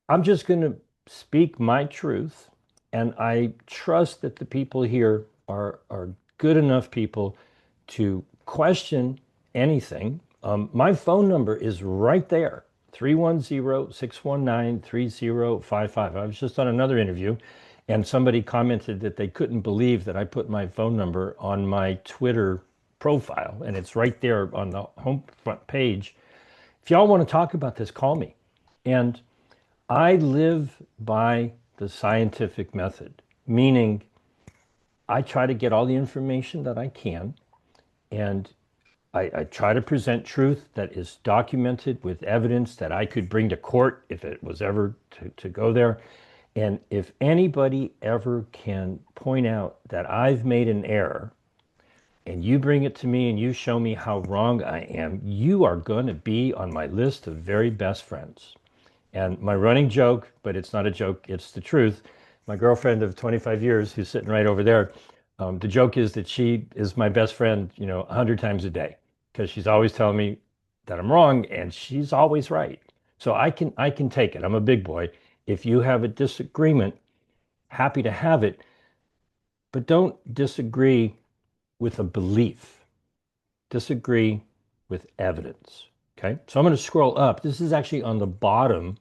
I'm just going to speak my truth, and I trust that the people here are good enough people to question anything. My phone number is right there, 310-619-3055. I was just on another interview, and somebody commented that they couldn't believe that I put my phone number on my Twitter profile, and it's right there on the home front page. If y'all want to talk about this, call me. And I live by the scientific method, meaning I try to get all the information that I can, and I try to present truth that is documented with evidence that I could bring to court if it was ever to go there. And if anybody ever can point out that I've made an error and you bring it to me and you show me how wrong I am, you are going to be on my list of very best friends. And my running joke, but it's not a joke, it's the truth. My girlfriend of 25 years, who's sitting right over there, the joke is that she is my best friend, 100 times a day, because she's always telling me that I'm wrong, and she's always right. So I can take it. I'm a big boy. If you have a disagreement, happy to have it, but don't disagree with a belief. Disagree with evidence. Okay. So I'm going to scroll up. This is actually on the bottom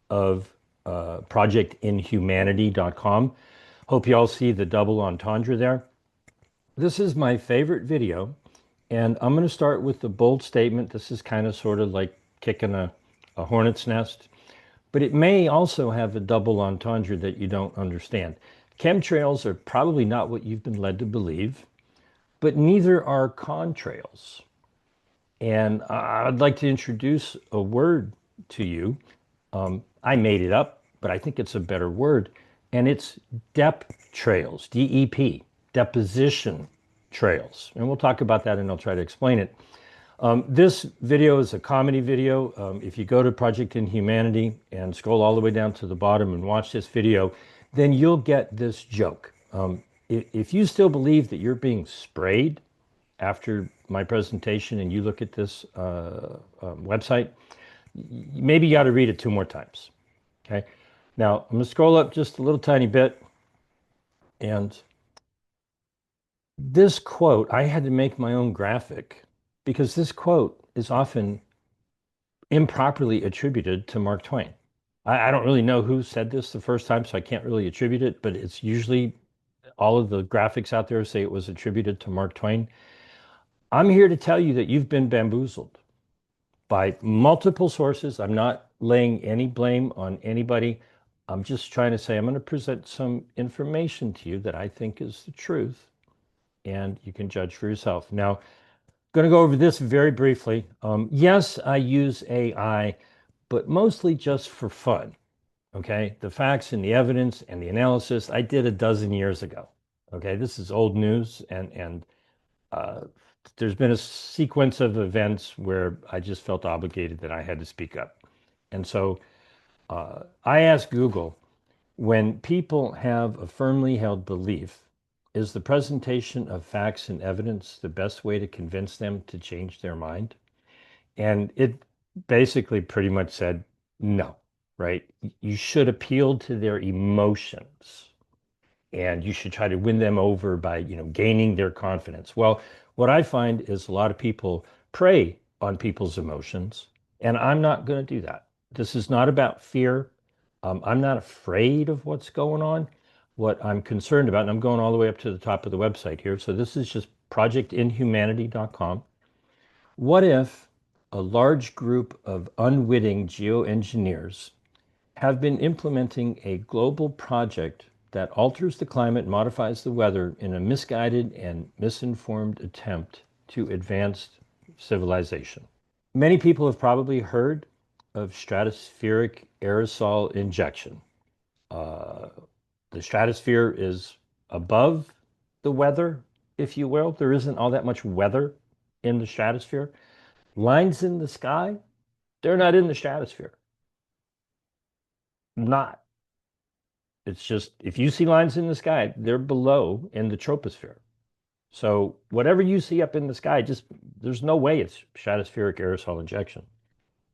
of projectinhumanity.com. Hope you all see the double entendre there. This is my favorite video, and I'm going to start with the bold statement. This is kind of sort of like kicking a hornet's nest, but it may also have a double entendre that you don't understand. Chemtrails are probably not what you've been led to believe, but neither are contrails. And I'd like to introduce a word to you. I made it up, but I think it's a better word. And it's DEP trails, DEP, deposition trails. And we'll talk about that and I'll try to explain it. This video is a comedy video. If you go to Project Inhumanity and scroll all the way down to the bottom and watch this video, then you'll get this joke. If you still believe that you're being sprayed after my presentation and you look at this website, maybe you got to read it two more times. Okay. Now I'm going to scroll up just a little tiny bit. And this quote, I had to make my own graphic because this quote is often improperly attributed to Mark Twain. I don't really know who said this the first time, so I can't really attribute it, but it's usually all of the graphics out there say it was attributed to Mark Twain. I'm here to tell you that you've been bamboozled by multiple sources. I'm not laying any blame on anybody. I'm just trying to say I'm going to present some information to you that I think is the truth, and you can judge for yourself. Now, I'm going to go over this very briefly. Yes, I use AI, but mostly just for fun. Okay, the facts and the evidence and the analysis I did a dozen years ago. Okay, this is old news, and uh, there's been a sequence of events where I just felt obligated that I had to speak up. And so I asked Google, when people have a firmly held belief, is the presentation of facts and evidence the best way to convince them to change their mind? And it basically pretty much said no, right? You should appeal to their emotions and you should try to win them over by, gaining their confidence. Well, what I find is a lot of people prey on people's emotions, and I'm not going to do that. This is not about fear. I'm not afraid of what's going on. What I'm concerned about, and I'm going all the way up to the top of the website here. So this is just projectinhumanity.com. What if a large group of unwitting geoengineers have been implementing a global project that alters the climate, modifies the weather in a misguided and misinformed attempt to advance civilization? Many people have probably heard of stratospheric aerosol injection. Uh, the stratosphere is above the weather, if you will. There isn't all that much weather in the stratosphere. Lines in the sky, they're not in the stratosphere. Not. It's just if you see lines in the sky, they're below in the troposphere. So whatever you see up in the sky, just there's no way it's stratospheric aerosol injection.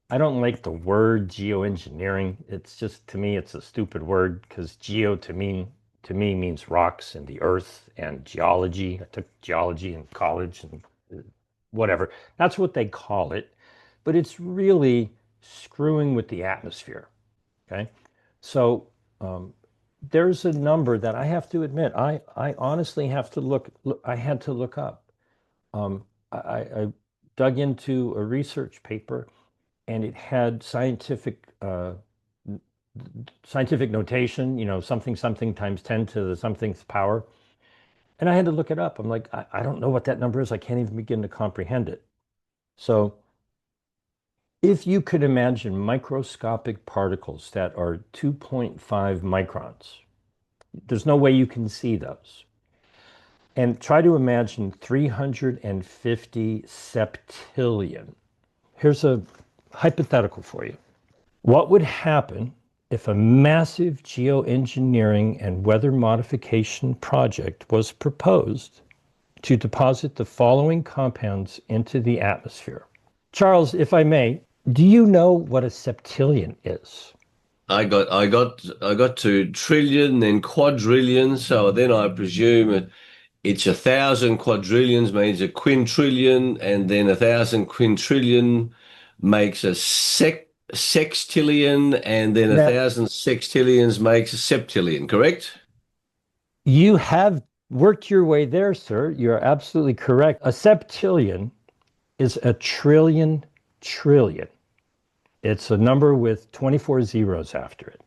I don't like the word geoengineering. It's just, to me, it's a stupid word because geo to me means rocks and the earth and geology. I took geology in college and whatever. That's what they call it. But it's really screwing with the atmosphere. Okay. So um, there's a number that I have to admit, I honestly have to I had to look up. Um, I dug into a research paper and it had scientific notation, something something times 10 to the something's power. And I had to look it up. I'm like, I don't know what that number is. I can't even begin to comprehend it. So if you could imagine microscopic particles that are 2.5 microns, there's no way you can see those. And try to imagine 350 septillion. Here's a hypothetical for you. What would happen if a massive geoengineering and weather modification project was proposed to deposit the following compounds into the atmosphere? Charles, if I may, do you know what a septillion is? I got to trillion, then quadrillion. So then I presume it's 1,000 quadrillions means a quintillion, and then 1,000 quintillion makes a sextillion, and then a Now, thousand sextillions makes a septillion. Correct? you have worked your way there, sir. You're absolutely correct. A septillion is a trillion trillion. It's a number with 24 zeros after it.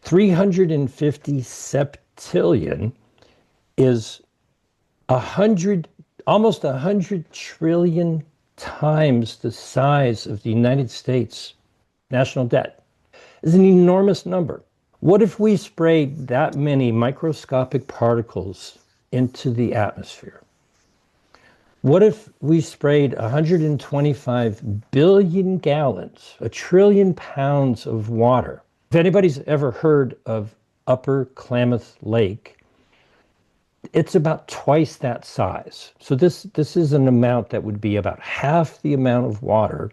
350 septillion is 100, almost 100 trillion times the size of the United States national debt. It's an enormous number. What if we sprayed that many microscopic particles into the atmosphere? What if we sprayed 125 billion gallons, a trillion pounds of water? If anybody's ever heard of Upper Klamath Lake, it's about twice that size. So this is an amount that would be about half the amount of water.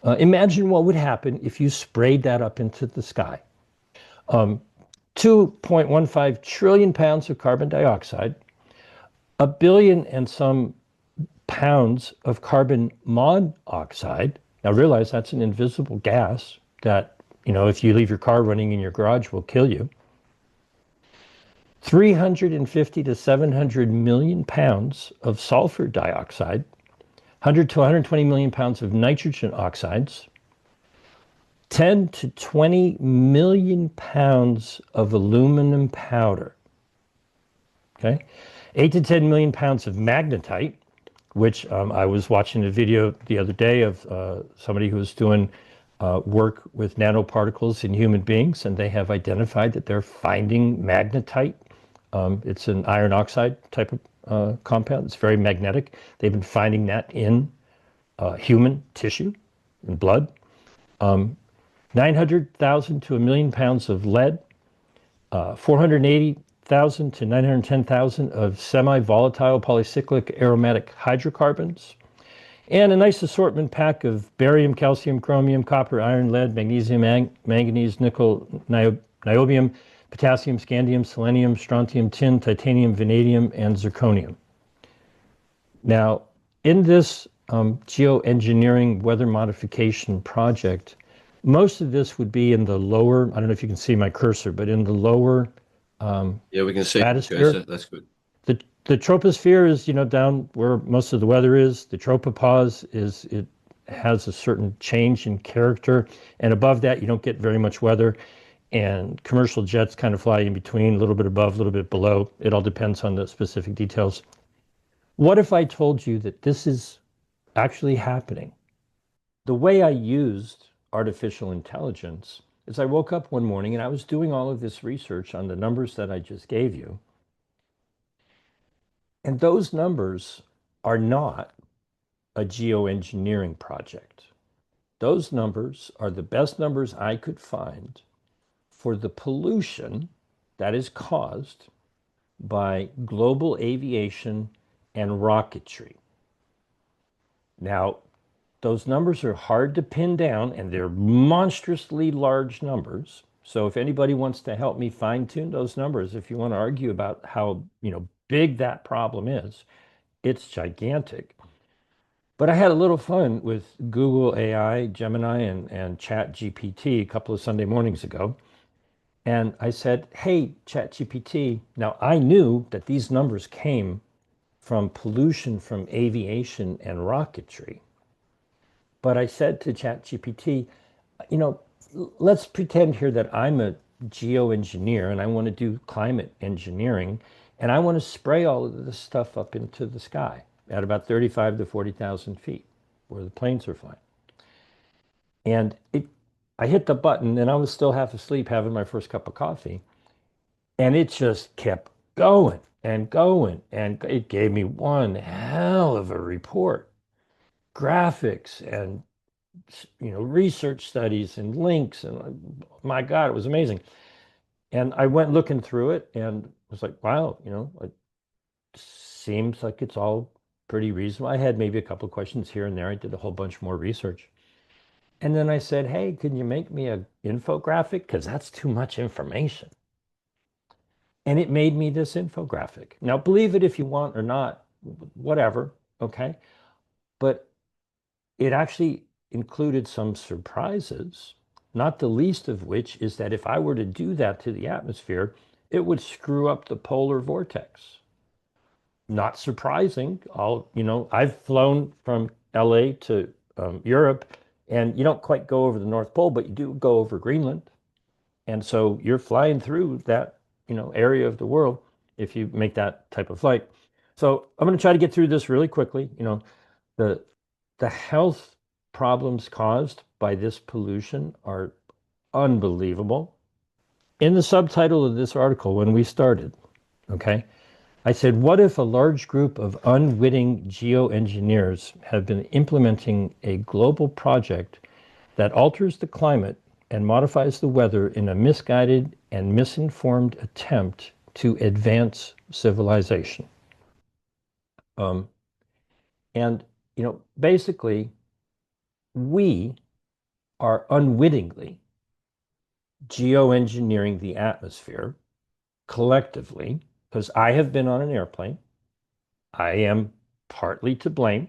Imagine what would happen if you sprayed that up into the sky. 2.15 trillion pounds of carbon dioxide, a billion and some pounds of carbon monoxide. Now realize that's an invisible gas that, if you leave your car running in your garage will kill you. 350 to 700 million pounds of sulfur dioxide, 100 to 120 million pounds of nitrogen oxides, 10 to 20 million pounds of aluminum powder. Okay, 8 to 10 million pounds of magnetite, which I was watching a video the other day of somebody who was doing work with nanoparticles in human beings, and they have identified that they're finding magnetite. It's an iron oxide type of compound. It's very magnetic. They've been finding that in human tissue, in blood. 900,000 to a million pounds of lead, 480,000 to 910,000 of semi-volatile polycyclic aromatic hydrocarbons, and a nice assortment pack of barium, calcium, chromium, copper, iron, lead, magnesium, manganese, nickel, niobium, potassium, scandium, selenium, strontium, tin, titanium, vanadium, and zirconium. Now, in this geoengineering weather modification project, most of this would be in the lower, I don't know if you can see my cursor, but in the lower Yeah, we can see. Okay, stratosphere. so that's good. The troposphere is, down where most of the weather is. The tropopause it has a certain change in character. And above that, you don't get very much weather. And commercial jets kind of fly in between, a little bit above, a little bit below. It all depends on the specific details. What if I told you that this is actually happening? The way I used artificial intelligence is I woke up one morning and I was doing all of this research on the numbers that I just gave you. And those numbers are not a geoengineering project. Those numbers are the best numbers I could find for the pollution that is caused by global aviation and rocketry. Now, Those numbers are hard to pin down and they're monstrously large numbers. So if anybody wants to help me fine tune those numbers, if you want to argue about how, big that problem is, it's gigantic. But I had a little fun with Google AI, Gemini, and Chat GPT a couple of Sunday mornings ago. And I said, hey, Chat GPT, now I knew that these numbers came from pollution from aviation and rocketry. But I said to ChatGPT, you know, let's pretend here that I'm a geoengineer and I want to do climate engineering and I want to spray all of this stuff up into the sky at about 35 to 40,000 feet where the planes are flying. And I hit the button and I was still half asleep having my first cup of coffee. And it just kept going and going. And it gave me one hell of a report, graphics and research studies and links, and my God, it was amazing. And I went looking through it and was like, wow, it seems like it's all pretty reasonable. I had maybe a couple of questions here and there. I did a whole bunch more research. And then I said, hey, can you make me an infographic? Because that's too much information. And it made me this infographic. Now, believe it if you want or not, whatever, okay? But it actually included some surprises, not the least of which is that if I were to do that to the atmosphere, it would screw up the polar vortex. Not surprising. I've flown from LA to Europe, and you don't quite go over the North Pole, but you do go over Greenland. And so you're flying through that, area of the world if you make that type of flight. So I'm going to try to get through this really quickly. The the health problems caused by this pollution are unbelievable. In the subtitle of this article, when we started, okay, I said, what if a large group of unwitting geoengineers have been implementing a global project that alters the climate and modifies the weather in a misguided and misinformed attempt to advance civilization? Um, and, basically, we are unwittingly geoengineering the atmosphere collectively, because I have been on an airplane. I am partly to blame.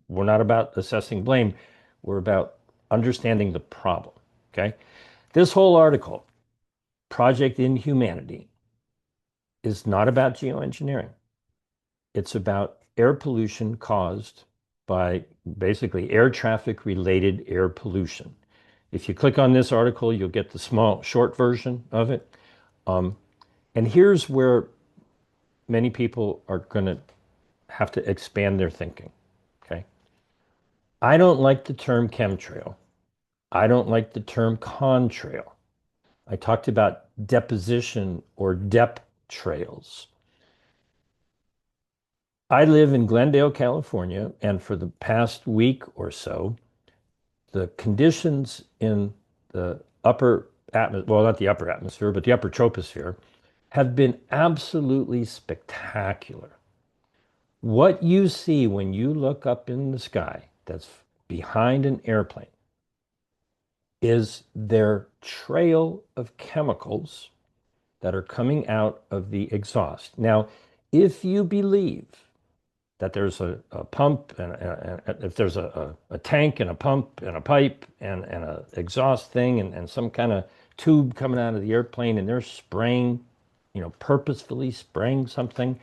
We're not about assessing blame. We're about understanding the problem. Okay. This whole article, Project Inhumanity, is not about geoengineering. It's about air pollution caused by basically air traffic related air pollution. If you click on this article, you'll get the small, short version of it. And here's where many people are going to have to expand their thinking. Okay. I don't like the term chemtrail. I don't like the term contrail. I talked about deposition or depth trails. I live in Glendale, California, and for the past week or so, the conditions in the upper atmosphere, well, not the upper atmosphere, but the upper troposphere, have been absolutely spectacular. What you see when you look up in the sky that's behind an airplane is their trail of chemicals that are coming out of the exhaust. Now, if you believe that there's a pump and if there's a tank and a pump and a pipe and an exhaust thing and some kind of tube coming out of the airplane and they're spraying, purposefully spraying something,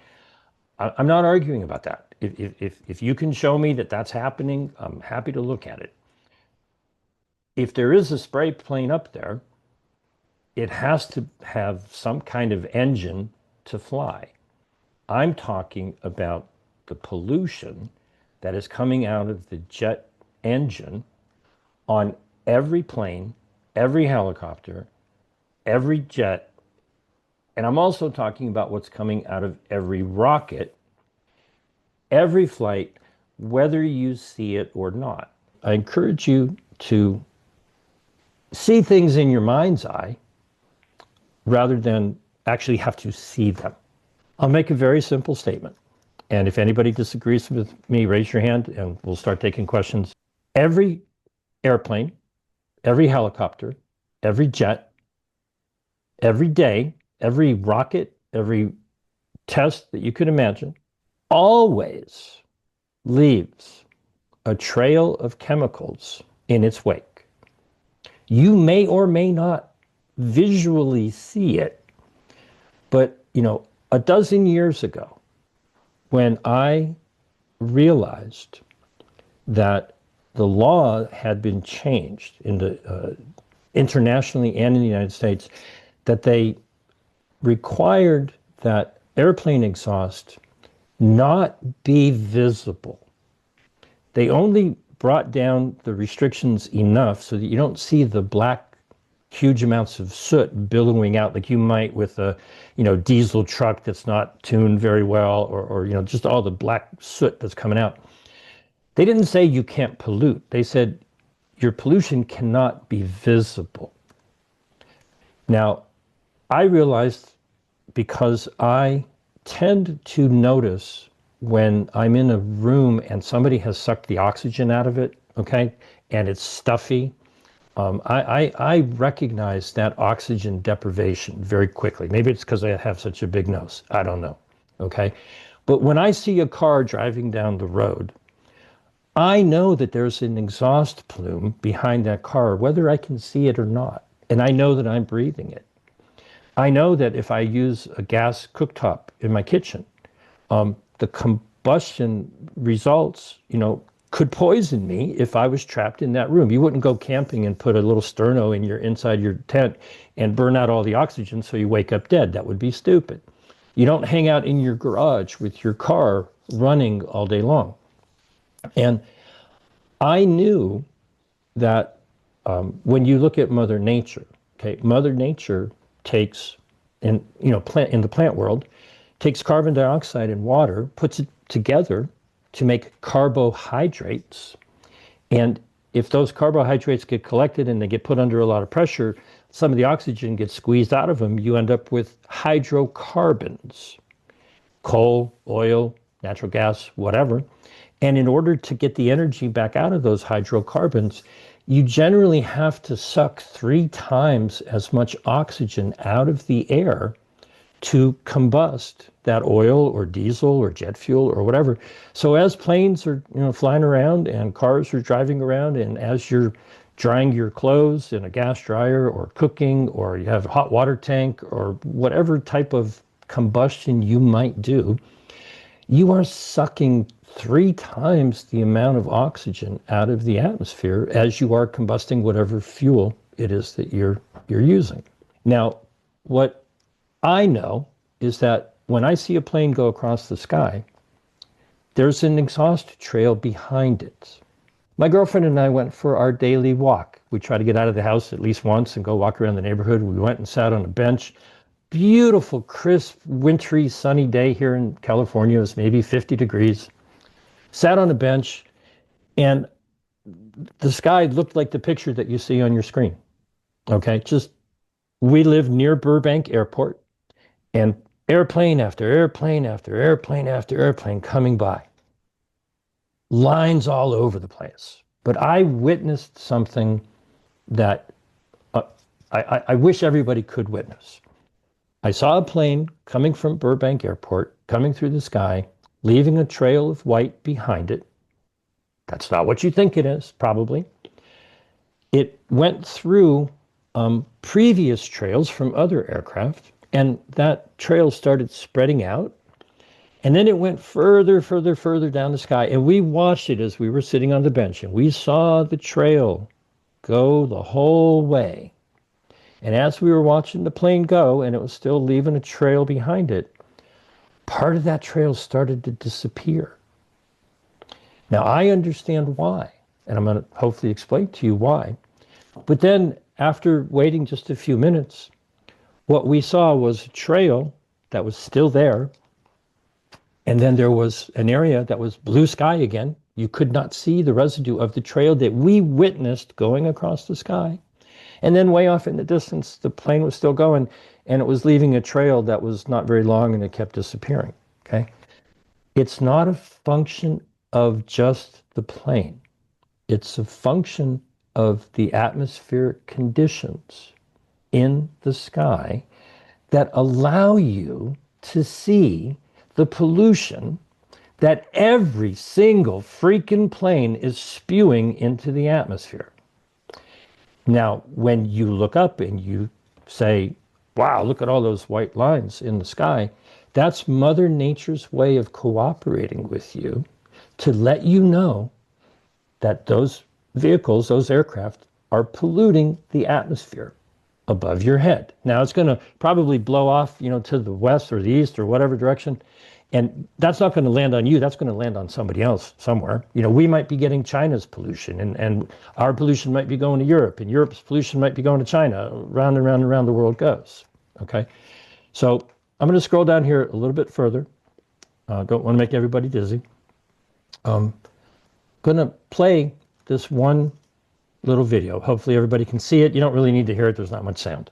I'm not arguing about that. If you can show me that that's happening, I'm happy to look at it. If there is a spray plane up there, it has to have some kind of engine to fly. I'm talking about the pollution that is coming out of the jet engine on every plane, every helicopter, every jet. And I'm also talking about what's coming out of every rocket, every flight, whether you see it or not. I encourage you to see things in your mind's eye rather than actually have to see them. I'll make a very simple statement. And if anybody disagrees with me, raise your hand and we'll start taking questions. Every airplane, every helicopter, every jet, every day, every rocket, every test that you could imagine, always leaves a trail of chemicals in its wake. You may or may not visually see it, but a dozen years ago, when I realized that the law had been changed internationally and in the United States, that they required that airplane exhaust not be visible. They only brought down the restrictions enough so that you don't see the black, huge amounts of soot billowing out like you might with a diesel truck that's not tuned very well, or just all the black soot that's coming out. They didn't say you can't pollute. They said your pollution cannot be visible. Now, I realized, because I tend to notice when I'm in a room and somebody has sucked the oxygen out of it, okay, and it's stuffy, I recognize that oxygen deprivation very quickly. Maybe it's because I have such a big nose. I don't know, okay? But when I see a car driving down the road, I know that there's an exhaust plume behind that car, whether I can see it or not. And I know that I'm breathing it. I know that if I use a gas cooktop in my kitchen, the combustion results, could poison me if I was trapped in that room. You wouldn't go camping and put a little sterno inside your tent and burn out all the oxygen so you wake up dead. That would be stupid. You don't hang out in your garage with your car running all day long. And I knew that when you look at Mother Nature, okay, Mother Nature takes, in the plant world, takes carbon dioxide and water, puts it together to make carbohydrates. And if those carbohydrates get collected and they get put under a lot of pressure, some of the oxygen gets squeezed out of them. You end up with hydrocarbons, coal, oil, natural gas, whatever. And in order to get the energy back out of those hydrocarbons, you generally have to suck 3 times as much oxygen out of the air to combust that oil or diesel or jet fuel or whatever. So as planes are flying around and cars are driving around, and as you're drying your clothes in a gas dryer or cooking, or you have a hot water tank or whatever type of combustion you might do, you are sucking 3 times the amount of oxygen out of the atmosphere as you are combusting whatever fuel it is that you're using. Now, what I know is that when I see a plane go across the sky, there's an exhaust trail behind it. My girlfriend and I went for our daily walk. We try to get out of the house at least once and go walk around the neighborhood. We went and sat on a bench. Beautiful, crisp, wintry, sunny day here in California. It was maybe 50 degrees. Sat on a bench, and the sky looked like the picture that you see on your screen. Okay, we live near Burbank Airport, and airplane after airplane after airplane after airplane coming by. Lines all over the place. But I witnessed something that I wish everybody could witness. I saw a plane coming from Burbank Airport, coming through the sky, leaving a trail of white behind it. That's not what you think it is, probably. It went through previous trails from other aircraft, and that trail started spreading out. And then it went further down the sky. And we watched it as we were sitting on the bench, and we saw the trail go the whole way. And as we were watching the plane go, and it was still leaving a trail behind it, part of that trail started to disappear. Now, I understand why, and I'm going to hopefully explain to you why. But then, after waiting just a few minutes, what we saw was a trail that was still there, and then there was an area that was blue sky again. You could not see the residue of the trail that we witnessed going across the sky. And then way off in the distance, the plane was still going, and it was leaving a trail that was not very long, and it kept disappearing, okay? It's not a function of just the plane. It's a function of the atmospheric conditions in the sky that allow you to see the pollution that every single freaking plane is spewing into the atmosphere. Now, when you look up and you say, wow, look at all those white lines in the sky, that's Mother Nature's way of cooperating with you to let you know that those vehicles, those aircraft, are polluting the atmosphere above your head. Now it's going to probably blow off, to the west or the east or whatever direction. And that's not going to land on you. That's going to land on somebody else somewhere. We might be getting China's pollution and our pollution might be going to Europe and Europe's pollution might be going to China. Round and round and round the world goes. Okay. So I'm going to scroll down here a little bit further. Don't want to make everybody dizzy. Going to play this one little video. Hopefully everybody can see it. You don't really need to hear it. There's not much sound.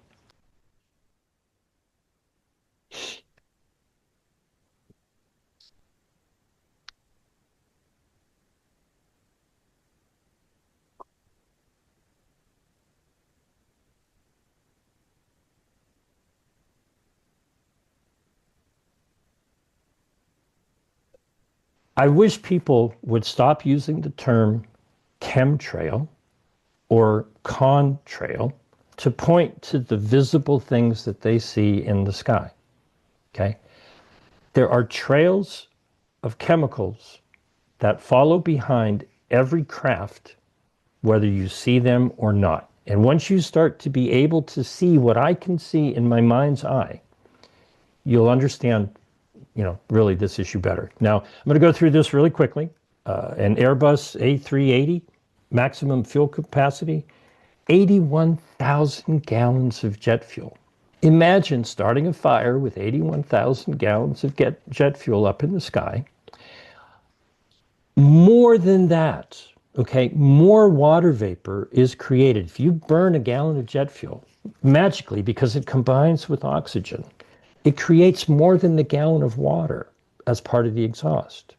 I wish people would stop using the term chemtrail or contrail to point to the visible things that they see in the sky. Okay? There are trails of chemicals that follow behind every craft, whether you see them or not. And once you start to be able to see what I can see in my mind's eye, you'll understand, really this issue better. Now, I'm going to go through this really quickly. An Airbus A380, maximum fuel capacity, 81,000 gallons of jet fuel. Imagine starting a fire with 81,000 gallons of jet fuel up in the sky. More than that, okay, more water vapor is created. If you burn a gallon of jet fuel, magically, because it combines with oxygen, it creates more than the gallon of water as part of the exhaust.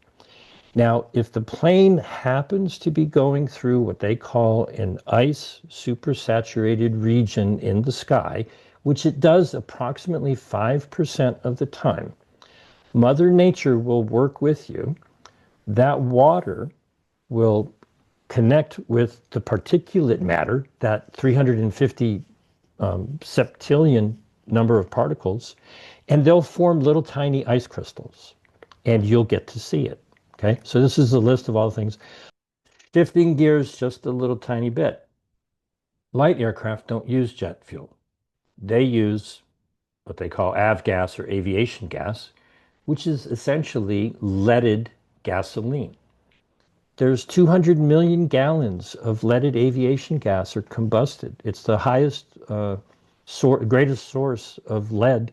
Now, if the plane happens to be going through what they call an ice supersaturated region in the sky, which it does approximately 5% of the time, Mother Nature will work with you. That water will connect with the particulate matter, that 350 septillion number of particles, and they'll form little tiny ice crystals, and you'll get to see it. Okay, so this is a list of all the things. Shifting gears just a little tiny bit. Light aircraft don't use jet fuel. They use what they call avgas or aviation gas, which is essentially leaded gasoline. There's 200 million gallons of leaded aviation gas are combusted. It's the highest, greatest source of lead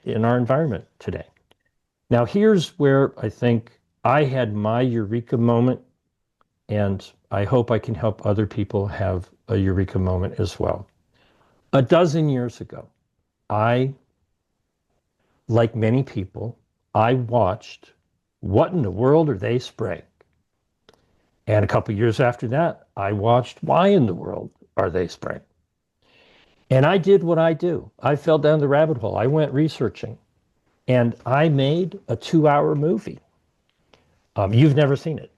in our environment today. Now, here's where I think I had my eureka moment, and I hope I can help other people have a eureka moment as well. A dozen years ago, like many people, I watched What in the World Are They Spraying? And a couple years after that, I watched Why in the World Are They Spraying? And I did what I do. I fell down the rabbit hole. I went researching, and I made a 2-hour movie. You've never seen it.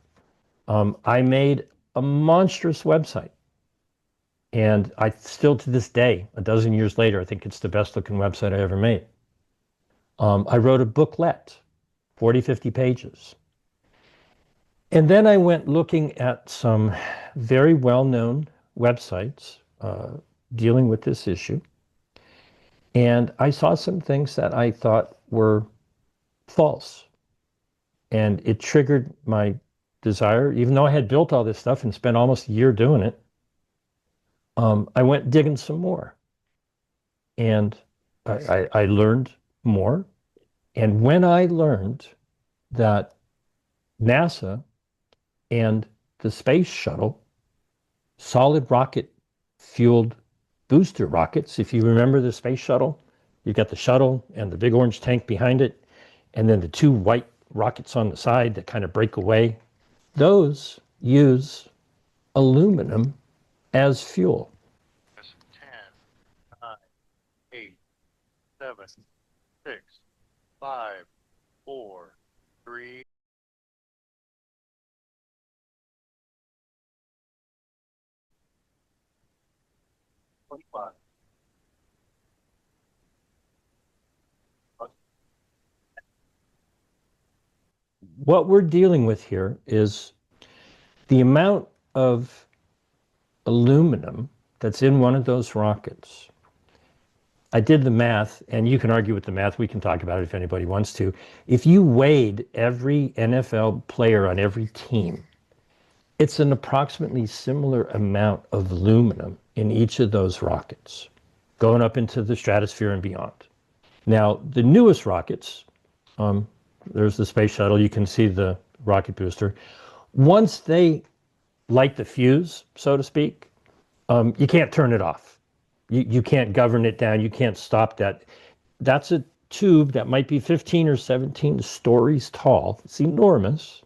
I made a monstrous website. And I still, to this day, a dozen years later, I think it's the best looking website I ever made. I wrote a booklet, 40, 50 pages. And then I went looking at some very well-known websites dealing with this issue. And I saw some things that I thought were false. And it triggered my desire, even though I had built all this stuff and spent almost a year doing it, I went digging some more. And I learned more. And when I learned that NASA and the space shuttle, solid rocket fueled booster rockets, if you remember the space shuttle, you've got the shuttle and the big orange tank behind it, and then the two white rockets on the side that kind of break away, those use aluminum as fuel. 10, 9, 8, 7, 6, 5, 4, 3. What we're dealing with here is the amount of aluminum that's in one of those rockets. I did the math, and you can argue with the math. We can talk about it if anybody wants to. If you weighed every NFL player on every team, it's an approximately similar amount of aluminum in each of those rockets, going up into the stratosphere and beyond. Now, the newest rockets, there's the space shuttle, you can see the rocket booster. Once they light the fuse, so to speak, you can't turn it off. You can't govern it down. You can't stop that. That's a tube that might be 15 or 17 stories tall. It's enormous.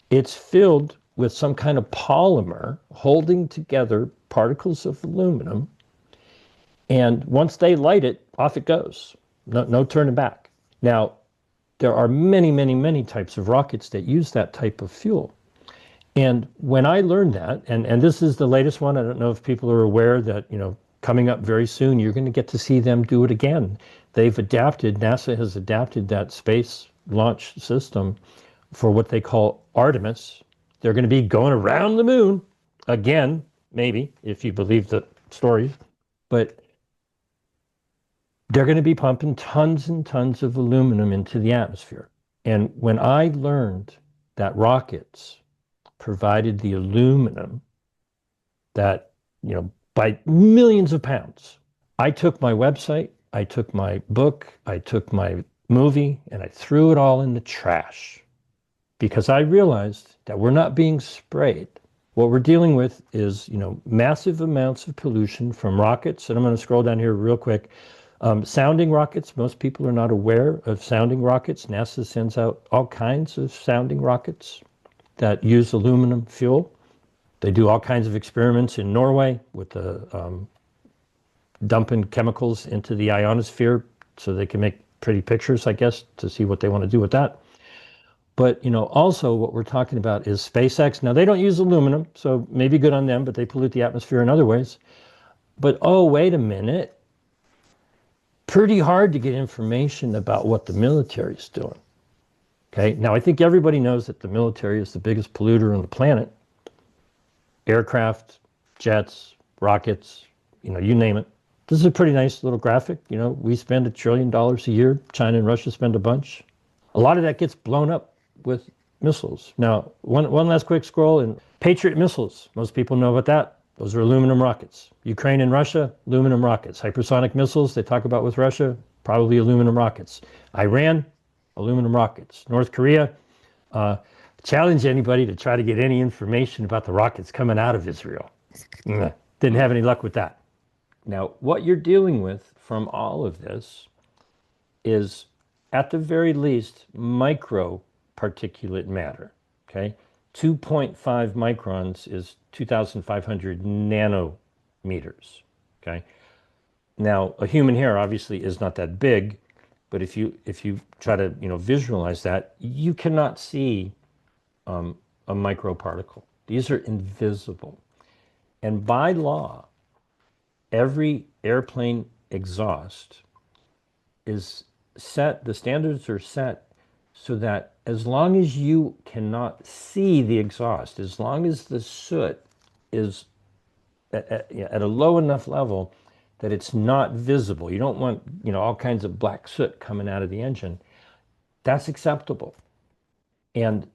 It's filled with some kind of polymer holding together particles of aluminum. And once they light it, off it goes. No turning back. Now, there are many, many, many types of rockets that use that type of fuel. And when I learned that, and this is the latest one, I don't know if people are aware that, coming up very soon, you're going to get to see them do it again. NASA has adapted that space launch system for what they call Artemis. They're going to be going around the moon again, maybe, if you believe the stories. But they're going to be pumping tons and tons of aluminum into the atmosphere. And when I learned that rockets provided the aluminum that, by millions of pounds, I took my website, I took my book, I took my movie, and I threw it all in the trash because I realized that we're not being sprayed. What we're dealing with is, massive amounts of pollution from rockets. And I'm going to scroll down here real quick. Sounding rockets, most people are not aware of sounding rockets. NASA sends out all kinds of sounding rockets that use aluminum fuel. They do all kinds of experiments in Norway with the dumping chemicals into the ionosphere so they can make pretty pictures, I guess, to see what they want to do with that. But, also what we're talking about is SpaceX. Now, they don't use aluminum, so maybe good on them, but they pollute the atmosphere in other ways. But, oh, wait a minute. Pretty hard to get information about what the military is doing. Okay, now I think everybody knows that the military is the biggest polluter on the planet. Aircraft, jets, rockets, you name it. This is a pretty nice little graphic. We spend $1 trillion a year. China and Russia spend a bunch. A lot of that gets blown up with missiles. Now, one last quick scroll, and Patriot missiles, most people know about that. Those are aluminum rockets. Ukraine and Russia, aluminum rockets. Hypersonic missiles, they talk about with Russia, probably aluminum rockets. Iran, aluminum rockets. North Korea, challenge anybody to try to get any information about the rockets coming out of Israel. Didn't have any luck with that. Now, what you're dealing with from all of this is, at the very least, micro particulate matter, okay? 2.5 microns is 2,500 nanometers, okay? Now, a human hair obviously is not that big, but if you try to visualize that, you cannot see a microparticle. These are invisible. And by law, every airplane exhaust is set, the standards are set so that as long as you cannot see the exhaust, as long as the soot is at a low enough level that it's not visible, you don't want all kinds of black soot coming out of the engine, that's acceptable. And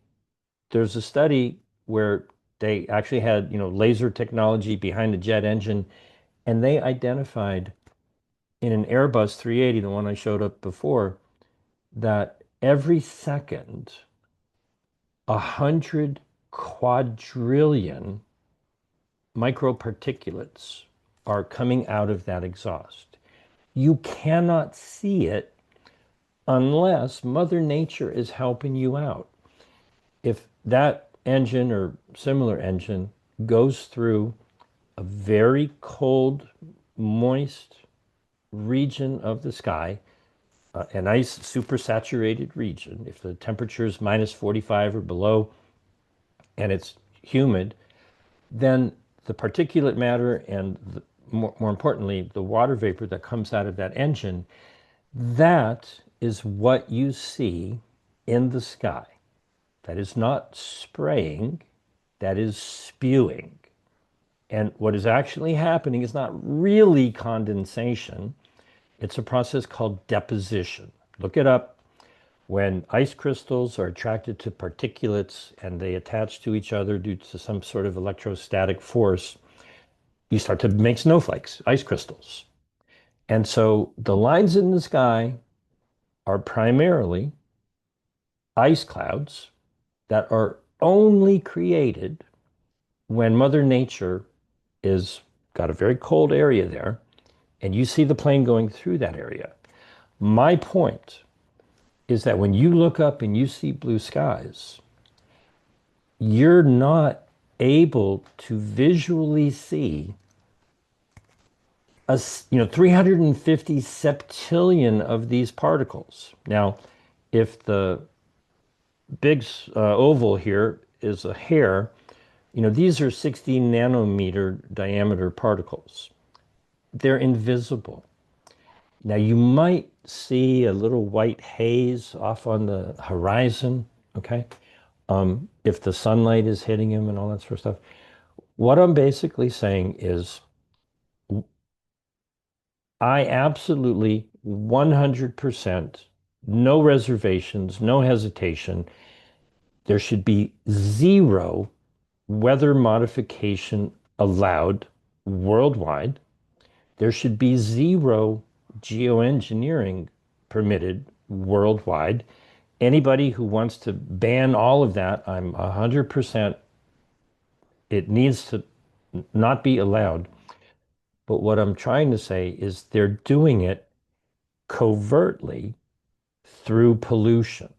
there's a study where they actually had laser technology behind the jet engine, and they identified in an Airbus 380, the one I showed up before, that every second 100 quadrillion microparticulates are coming out of that exhaust. You cannot see it, unless Mother Nature is helping you out. If that engine or similar engine goes through a very cold, moist region of the sky, a nice supersaturated region, if the temperature is minus 45 or below and it's humid, then the particulate matter and more importantly, the water vapor that comes out of that engine, that is what you see in the sky. That is not spraying, that is spewing. And what is actually happening is not really condensation, it's a process called deposition. Look it up. When ice crystals are attracted to particulates and they attach to each other due to some sort of electrostatic force, you start to make snowflakes, ice crystals. And so the lines in the sky are primarily ice clouds that are only created when Mother Nature is got a very cold area there and you see the plane going through that area. My point is that when you look up and you see blue skies, you're not able to visually see 350 septillion of these particles. Now, if the big oval here is a hair, these are 60 nanometer diameter particles. They're invisible. Now, you might see a little white haze off on the horizon, okay? If the sunlight is hitting him and all that sort of stuff. What I'm basically saying is I absolutely 100%, no reservations, no hesitation. There should be zero weather modification allowed worldwide. There should be zero geoengineering permitted worldwide. Anybody who wants to ban all of that, I'm 100%, it needs to not be allowed. But what I'm trying to say is they're doing it covertly through pollution.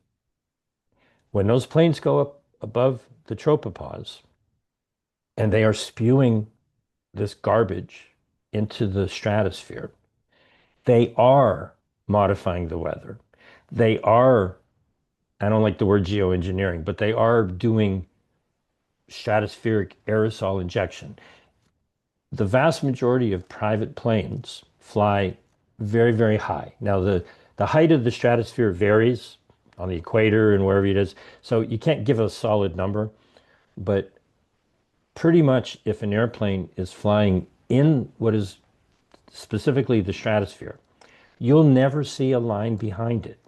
When those planes go up above the tropopause and they are spewing this garbage into the stratosphere, they are modifying the weather. They are, I don't like the word geoengineering, but they are doing stratospheric aerosol injection. The vast majority of private planes fly very, very high. Now, the height of the stratosphere varies on the equator and wherever it is. So you can't give a solid number, but pretty much if an airplane is flying in what is specifically the stratosphere, you'll never see a line behind it.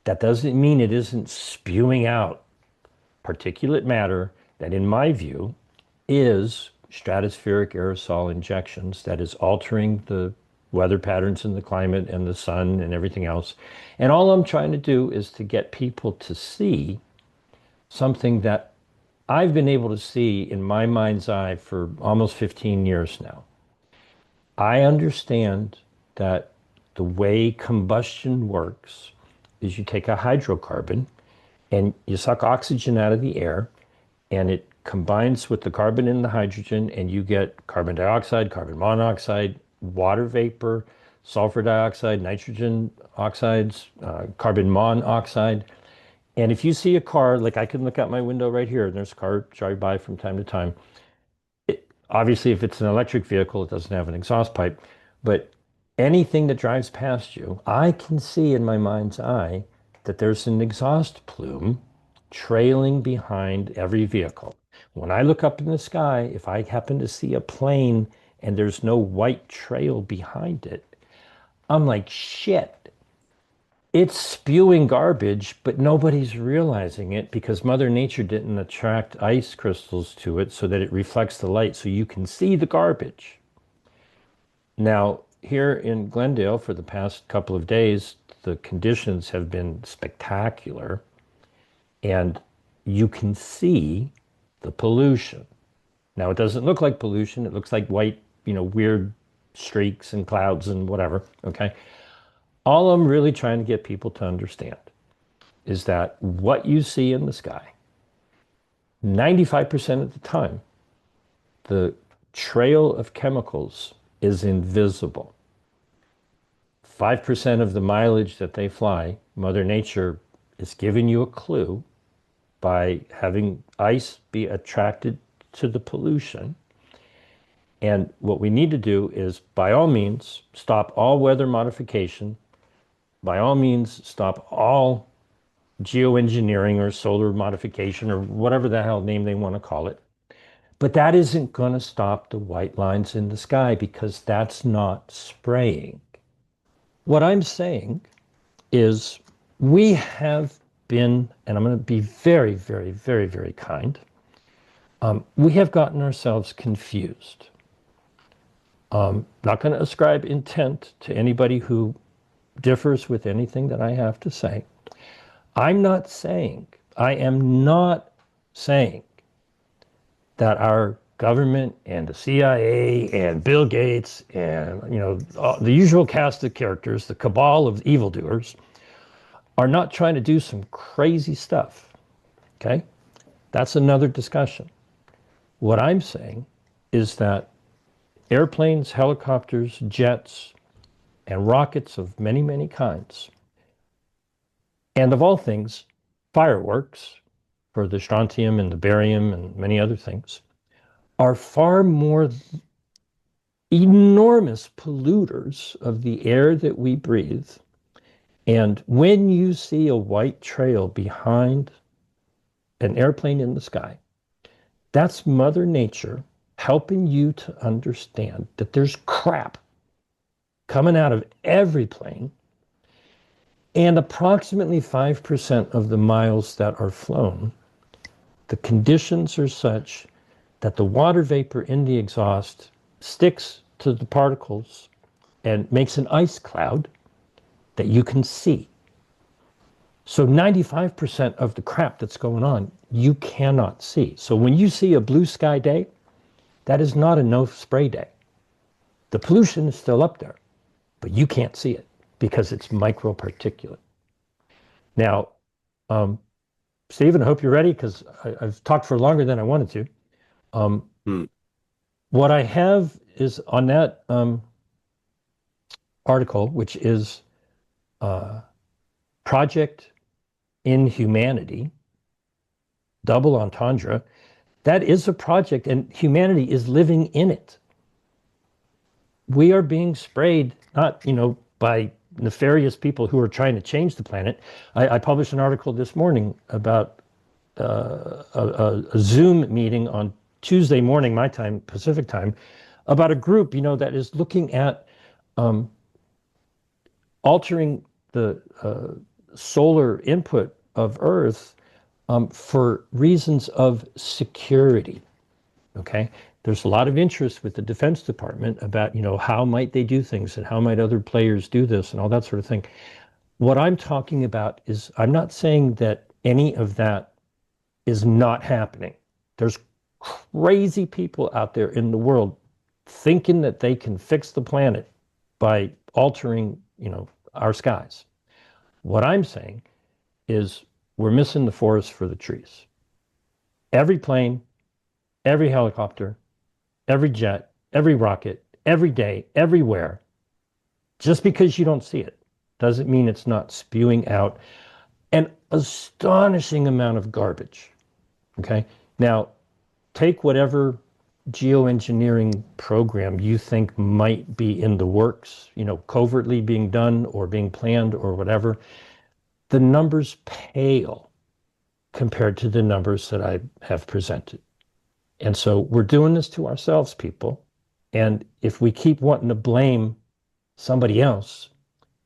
That doesn't mean it isn't spewing out particulate matter that, in my view, is stratospheric aerosol injections that is altering the weather patterns in the climate and the sun and everything else. And all I'm trying to do is to get people to see something that I've been able to see in my mind's eye for almost 15 years now. I understand that the way combustion works is you take a hydrocarbon and you suck oxygen out of the air and it combines with the carbon and the hydrogen and you get carbon dioxide, carbon monoxide, water vapor, sulfur dioxide, nitrogen oxides, carbon monoxide. And if you see a car, like I can look out my window right here and there's a car driving by from time to time. Obviously, if it's an electric vehicle, it doesn't have an exhaust pipe, but anything that drives past you, I can see in my mind's eye that there's an exhaust plume trailing behind every vehicle. When I look up in the sky, if I happen to see a plane and there's no white trail behind it, I'm like, shit. It's spewing garbage, but nobody's realizing it because Mother Nature didn't attract ice crystals to it so that it reflects the light so you can see the garbage. Now, here in Glendale for the past couple of days, the conditions have been spectacular and you can see the pollution. Now, it doesn't look like pollution. It looks like white, weird streaks and clouds and whatever, okay? All I'm really trying to get people to understand is that what you see in the sky, 95% of the time, the trail of chemicals is invisible. 5% of the mileage that they fly, Mother Nature is giving you a clue by having ice be attracted to the pollution. And what we need to do is, by all means, stop all weather modification. By all means, stop all geoengineering or solar modification or whatever the hell name they want to call it. But that isn't going to stop the white lines in the sky, because that's not spraying. What I'm saying is we have been, and I'm going to be very, very, very, very kind, we have gotten ourselves confused. Not going to ascribe intent to anybody who differs with anything that I have to say. I am not saying that our government and the CIA and Bill Gates and the usual cast of characters, the cabal of evildoers, are not trying to do some crazy stuff. Okay? That's another discussion. What I'm saying is that airplanes, helicopters, jets, and rockets of many, many kinds, and of all things, fireworks for the strontium and the barium and many other things, are far more enormous polluters of the air that we breathe. And when you see a white trail behind an airplane in the sky, that's Mother Nature helping you to understand that there's crap coming out of every plane, and approximately 5% of the miles that are flown, the conditions are such that the water vapor in the exhaust sticks to the particles and makes an ice cloud that you can see. So 95% of the crap that's going on, you cannot see. So when you see a blue sky day, that is not a no spray day. The pollution is still up there, but you can't see it because it's microparticulate. Now, Stephen, I hope you're ready, because I've talked for longer than I wanted to. What I have is on that article, which is Project Inhumanity, double entendre. That is a project, and humanity is living in it. We are being sprayed, not by nefarious people who are trying to change the planet. I published an article this morning about a Zoom meeting on Tuesday morning, my time, Pacific time, about a group, that is looking at altering the solar input of Earth for reasons of security. Okay, there's a lot of interest with the Defense Department about how might they do things and how might other players do this and all that sort of thing. What I'm talking about is, I'm not saying that any of that is not happening. There's crazy people out there in the world thinking that they can fix the planet by altering our skies. What I'm saying is, we're missing the forest for the trees. Every plane, every helicopter, every jet, every rocket, every day, everywhere, just because you don't see it doesn't mean it's not spewing out an astonishing amount of garbage. Okay? Now, take whatever geoengineering program you think might be in the works, covertly being done or being planned or whatever. The numbers pale compared to the numbers that I have presented. And so we're doing this to ourselves, people. And if we keep wanting to blame somebody else,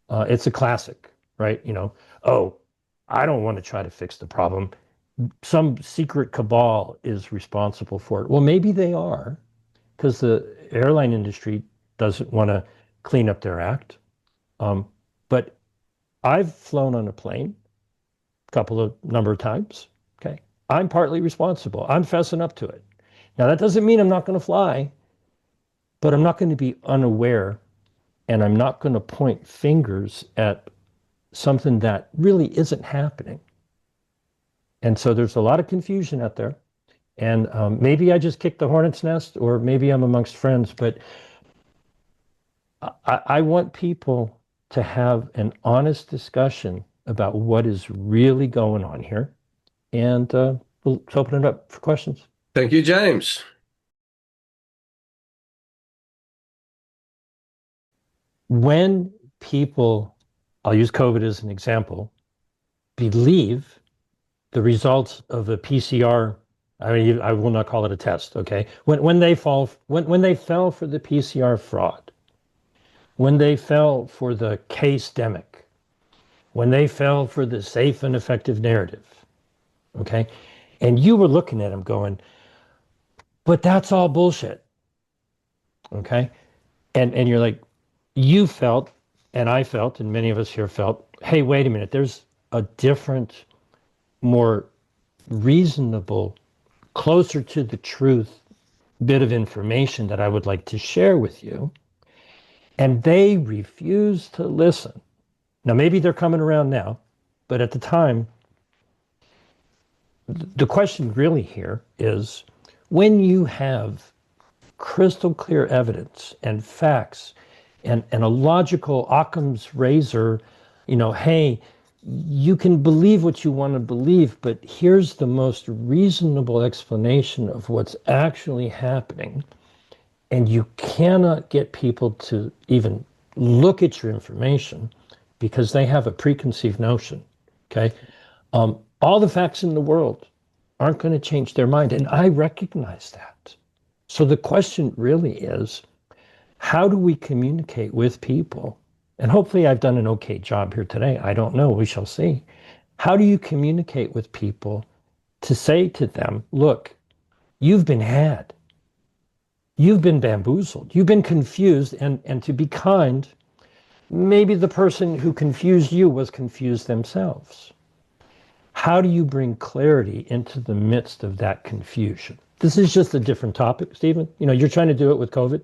it's a classic, right? Oh, I don't want to try to fix the problem. Some secret cabal is responsible for it. Well, maybe they are, because the airline industry doesn't want to clean up their act. But I've flown on a plane number of times. Okay, I'm partly responsible. I'm fessing up to it. Now, that doesn't mean I'm not going to fly, but I'm not going to be unaware and I'm not going to point fingers at something that really isn't happening. And so there's a lot of confusion out there. And maybe I just kicked the hornet's nest, or maybe I'm amongst friends, but I want people to have an honest discussion about what is really going on here. And we'll open it up for questions. Thank you, James. When people, I'll use COVID as an example, believe the results of a PCR, I mean, I will not call it a test, okay? When they fell for the PCR fraud, when they fell for the case-demic, when they fell for the safe and effective narrative, okay? And you were looking at them going, but that's all bullshit, okay? And you're like, you felt, and I felt, and many of us here felt, hey, wait a minute, there's a different, more reasonable, closer to the truth bit of information that I would like to share with you. And they refuse to listen. Now, maybe they're coming around now, but at the time, the question really here is, when you have crystal clear evidence and facts and a logical Occam's razor, hey, you can believe what you want to believe, but here's the most reasonable explanation of what's actually happening. And you cannot get people to even look at your information because they have a preconceived notion, okay? All the facts in the world aren't going to change their mind, and I recognize that. So the question really is, how do we communicate with people? And hopefully I've done an okay job here today. I don't know, we shall see. How do you communicate with people to say to them, look, you've been had. You've been bamboozled. You've been confused, and to be kind, maybe the person who confused you was confused themselves. How do you bring clarity into the midst of that confusion? This is just a different topic, Stephen. You're trying to do it with COVID,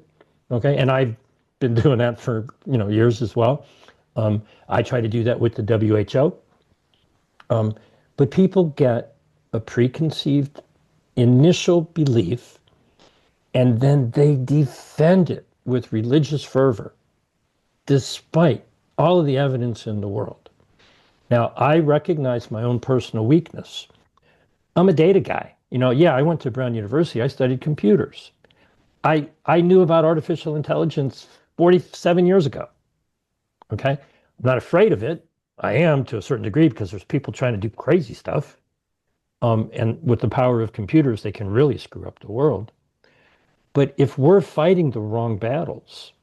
okay? And I've been doing that for years as well. I try to do that with the WHO. But people get a preconceived initial belief, and then they defend it with religious fervor, despite all of the evidence in the world. Now, I recognize my own personal weakness. I'm a data guy. I went to Brown University. I studied computers. I knew about artificial intelligence 47 years ago, okay? I'm not afraid of it. I am to a certain degree because there's people trying to do crazy stuff. And with the power of computers, they can really screw up the world. But if we're fighting the wrong battles,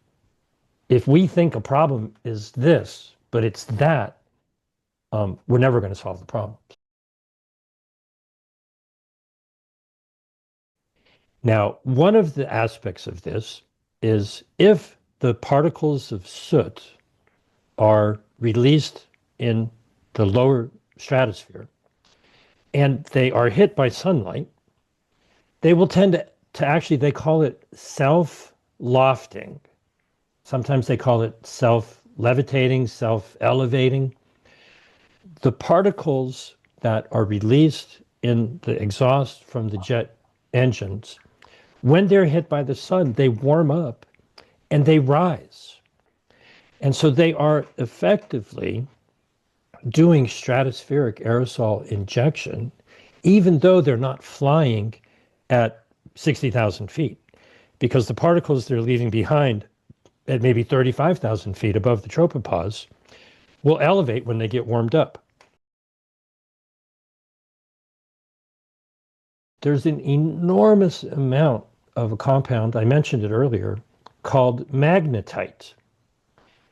if we think a problem is this, but it's that, we're never going to solve the problem. Now, one of the aspects of this is if the particles of soot are released in the lower stratosphere and they are hit by sunlight, they will tend to actually, they call it self-lofting. Sometimes they call it self-levitating, self-elevating. The particles that are released in the exhaust from the jet engines, when they're hit by the sun, they warm up and they rise. And so they are effectively doing stratospheric aerosol injection, even though they're not flying at 60,000 feet, because the particles they're leaving behind at maybe 35,000 feet above the tropopause will elevate when they get warmed up. There's an enormous amount of a compound, I mentioned it earlier, called magnetite.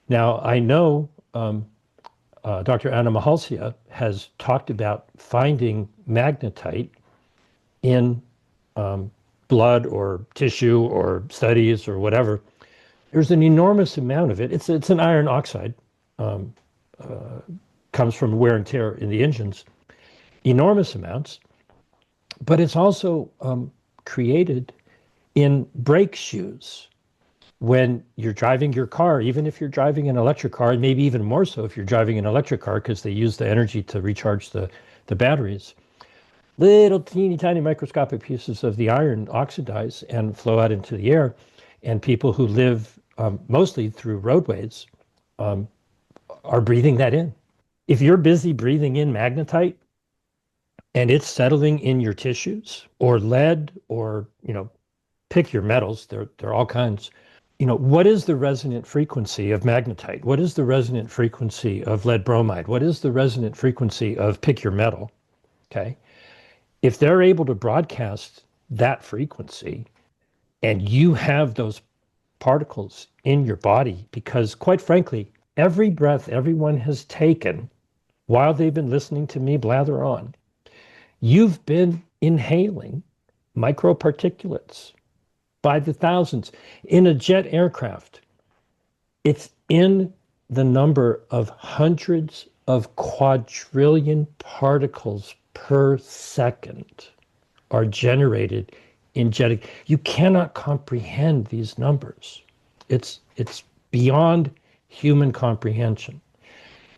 Now, I know Dr. Anna Mahalcia has talked about finding magnetite in blood or tissue or studies or whatever. There's an enormous amount of it. It's an iron oxide, comes from wear and tear in the engines, enormous amounts. But it's also created in brake shoes. when you're driving your car, even if you're driving an electric car, and maybe even more so if you're driving an electric car because they use the energy to recharge the batteries, little teeny tiny microscopic pieces of the iron oxidize and flow out into the air. And people who live mostly through roadways are breathing that in. If you're busy breathing in magnetite and it's settling in your tissues, or lead, or, pick your metals, there are all kinds. What is the resonant frequency of magnetite? What is the resonant frequency of lead bromide? What is the resonant frequency of pick your metal? Okay. If they're able to broadcast that frequency and you have those particles in your body, because quite frankly, every breath everyone has taken while they've been listening to me blather on, you've been inhaling microparticulates by the thousands. In a jet aircraft, it's in the number of hundreds of quadrillion particles per second are generated in jet. You cannot comprehend these numbers. It's beyond human comprehension.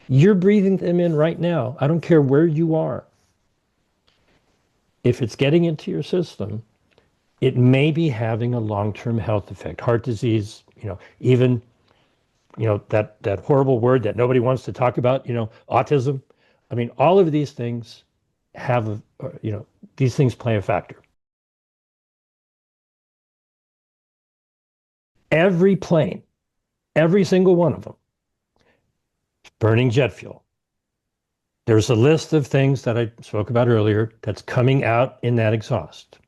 You're breathing them in right now. I don't care where you are. If it's getting into your system, it may be having a long-term health effect. Heart disease, even, that horrible word that nobody wants to talk about, autism. I mean, all of these things have, these things play a factor. Every plane, every single one of them, is burning jet fuel. There's a list of things that I spoke about earlier that's coming out in that exhaust.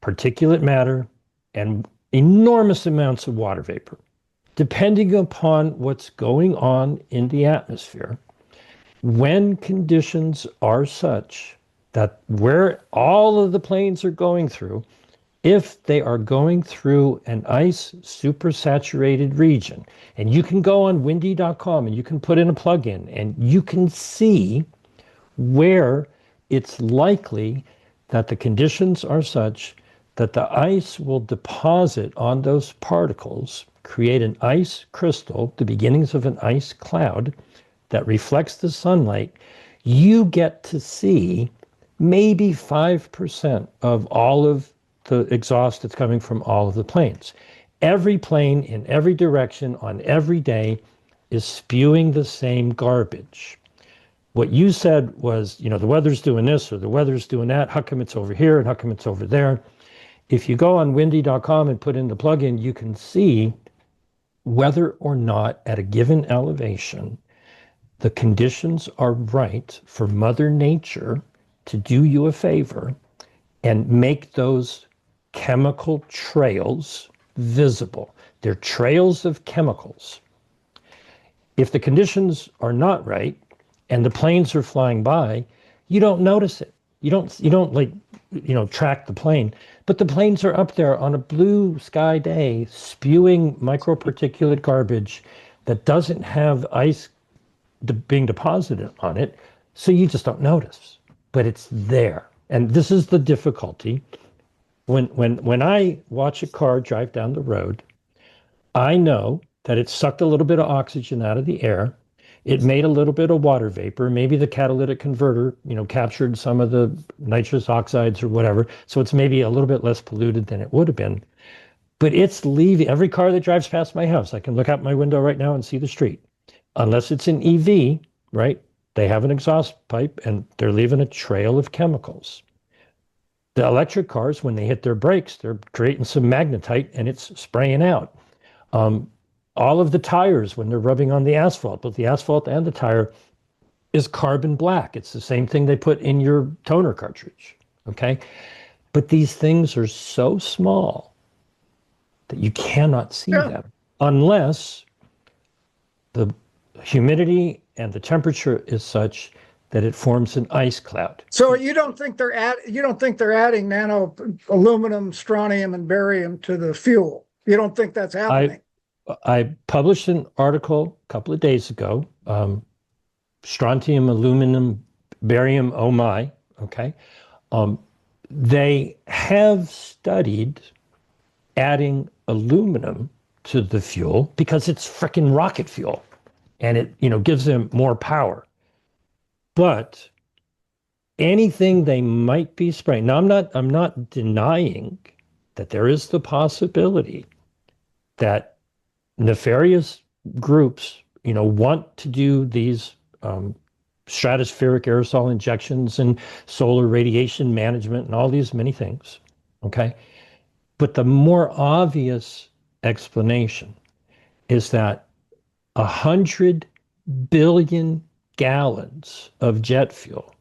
Particulate matter and enormous amounts of water vapor. Depending upon what's going on in the atmosphere, when conditions are such that where all of the planes are going through, if they are going through an ice supersaturated region, and you can go on windy.com and you can put in a plugin and you can see where it's likely that the conditions are such that the ice will deposit on those particles, create an ice crystal, the beginnings of an ice cloud that reflects the sunlight. You get to see maybe 5% of all of the exhaust that's coming from all of the planes. Every plane in every direction on every day is spewing the same garbage. What you said was, the weather's doing this or the weather's doing that. How come it's over here and how come it's over there? If you go on windy.com and put in the plugin, you can see whether or not at a given elevation, the conditions are right for Mother Nature to do you a favor and make those chemical trails visible. They're trails of chemicals. If the conditions are not right and the planes are flying by, you don't notice it. You don't track the plane, but the planes are up there on a blue sky day spewing microparticulate garbage that doesn't have ice being deposited on it. So you just don't notice, but it's there. And this is the difficulty. When I watch a car drive down the road, I know that it sucked a little bit of oxygen out of the air. It made a little bit of water vapor. Maybe the catalytic converter, captured some of the nitrous oxides or whatever. So it's maybe a little bit less polluted than it would have been. But it's leaving. Every car that drives past my house, I can look out my window right now and see the street. Unless it's an EV, right? They have an exhaust pipe and they're leaving a trail of chemicals. The electric cars, when they hit their brakes, they're creating some magnetite and it's spraying out. All of the tires, when they're rubbing on the asphalt, both the asphalt and the tire, is carbon black. It's the same thing they put in your toner cartridge, okay? But these things are so small that you cannot see them unless the humidity and the temperature is such that it forms an ice cloud. So you don't think they're adding nano aluminum, strontium, and barium to the fuel? You don't think that's happening? I published an article a couple of days ago. Strontium, aluminum, barium, oh my, okay. They have studied adding aluminum to the fuel because it's frickin' rocket fuel and it, gives them more power. But anything they might be spraying. Now, I'm not denying that there is the possibility that nefarious groups, want to do these stratospheric aerosol injections and solar radiation management and all these many things. Okay. But the more obvious explanation is that 100 billion gallons of jet fuel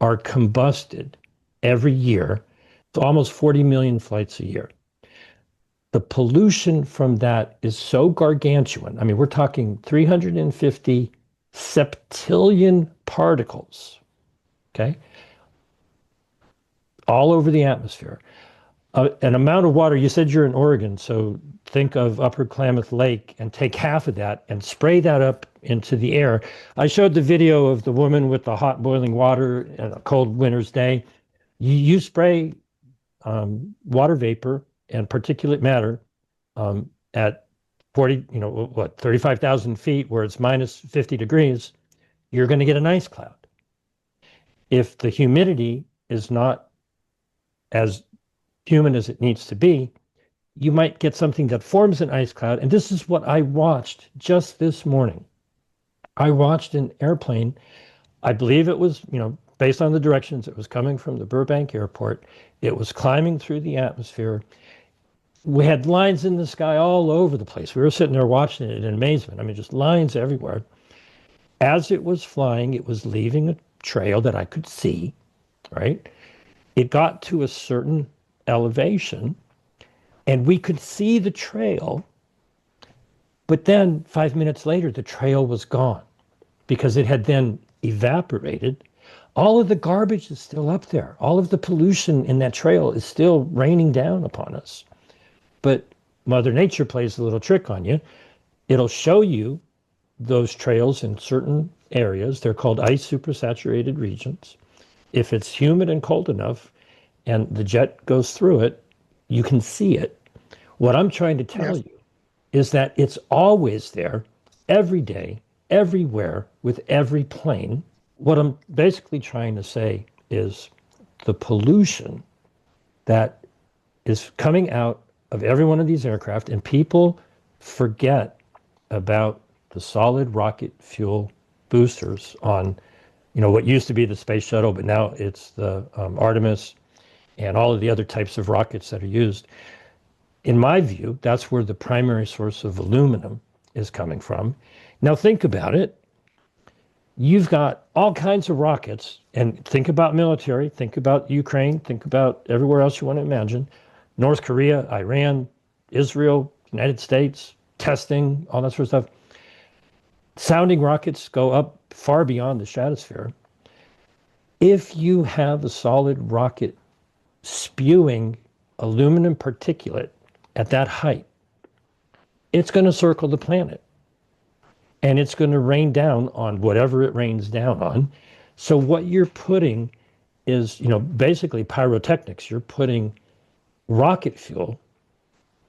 are combusted every year. It's almost 40 million flights a year. The pollution from that is so gargantuan. I mean, we're talking 350 septillion particles, okay, all over the atmosphere. An amount of water, you said you're in Oregon, so think of Upper Klamath Lake and take half of that and spray that up into the air. I showed the video of the woman with the hot boiling water on a cold winter's day. You spray water vapor and particulate matter at 35,000 feet where it's minus 50 degrees, you're going to get an ice cloud. If the humidity is not as humid as it needs to be, you might get something that forms an ice cloud. And this is what I watched just this morning. I watched an airplane. I believe it was, based on the directions, it was coming from the Burbank airport. It was climbing through the atmosphere. We had lines in the sky all over the place. We were sitting there watching it in amazement. I mean, just lines everywhere. As it was flying, it was leaving a trail that I could see, right? It got to a certain elevation and we could see the trail, but then 5 minutes later, the trail was gone because it had then evaporated. All of the garbage is still up there. All of the pollution in that trail is still raining down upon us. But Mother Nature plays a little trick on you. It'll show you those trails in certain areas. They're called ice supersaturated regions. If it's humid and cold enough and the jet goes through it, you can see it. What I'm trying to tell you is that it's always there, every day, everywhere, with every plane. What I'm basically trying to say is the pollution that is coming out of every one of these aircraft, and people forget about the solid rocket fuel boosters on, what used to be the space shuttle, but now it's the Artemis and all of the other types of rockets that are used. In my view, that's where the primary source of aluminum is coming from. Now think about it. You've got all kinds of rockets, and think about military, think about Ukraine, think about everywhere else you want to imagine. North Korea, Iran, Israel, United States, testing, all that sort of stuff. Sounding rockets go up far beyond the stratosphere. If you have a solid rocket spewing aluminum particulate at that height, it's going to circle the planet. And it's going to rain down on whatever it rains down on. So what you're putting is, basically pyrotechnics. You're putting rocket fuel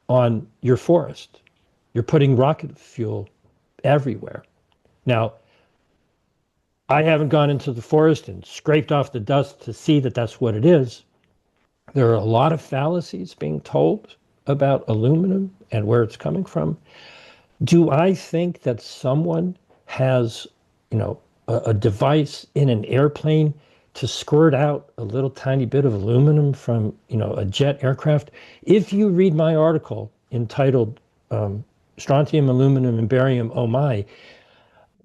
on your forest. You're putting rocket fuel everywhere. Now, I haven't gone into the forest and scraped off the dust to see that that's what it is. There are a lot of fallacies being told about aluminum and where it's coming from. Do I think that someone has, a device in an airplane to squirt out a little tiny bit of aluminum from, a jet aircraft? If you read my article entitled Strontium, Aluminum, and Barium, Oh My,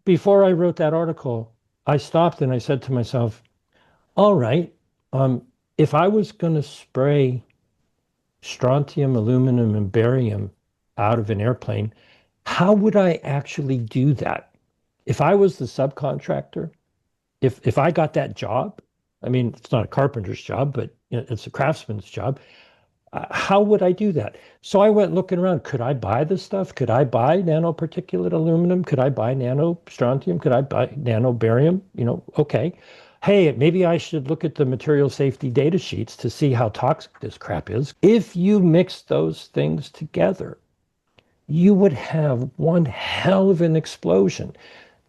before I wrote that article, I stopped and I said to myself, all right, if I was going to spray strontium, aluminum, and barium out of an airplane, how would I actually do that? If I was the subcontractor, if I got that job, I mean, it's not a carpenter's job, but it's a craftsman's job. How would I do that? So I went looking around. Could I buy this stuff? Could I buy nanoparticulate aluminum? Could I buy nano strontium? Could I buy nano barium? Okay. Hey, maybe I should look at the material safety data sheets to see how toxic this crap is. If you mix those things together, you would have one hell of an explosion.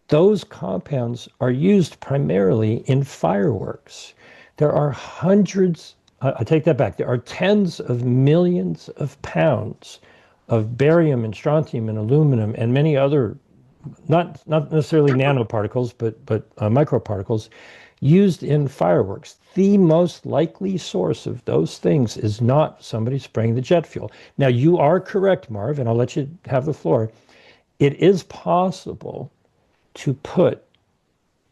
Those compounds are used primarily in fireworks. There are hundreds, I take that back, there are tens of millions of pounds of barium and strontium and aluminum and many other, not necessarily nanoparticles, but microparticles used in fireworks. The most likely source of those things is not somebody spraying the jet fuel. Now, you are correct, Marv, and I'll let you have the floor. It is possible to put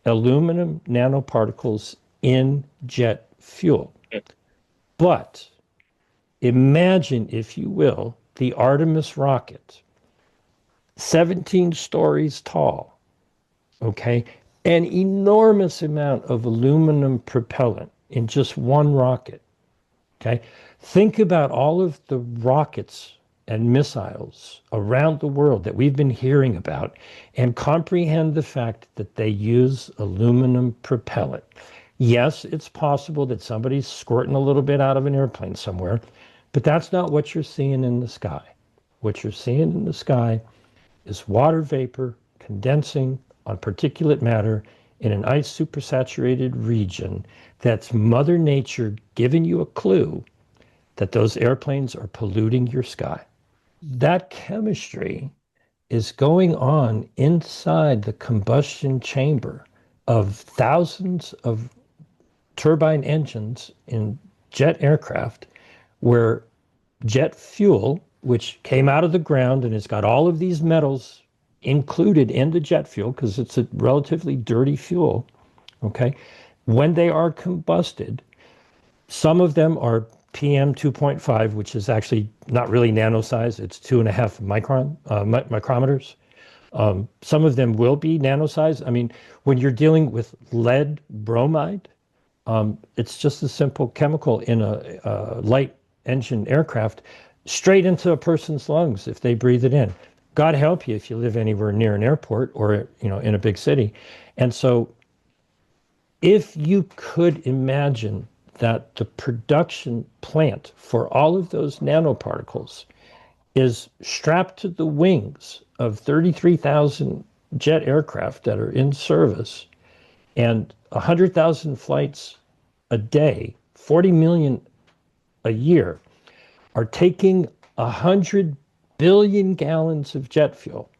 aluminum nanoparticles in jet fuel. But imagine, if you will, the Artemis rocket, 17 stories tall, okay? An enormous amount of aluminum propellant in just one rocket, okay? Think about all of the rockets and missiles around the world that we've been hearing about and comprehend the fact that they use aluminum propellant. Yes, it's possible that somebody's squirting a little bit out of an airplane somewhere, but that's not what you're seeing in the sky. What you're seeing in the sky is water vapor condensing on particulate matter in an ice supersaturated region. That's Mother Nature giving you a clue that those airplanes are polluting your sky. That chemistry is going on inside the combustion chamber of thousands of turbine engines in jet aircraft, where jet fuel, which came out of the ground and has got all of these metals included in the jet fuel because it's a relatively dirty fuel, okay? When they are combusted, some of them are PM 2.5, which is actually not really nano size. It's 2.5 micrometers. Some of them will be nano size. I mean, when you're dealing with lead bromide, it's just a simple chemical in a light engine aircraft straight into a person's lungs if they breathe it in. God help you if you live anywhere near an airport or, you know, in a big city. And so if you could imagine that the production plant for all of those nanoparticles is strapped to the wings of 33,000 jet aircraft that are in service and 100,000 flights a day, 40 million a year, are taking 100 billion gallons of jet fuel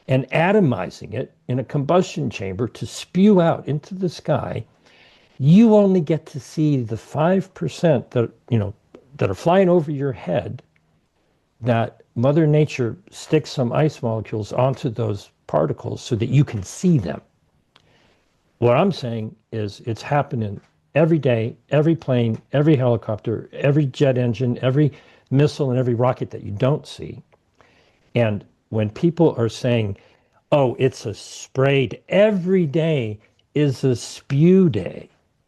and atomizing it in a combustion chamber to spew out into the sky, you only get to see the 5% that, you know, that are flying over your head, that Mother Nature sticks some ice molecules onto those particles so that you can see them. What I'm saying is it's happening every day, every plane, every helicopter, every jet engine, every missile, and every rocket that you don't see. And when people are saying, oh, it's a sprayed, every day is a spew day.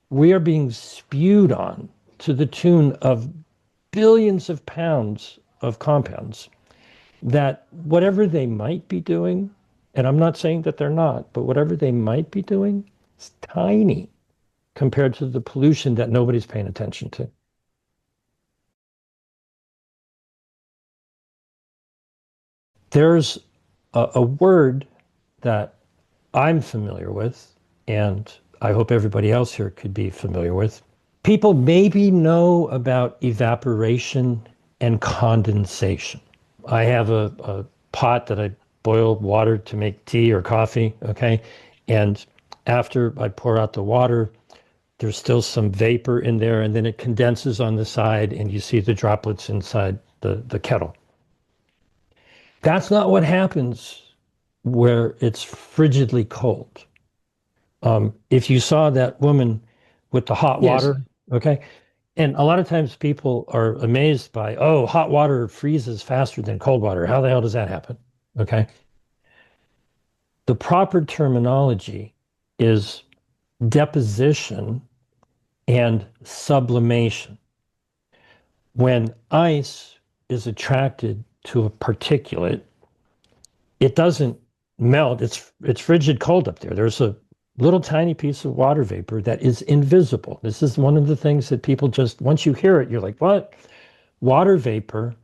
We are being spewed on to the tune of billions of pounds of compounds that whatever they might be doing, and I'm not saying that they're not, but whatever they might be doing is tiny compared to the pollution that nobody's paying attention to. There's a word that I'm familiar with, and I hope everybody else here could be familiar with. People maybe know about evaporation and condensation. I have a pot that I boil water to make tea or coffee, okay? And after I pour out the water, there's still some vapor in there, and then it condenses on the side, and you see the droplets inside the kettle. That's not what happens where it's frigidly cold. If you saw that woman with the hot Yes. water, okay? And a lot of times people are amazed by, oh, hot water freezes faster than cold water. How the hell does that happen? Okay. The proper terminology is deposition and sublimation. When ice is attracted to a particulate, it doesn't melt. It's frigid cold up there. There's a little tiny piece of water vapor that is invisible. This is one of the things that people just, once you hear it, you're like, what? Water vapor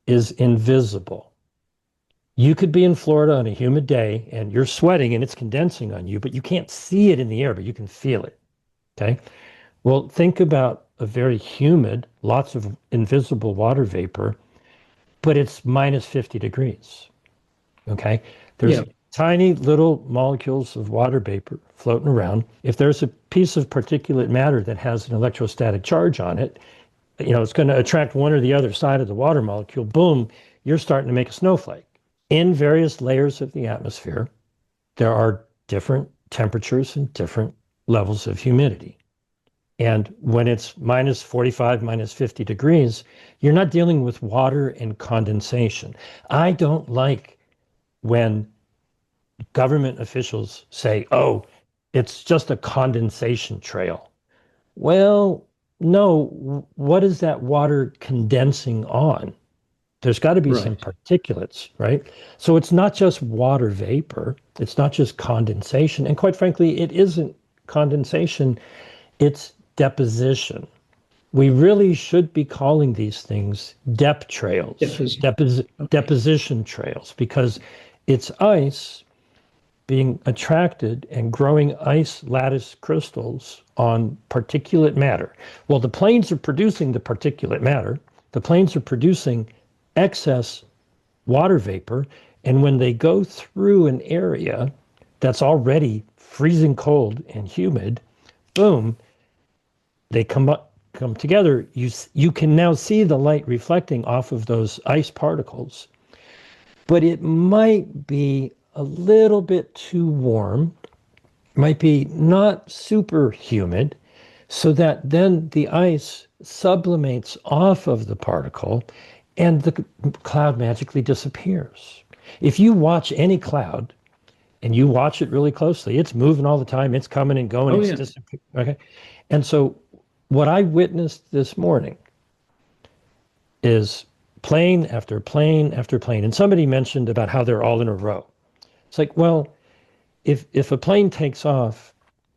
is invisible. You could be in Florida on a humid day and you're sweating and it's condensing on you, but you can't see it in the air, but you can feel it. Okay. Well, think about a very humid, lots of invisible water vapor, but it's minus 50 degrees. Okay. There's Yeah. tiny little molecules of water vapor floating around. If there's a piece of particulate matter that has an electrostatic charge on it, it's going to attract one or the other side of the water molecule. Boom, you're starting to make a snowflake. In various layers of the atmosphere, there are different temperatures and different levels of humidity. And when it's minus 45, minus 50 degrees, you're not dealing with water and condensation. I don't like when government officials say, oh, it's just a condensation trail. Well, no, what is that water condensing on? There's got to be some particulates, right? So it's not just water vapor. It's not just condensation. And quite frankly, it isn't condensation. It's deposition. We really should be calling these things dep trails, deposition trails, because it's ice being attracted and growing ice lattice crystals on particulate matter. Well, the planes are producing the particulate matter. The planes are producing excess water vapor. And when they go through an area that's already freezing cold and humid, boom, they come together. You can now see the light reflecting off of those ice particles, but it might be a little bit too warm, might be not super humid, so that then the ice sublimates off of the particle and the cloud magically disappears. If you watch any cloud and you watch it really closely, it's moving all the time, it's coming and going, it's disappearing. Okay. And so what I witnessed this morning is plane after plane after plane. And somebody mentioned about how they're all in a row. It's like, well, if a plane takes off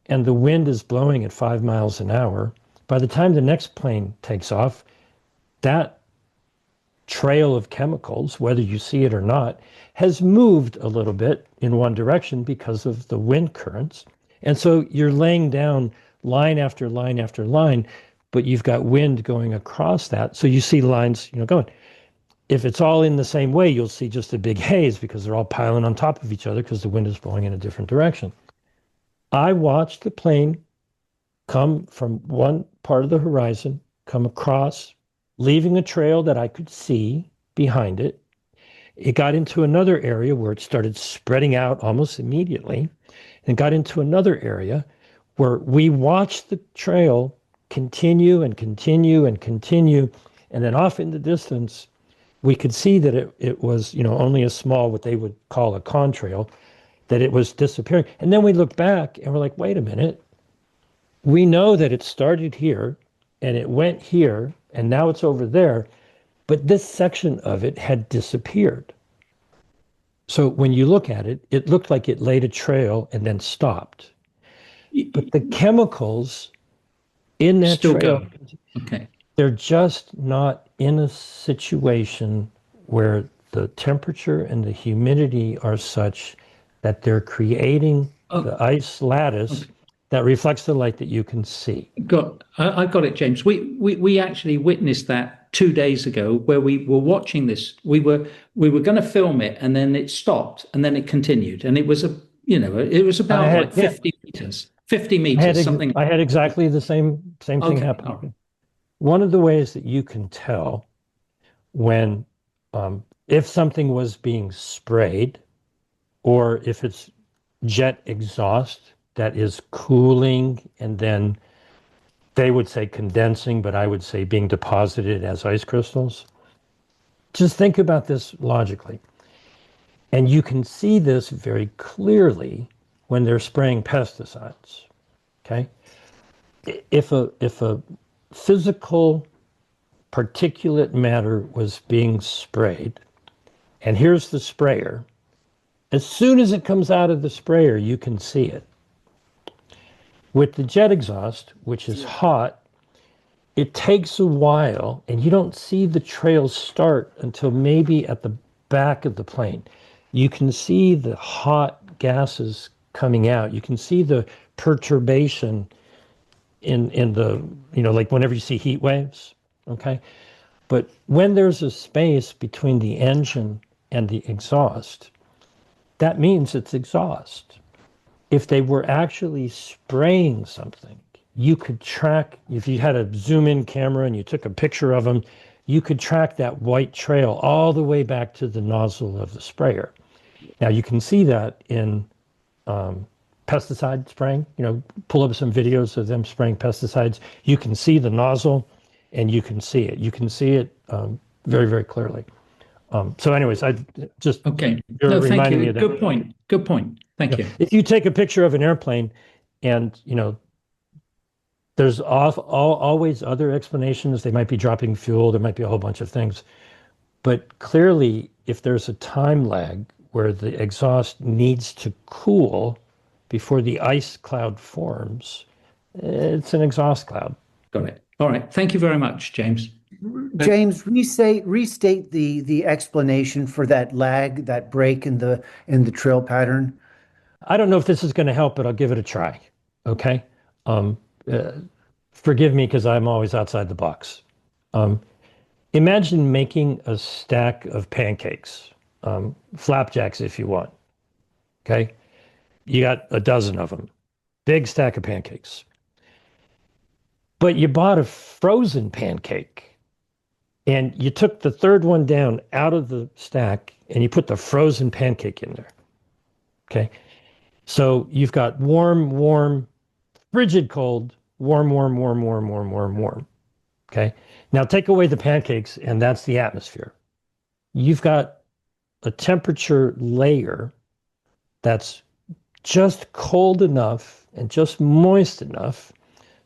and the wind is blowing at 5 miles an hour, by the time the next plane takes off, that trail of chemicals, whether you see it or not, has moved a little bit in one direction because of the wind currents. And so you're laying down line after line after line, but you've got wind going across that. So you see lines, going. If it's all in the same way, you'll see just a big haze because they're all piling on top of each other because the wind is blowing in a different direction. I watched the plane come from one part of the horizon, come across, leaving a trail that I could see behind it. It got into another area where it started spreading out almost immediately, and got into another area where we watched the trail continue and continue and continue. And then off in the distance, we could see that it was, only a small, what they would call a contrail, that it was disappearing. And then we look back and we're like, wait a minute. We know that it started here and it went here and now it's over there, but this section of it had disappeared. So when you look at it, it looked like it laid a trail and then stopped. But the chemicals in that Still trail, going. Okay. they're just not in a situation where the temperature and the humidity are such that they're creating the ice lattice that reflects the light that you can see. I got it, James. We actually witnessed that 2 days ago, where we were watching this. We were going to film it, and then it stopped, and then it continued, and it was about 50 meters. 50 meters, something. I had exactly the same thing happen. Right. One of the ways that you can tell when, if something was being sprayed, or if it's jet exhaust that is cooling and then they would say condensing, but I would say being deposited as ice crystals. Just think about this logically. And you can see this very clearly when they're spraying pesticides. Okay? If a physical particulate matter was being sprayed, and here's the sprayer, as soon as it comes out of the sprayer, you can see it. With the jet exhaust, which is hot, it takes a while, and you don't see the trail start until maybe at the back of the plane. you can see the hot gases coming out. You can see the perturbation in the, like whenever you see heat waves, okay? But when there's a space between the engine and the exhaust, that means it's exhaust. If they were actually spraying something, you could track, if you had a zoom in camera and you took a picture of them, you could track that white trail all the way back to the nozzle of the sprayer. Now you can see that in pesticide spraying. Pull up some videos of them spraying pesticides. You can see the nozzle and you can see it. You can see it very, very clearly. So anyways, I just, Okay. you're No, thank reminding you. me of that. Good point. Good point. Thank you. If you take a picture of an airplane and, there's always other explanations. They might be dropping fuel. There might be a whole bunch of things. But clearly, if there's a time lag where the exhaust needs to cool before the ice cloud forms, it's an exhaust cloud. Got it. All right. Thank you very much, James. James, restate the explanation for that lag, that break in the trail pattern. I don't know if this is going to help, but I'll give it a try. Okay. Forgive me because I'm always outside the box. Imagine making a stack of pancakes, flapjacks if you want. Okay. You got a dozen of them, big stack of pancakes. But you bought a frozen pancake and you took the third one down out of the stack and you put the frozen pancake in there. Okay. So you've got warm, warm, frigid cold, warm, warm, warm, warm, warm, warm, warm. Okay. Now take away the pancakes and that's the atmosphere. You've got a temperature layer that's just cold enough and just moist enough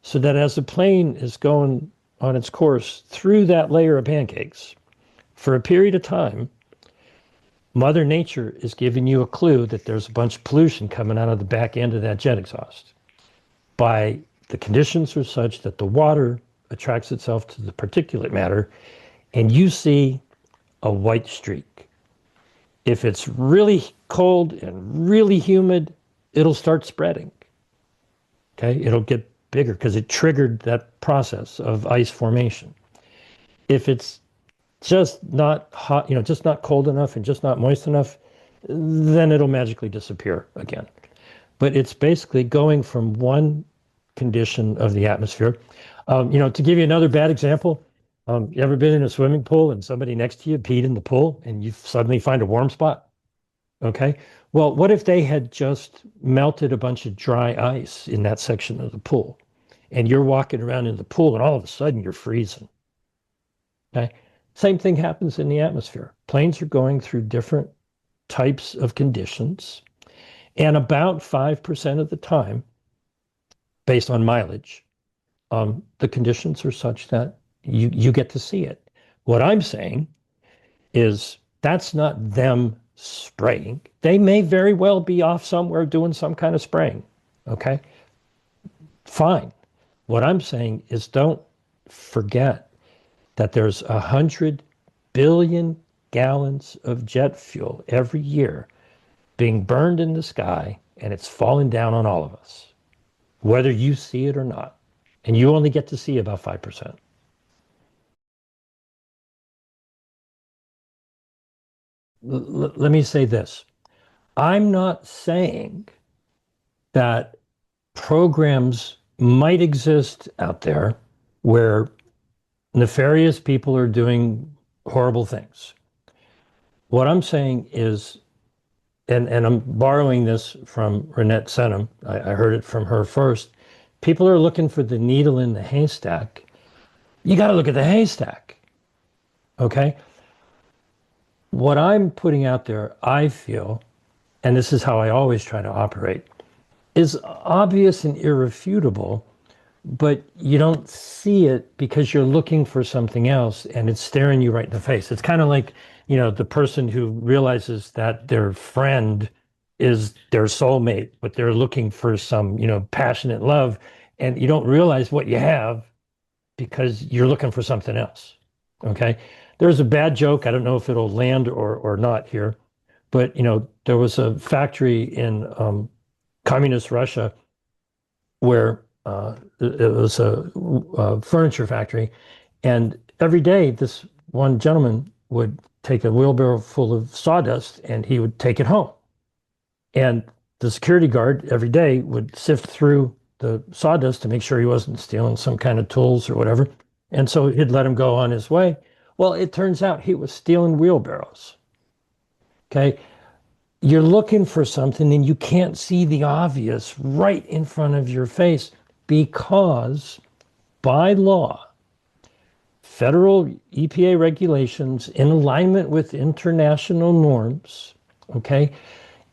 so that as the plane is going on its course through that layer of pancakes for a period of time, Mother Nature is giving you a clue that there's a bunch of pollution coming out of the back end of that jet exhaust. By the conditions are such that the water attracts itself to the particulate matter and you see a white streak. If it's really cold and really humid, it'll start spreading. Okay, it'll get bigger because it triggered that process of ice formation. If it's just not hot, just not cold enough and just not moist enough, then it'll magically disappear again. But it's basically going from one condition of the atmosphere. To give you another bad example, you ever been in a swimming pool and somebody next to you peed in the pool and you suddenly find a warm spot? Okay. Well, what if they had just melted a bunch of dry ice in that section of the pool and you're walking around in the pool and all of a sudden you're freezing? Okay. Same thing happens in the atmosphere. Planes are going through different types of conditions, and about 5% of the time, based on mileage, the conditions are such that you get to see it. What I'm saying is that's not them spraying. They may very well be off somewhere doing some kind of spraying. Okay, fine. What I'm saying is don't forget that there's 100 billion gallons of jet fuel every year being burned in the sky, and it's falling down on all of us, whether you see it or not. And you only get to see about 5%. Let me say this. I'm not saying that programs might exist out there where nefarious people are doing horrible things. What I'm saying is, and I'm borrowing this from Renette Senham, I heard it from her first, people are looking for the needle in the haystack. You got to look at the haystack, okay? What I'm putting out there, I feel, and this is how I always try to operate, is obvious and irrefutable, but you don't see it because you're looking for something else and it's staring you right in the face. It's kind of like, the person who realizes that their friend is their soulmate, but they're looking for some, passionate love, and you don't realize what you have because you're looking for something else. Okay. There's a bad joke. I don't know if it'll land or not here, but there was a factory in communist Russia where it was a furniture factory, and every day this one gentleman would take a wheelbarrow full of sawdust and he would take it home. And the security guard every day would sift through the sawdust to make sure he wasn't stealing some kind of tools or whatever. And so he'd let him go on his way. Well, it turns out he was stealing wheelbarrows. Okay. You're looking for something and you can't see the obvious right in front of your face because by law, federal EPA regulations in alignment with international norms, okay?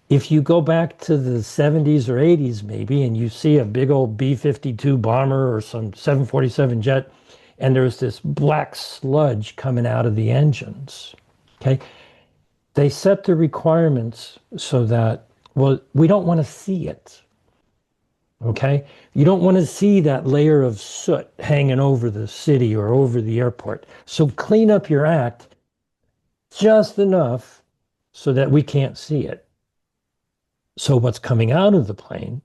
If you go back to the 70s or 80s maybe, and you see a big old B-52 bomber or some 747 jet, and there's this black sludge coming out of the engines, okay? They set the requirements so that, well, we don't want to see it. Okay? You don't want to see that layer of soot hanging over the city or over the airport. So clean up your act just enough so that we can't see it. So what's coming out of the plane,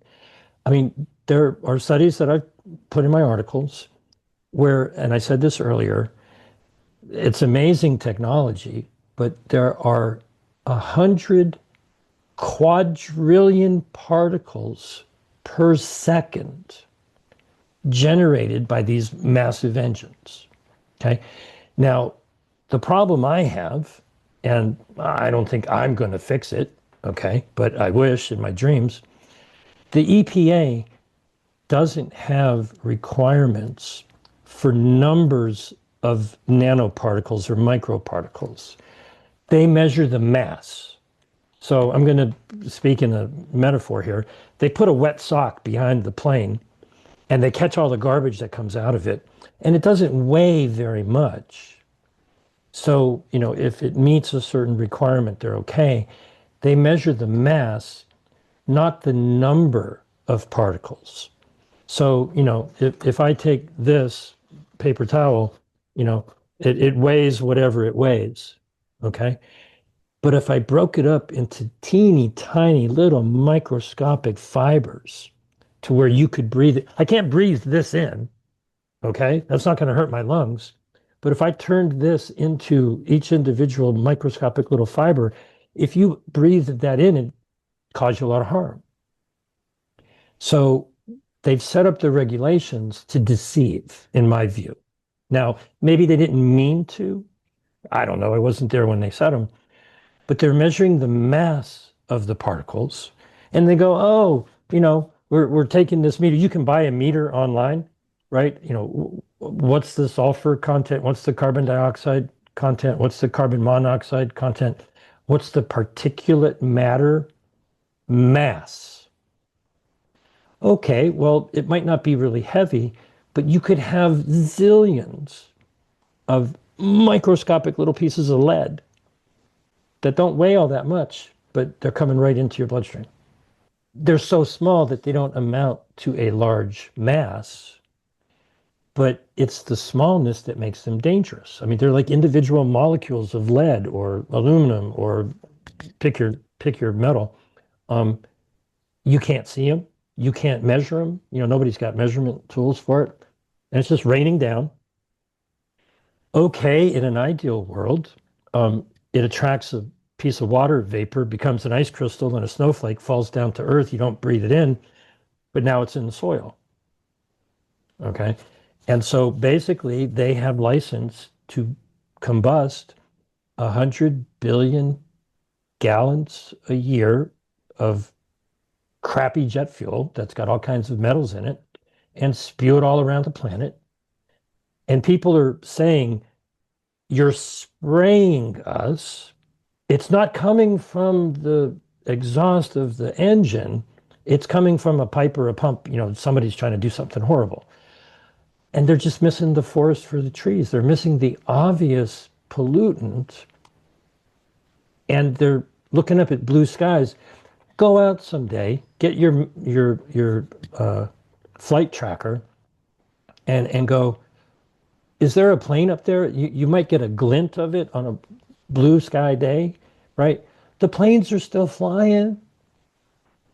I mean, there are studies that I've put in my articles where, and I said this earlier, it's amazing technology, but there are 100 quadrillion particles per second generated by these massive engines. Okay. Now, the problem I have, and I don't think I'm going to fix it, okay, but I wish in my dreams, the EPA doesn't have requirements for numbers of nanoparticles or microparticles. They measure the mass. So I'm going to speak in a metaphor here. They put a wet sock behind the plane and they catch all the garbage that comes out of it, and it doesn't weigh very much. So, if it meets a certain requirement, they're okay. They measure the mass, not the number of particles. So, if I take this paper towel, it weighs whatever it weighs, okay? But if I broke it up into teeny tiny little microscopic fibers to where you could breathe it, I can't breathe this in, okay? That's not going to hurt my lungs. But if I turned this into each individual microscopic little fiber, if you breathed that in, it'd cause you a lot of harm. So they've set up the regulations to deceive, in my view. Now, maybe they didn't mean to. I don't know. I wasn't there when they set them. But they're measuring the mass of the particles. And they go, oh, we're taking this meter. You can buy a meter online, right? What's the sulfur content? What's the carbon dioxide content? What's the carbon monoxide content? What's the particulate matter mass? Okay, well, it might not be really heavy, but you could have zillions of microscopic little pieces of lead that don't weigh all that much, but they're coming right into your bloodstream. They're so small that they don't amount to a large mass, but it's the smallness that makes them dangerous. I mean, they're like individual molecules of lead or aluminum or pick your metal. You can't see them. You can't measure them. Nobody's got measurement tools for it. And it's just raining down. Okay, in an ideal world, it attracts a piece of water vapor, becomes an ice crystal, and a snowflake falls down to earth. You don't breathe it in, but now it's in the soil. Okay. And so basically they have license to combust 100 billion gallons a year of crappy jet fuel that's got all kinds of metals in it and spew it all around the planet. And people are saying, you're spraying us. It's not coming from the exhaust of the engine. It's coming from a pipe or a pump. Somebody's trying to do something horrible. And they're just missing the forest for the trees. They're missing the obvious pollutant. And they're looking up at blue skies. Go out someday, get your flight tracker and go, is there a plane up there? You might get a glint of it on a blue sky day, right? The planes are still flying.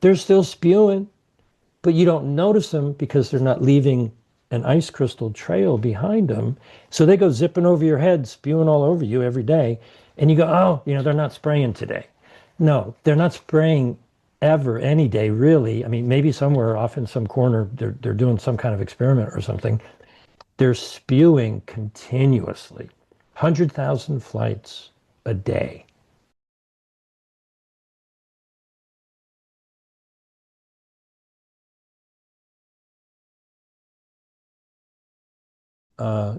They're still spewing, but you don't notice them because they're not leaving an ice crystal trail behind them. So they go zipping over your head, spewing all over you every day. And you go, oh, they're not spraying today. No, they're not spraying ever, any day, really. I mean, maybe somewhere off in some corner, they're doing some kind of experiment or something. They're spewing continuously, 100,000 flights a day.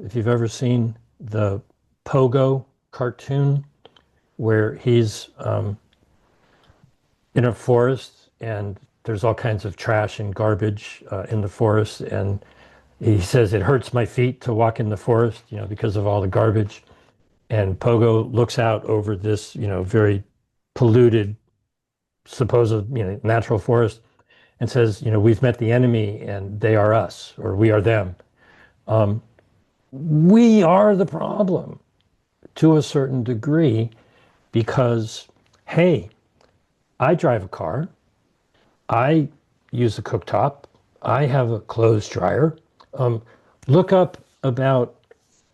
If you've ever seen the Pogo cartoon, where he's in a forest and there's all kinds of trash and garbage in the forest, and he says, it hurts my feet to walk in the forest, because of all the garbage. And Pogo looks out over this, very polluted, supposed, natural forest and says, we've met the enemy and they are us, or we are them. We are the problem to a certain degree because, hey, I drive a car, I use a cooktop, I have a clothes dryer. Look up about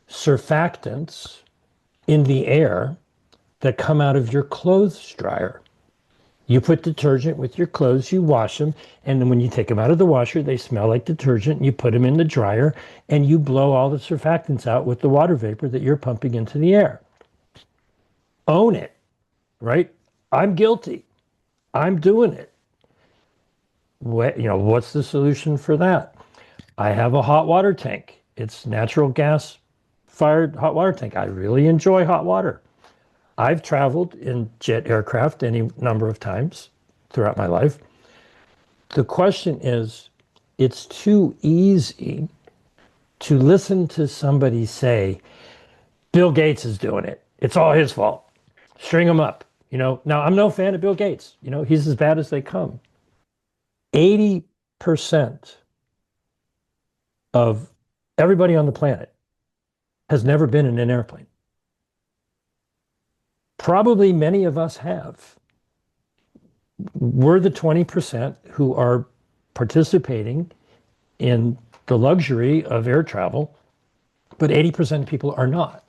surfactants in the air that come out of your clothes dryer. You put detergent with your clothes, you wash them, and then when you take them out of the washer, they smell like detergent, and you put them in the dryer, and you blow all the surfactants out with the water vapor that you're pumping into the air. Own it, right? I'm guilty. I'm doing it. What's the solution for that? I have a hot water tank. It's natural gas fired hot water tank. I really enjoy hot water. I've traveled in jet aircraft any number of times throughout my life. The question is, it's too easy to listen to somebody say, Bill Gates is doing it. It's all his fault. String him up. Now I'm no fan of Bill Gates. He's as bad as they come. 80% of everybody on the planet has never been in an airplane. Probably many of us have. We're the 20% who are participating in the luxury of air travel, but 80% of people are not.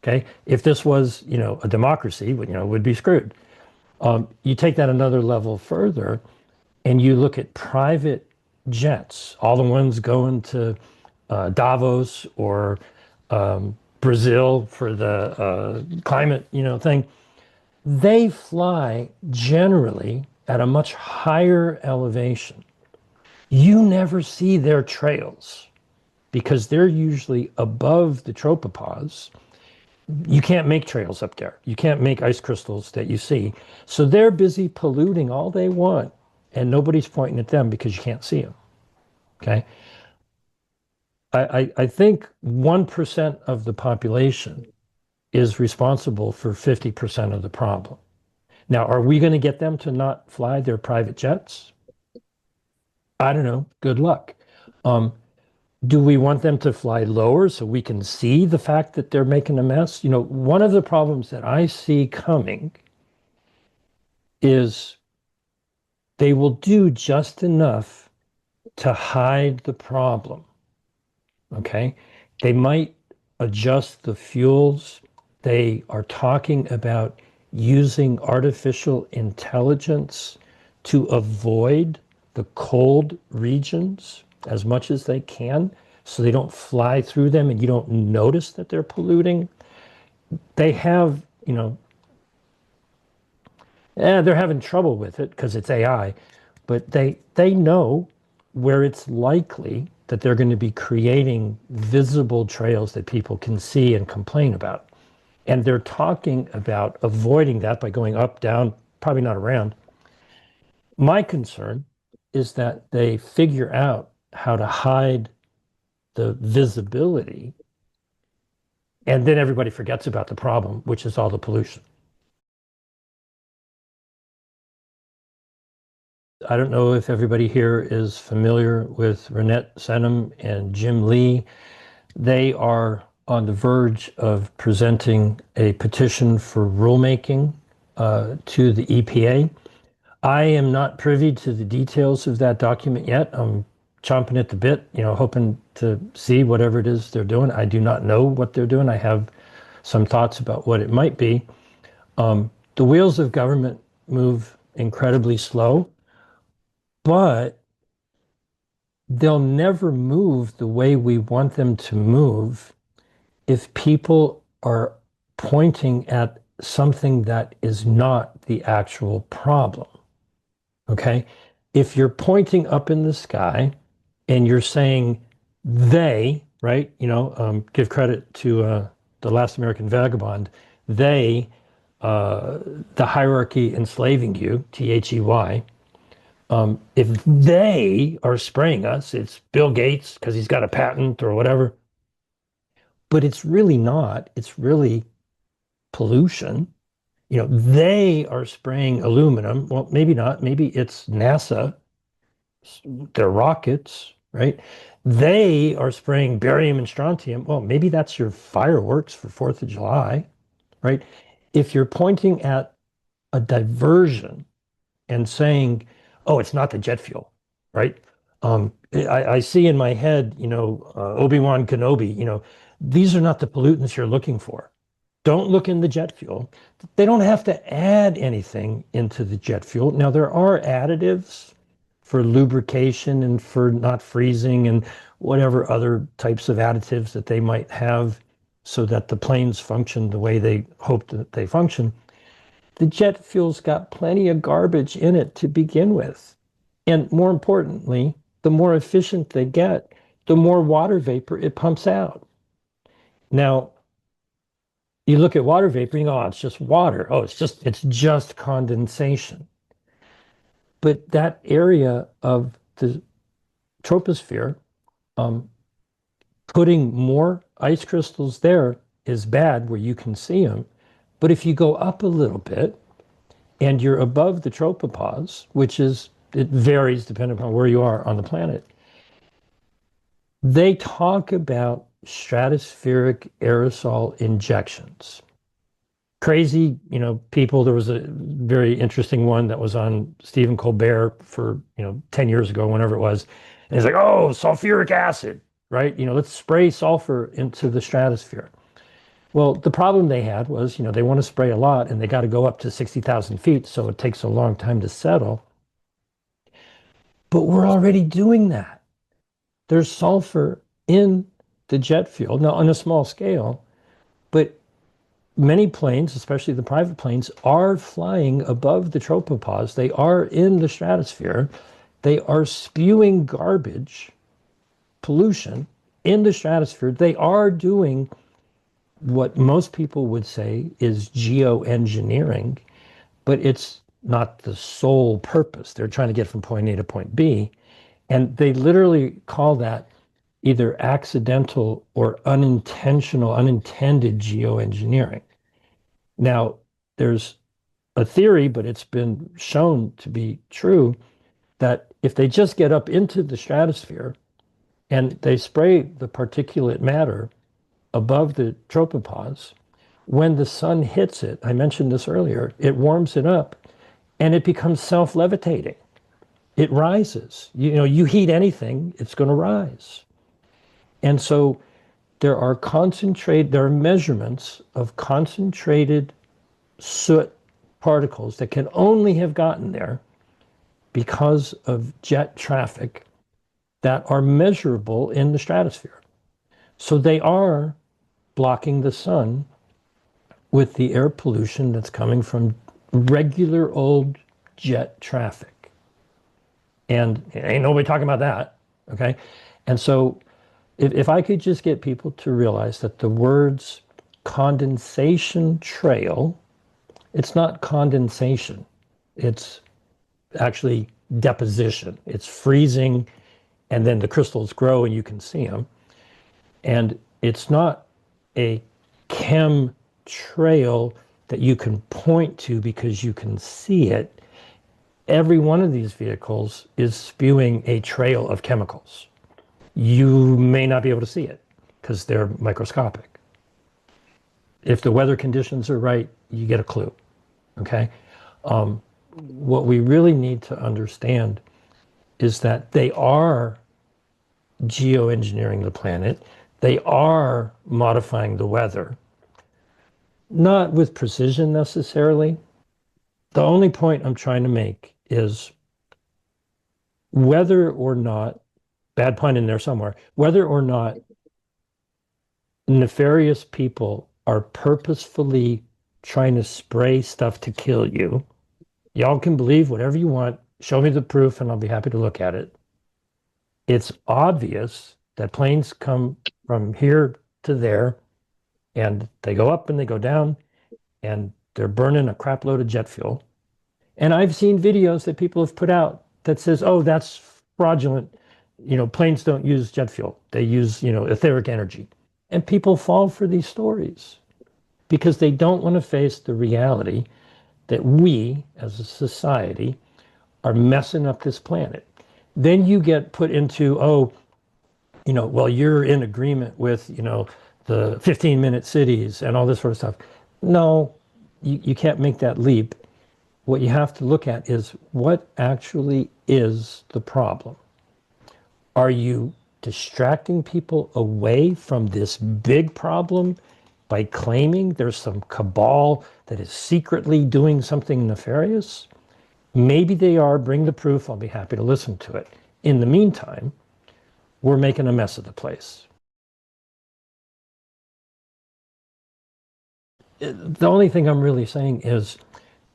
Okay, if this was, a democracy, would be screwed. You take that another level further, and you look at private jets, all the ones going to Davos or Brazil for the climate, thing. They fly generally at a much higher elevation. You never see their trails because they're usually above the tropopause. You can't make trails up there. You can't make ice crystals that you see. So they're busy polluting all they want, and nobody's pointing at them because you can't see them. Okay? I think 1% of the population is responsible for 50% of the problem. Now, are we going to get them to not fly their private jets? I don't know. Good luck. Do we want them to fly lower so we can see the fact that they're making a mess? One of the problems that I see coming is they will do just enough to hide the problem. Okay? They might adjust the fuels. They are talking about using artificial intelligence to avoid the cold regions as much as they can so they don't fly through them and you don't notice that they're polluting. They have, they're having trouble with it because it's AI, but they know where it's likely that they're going to be creating visible trails that people can see and complain about. And they're talking about avoiding that by going up, down, probably not around. My concern is that they figure out how to hide the visibility, and then everybody forgets about the problem, which is all the pollution. I don't know if everybody here is familiar with Renette Senum and Jim Lee. They are on the verge of presenting a petition for rulemaking to the EPA. I am not privy to the details of that document yet. I'm chomping at the bit, hoping to see whatever it is they're doing. I do not know what they're doing. I have some thoughts about what it might be. The wheels of government move incredibly slow, but they'll never move the way we want them to move if people are pointing at something that is not the actual problem. Okay? If you're pointing up in the sky and you're saying they, right? Give credit to The Last American Vagabond, they, the hierarchy enslaving you, They. If they are spraying us, it's Bill Gates because he's got a patent or whatever. But it's really not. It's really pollution. They are spraying aluminum. Well, maybe not. Maybe it's NASA, their rockets, right? They are spraying barium and strontium. Well, maybe that's your fireworks for 4th of July, right? If you're pointing at a diversion and saying, oh, it's not the jet fuel, right? I see in my head, Obi-Wan Kenobi, these are not the pollutants you're looking for. Don't look in the jet fuel. They don't have to add anything into the jet fuel. Now, there are additives for lubrication and for not freezing and whatever other types of additives that they might have so that the planes function the way they hope that they function. The jet fuel's got plenty of garbage in it to begin with. And more importantly, the more efficient they get, the more water vapor it pumps out. Now, you look at water vapor and you go, oh, it's just water. Oh, it's just condensation. But that area of the troposphere, putting more ice crystals there is bad where you can see them. But if you go up a little bit and you're above the tropopause, it varies depending upon where you are on the planet, they talk about stratospheric aerosol injections. Crazy, people. There was a very interesting one that was on Stephen Colbert for, 10 years ago, whenever it was. And he's like, oh, sulfuric acid, right? Let's spray sulfur into the stratosphere. Well, the problem they had was, they want to spray a lot and they got to go up to 60,000 feet. So it takes a long time to settle. But we're already doing that. There's sulfur in the jet fuel, now on a small scale, but many planes, especially the private planes, are flying above the tropopause. They are in the stratosphere. They are spewing garbage, pollution in the stratosphere. They are doing what most people would say is geoengineering, but it's not the sole purpose. They're trying to get from point A to point B. And they literally call that either accidental or unintentional, unintended geoengineering. Now, there's a theory, but it's been shown to be true, that if they just get up into the stratosphere and they spray the particulate matter above the tropopause, when the sun hits it, I mentioned this earlier, it warms it up and it becomes self-levitating. It rises. You heat anything, it's going to rise. And so there are measurements of concentrated soot particles that can only have gotten there because of jet traffic that are measurable in the stratosphere. So they are blocking the sun with the air pollution that's coming from regular old jet traffic. And ain't nobody talking about that, okay? And so if I could just get people to realize that the words condensation trail, it's not condensation. It's actually deposition. It's freezing, and then the crystals grow and you can see them. And it's not a chemtrail that you can point to because you can see it. Every one of these vehicles is spewing a trail of chemicals. You may not be able to see it because they're microscopic. If the weather conditions are right, you get a clue. Okay. What we really need to understand is that they are geoengineering the planet. They are modifying the weather, not with precision necessarily. The only point I'm trying to make is whether or not, bad pun in there somewhere, whether or not nefarious people are purposefully trying to spray stuff to kill you. Y'all can believe whatever you want. Show me the proof and I'll be happy to look at it. It's obvious that planes come from here to there and they go up and they go down and they're burning a crap load of jet fuel. And I've seen videos that people have put out that says, oh, that's fraudulent. Planes don't use jet fuel. They use, etheric energy. And people fall for these stories because they don't want to face the reality that we as a society are messing up this planet. Then you get put into, well, you're in agreement with, the 15-minute cities and all this sort of stuff. No, you can't make that leap. What you have to look at is what actually is the problem. Are you distracting people away from this big problem by claiming there's some cabal that is secretly doing something nefarious? Maybe they are. Bring the proof. I'll be happy to listen to it. In the meantime, we're making a mess of the place. The only thing I'm really saying is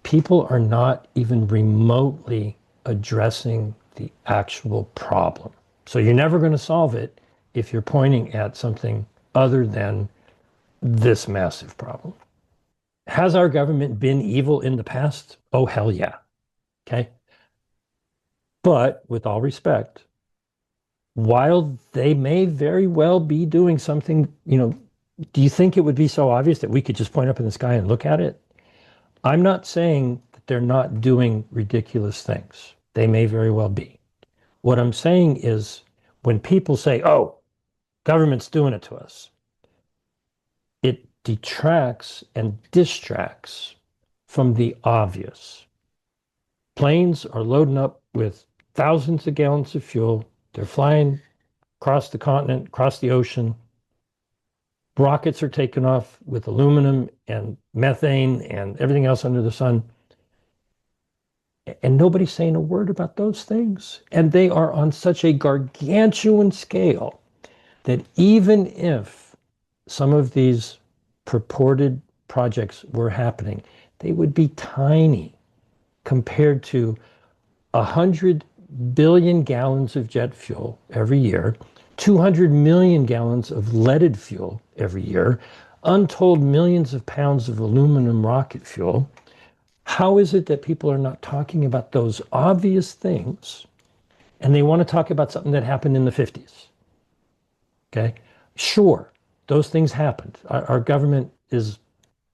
people are not even remotely addressing the actual problem. So you're never going to solve it if you're pointing at something other than this massive problem. Has our government been evil in the past? Oh, hell yeah. Okay. But with all respect, while they may very well be doing something, do you think it would be so obvious that we could just point up in the sky and look at it? I'm not saying that they're not doing ridiculous things. They may very well be. What I'm saying is when people say, oh, government's doing it to us, it detracts and distracts from the obvious. Planes are loading up with thousands of gallons of fuel. They're flying across the continent, across the ocean. Rockets are taken off with aluminum and methane and everything else under the sun. And nobody's saying a word about those things. And they are on such a gargantuan scale that even if some of these purported projects were happening, they would be tiny compared to 100 billion gallons of jet fuel every year, 200 million gallons of leaded fuel every year, untold millions of pounds of aluminum rocket fuel. How is it that people are not talking about those obvious things and they want to talk about something that happened in the 50s? Okay, sure, those things happened. Our government is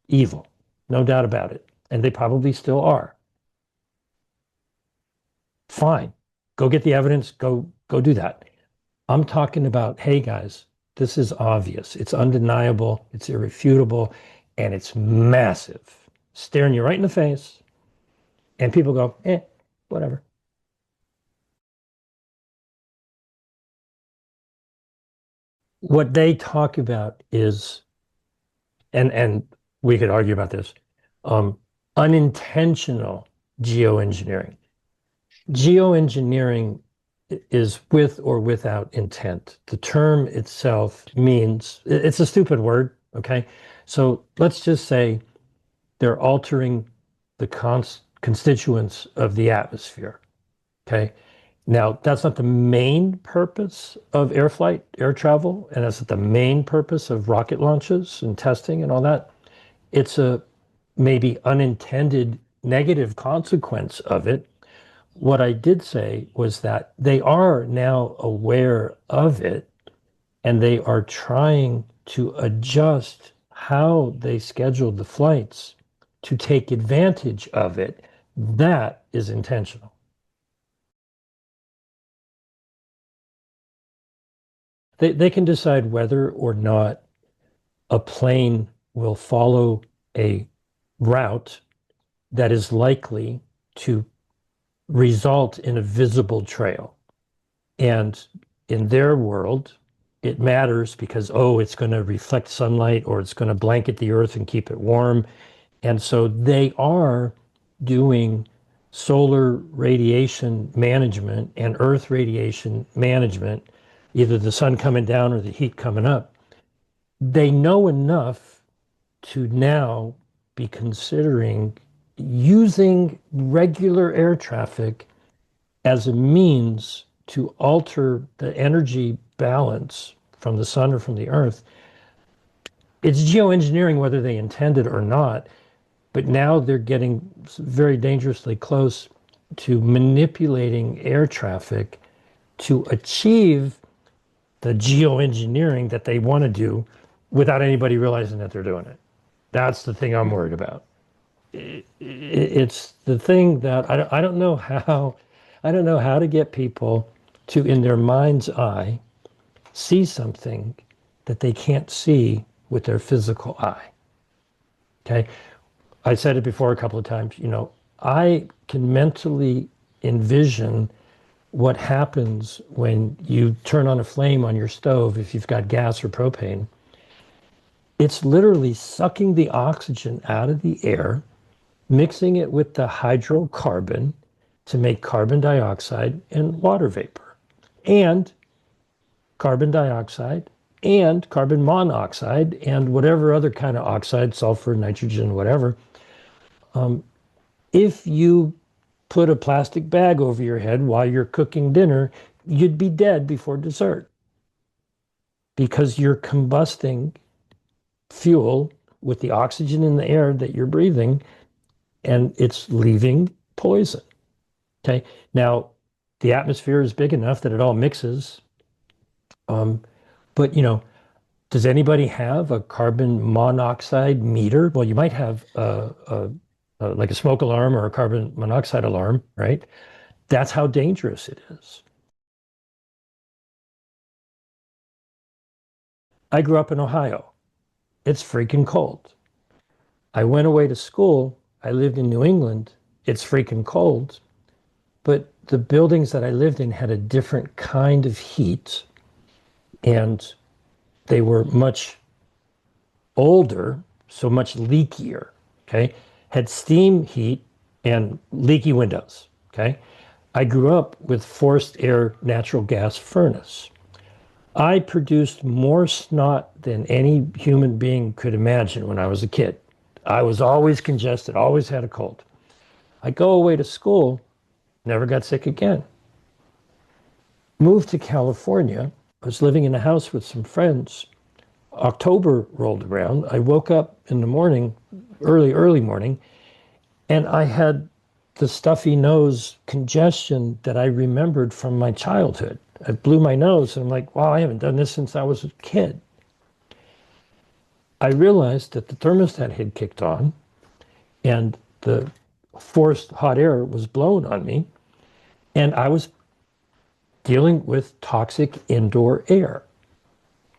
evil, no doubt about it, and they probably still are. Fine, go get the evidence, go do that. I'm talking about, hey guys, this is obvious, it's undeniable, it's irrefutable, and it's massive, staring you right in the face, and people go, whatever. What they talk about is, and we could argue about this, unintentional geoengineering. Geoengineering is with or without intent. The term itself means, it's a stupid word, okay? So let's just say they're altering the constituents of the atmosphere, okay? Now, that's not the main purpose of air flight, air travel, and that's not the main purpose of rocket launches and testing and all that. It's a maybe unintended negative consequence of it. What I did say was that they are now aware of it and they are trying to adjust how they schedule the flights to take advantage of it. That is intentional. They can decide whether or not a plane will follow a route that is likely to result in a visible trail. And in their world, it matters because, oh, it's going to reflect sunlight or it's going to blanket the earth and keep it warm. And so they are doing solar radiation management and earth radiation management, either the sun coming down or the heat coming up. They know enough to now be considering using regular air traffic as a means to alter the energy balance from the sun or from the earth. It's geoengineering whether they intend it or not, but now they're getting very dangerously close to manipulating air traffic to achieve the geoengineering that they want to do without anybody realizing that they're doing it. That's the thing I'm worried about. It's the thing that I don't know how to get people to, in their mind's eye, see something that they can't see with their physical eye. Okay? I said it before a couple of times, I can mentally envision what happens when you turn on a flame on your stove if you've got gas or propane. It's literally sucking the oxygen out of the air, mixing it with the hydrocarbon to make carbon dioxide and water vapor, and carbon dioxide and carbon monoxide and whatever other kind of oxide, sulfur, nitrogen, whatever. If you put a plastic bag over your head while you're cooking dinner, you'd be dead before dessert because you're combusting fuel with the oxygen in the air that you're breathing, and it's leaving poison. Okay. Now, the atmosphere is big enough that it all mixes. But, does anybody have a carbon monoxide meter? Well, you might have like a smoke alarm or a carbon monoxide alarm, right? That's how dangerous it is. I grew up in Ohio. It's freaking cold. I went away to school. I lived in New England. It's freaking cold. But the buildings that I lived in had a different kind of heat, and they were much older, so much leakier, okay? Had steam heat and leaky windows, okay? I grew up with forced air natural gas furnace. I produced more snot than any human being could imagine when I was a kid. I was always congested, always had a cold. I go away to school, never got sick again. Moved to California. I was living in a house with some friends. October rolled around. I woke up in the morning, early morning, and I had the stuffy nose congestion that I remembered from my childhood. I blew my nose, and I'm like, wow, I haven't done this since I was a kid. I realized that the thermostat had kicked on, and the forced hot air was blown on me, and I was dealing with toxic indoor air,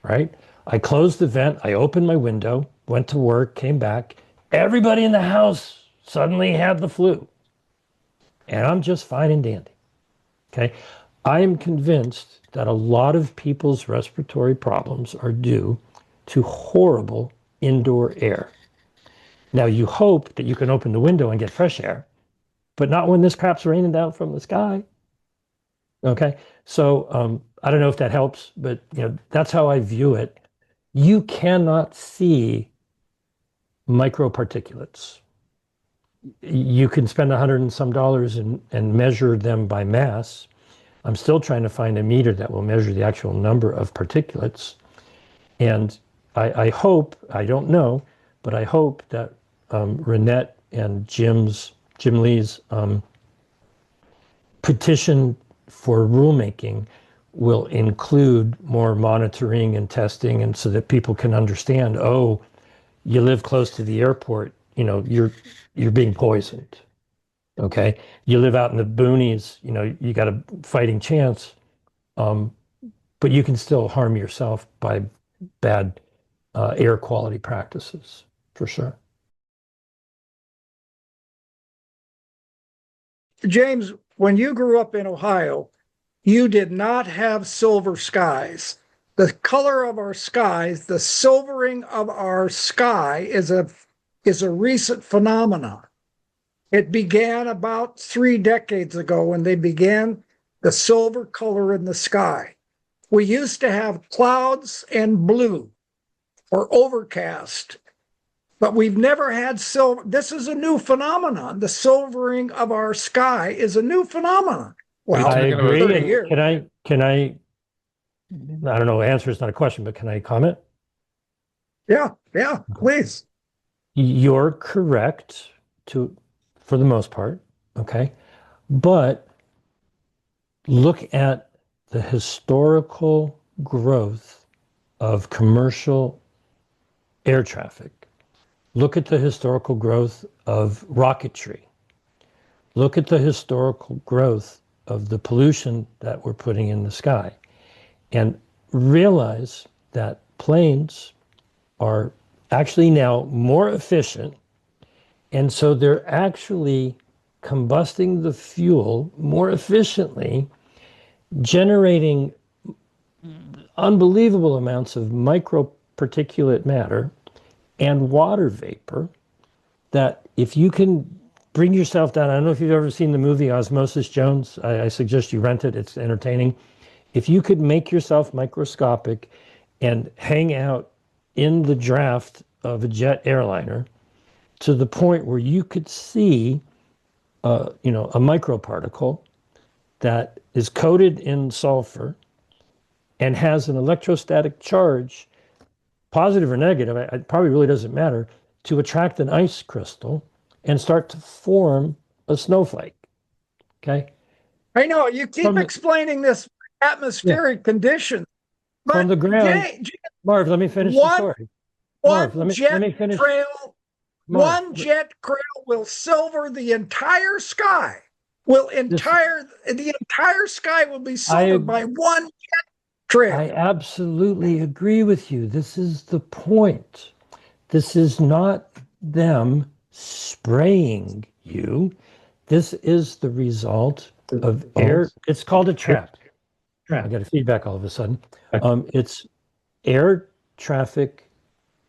right? I closed the vent, I opened my window, went to work, came back. Everybody in the house suddenly had the flu. And I'm just fine and dandy, okay? I am convinced that a lot of people's respiratory problems are due to horrible indoor air. Now, you hope that you can open the window and get fresh air, but not when this crap's raining down from the sky. Okay, so I don't know if that helps, but that's how I view it. You cannot see microparticulates. You can spend $100 and some and measure them by mass. I'm still trying to find a meter that will measure the actual number of particulates. And I hope, I don't know, but I hope that Renette and Jim Lee's petition for rulemaking will include more monitoring and testing, and so that people can understand, oh, you live close to the airport, you're being poisoned. Okay, you live out in the boonies, you got a fighting chance, but you can still harm yourself by bad air quality practices, for sure. James, when you grew up in Ohio, you did not have silver skies. The color of our skies, the silvering of our sky is a recent phenomenon. It began about 3 decades ago when they began the silver color in the sky. We used to have clouds and blue or overcast, but we've never had silver. This is a new phenomenon. The silvering of our sky is a new phenomenon. Well, I agree. 30 And years. can I don't know, answer is not a question, but can I comment? Yeah, please. You're correct for the most part, okay? But look at the historical growth of commercial air traffic. Look at the historical growth of rocketry. Look at the historical growth of the pollution that we're putting in the sky. And realize that planes are actually now more efficient. And so they're actually combusting the fuel more efficiently, generating unbelievable amounts of microparticulate matter and water vapor that if you can bring yourself down, I don't know if you've ever seen the movie Osmosis Jones. I suggest you rent it. It's entertaining. If you could make yourself microscopic and hang out in the draft of a jet airliner to the point where you could see, a microparticle that is coated in sulfur and has an electrostatic charge, positive or negative, it probably really doesn't matter, to attract an ice crystal and start to form a snowflake. Okay? I know you keep From the- explaining this atmospheric condition, but From the ground. Marv, let me finish the One- story. one Marv, let me jet finish. trail, Marv, one jet trail will silver the entire sky. The entire sky will be silvered by one jet trail. I absolutely agree with you. This is the point. This is not them spraying you. This is the result of air. It's called a trap. I got a feedback all of a sudden. It's air traffic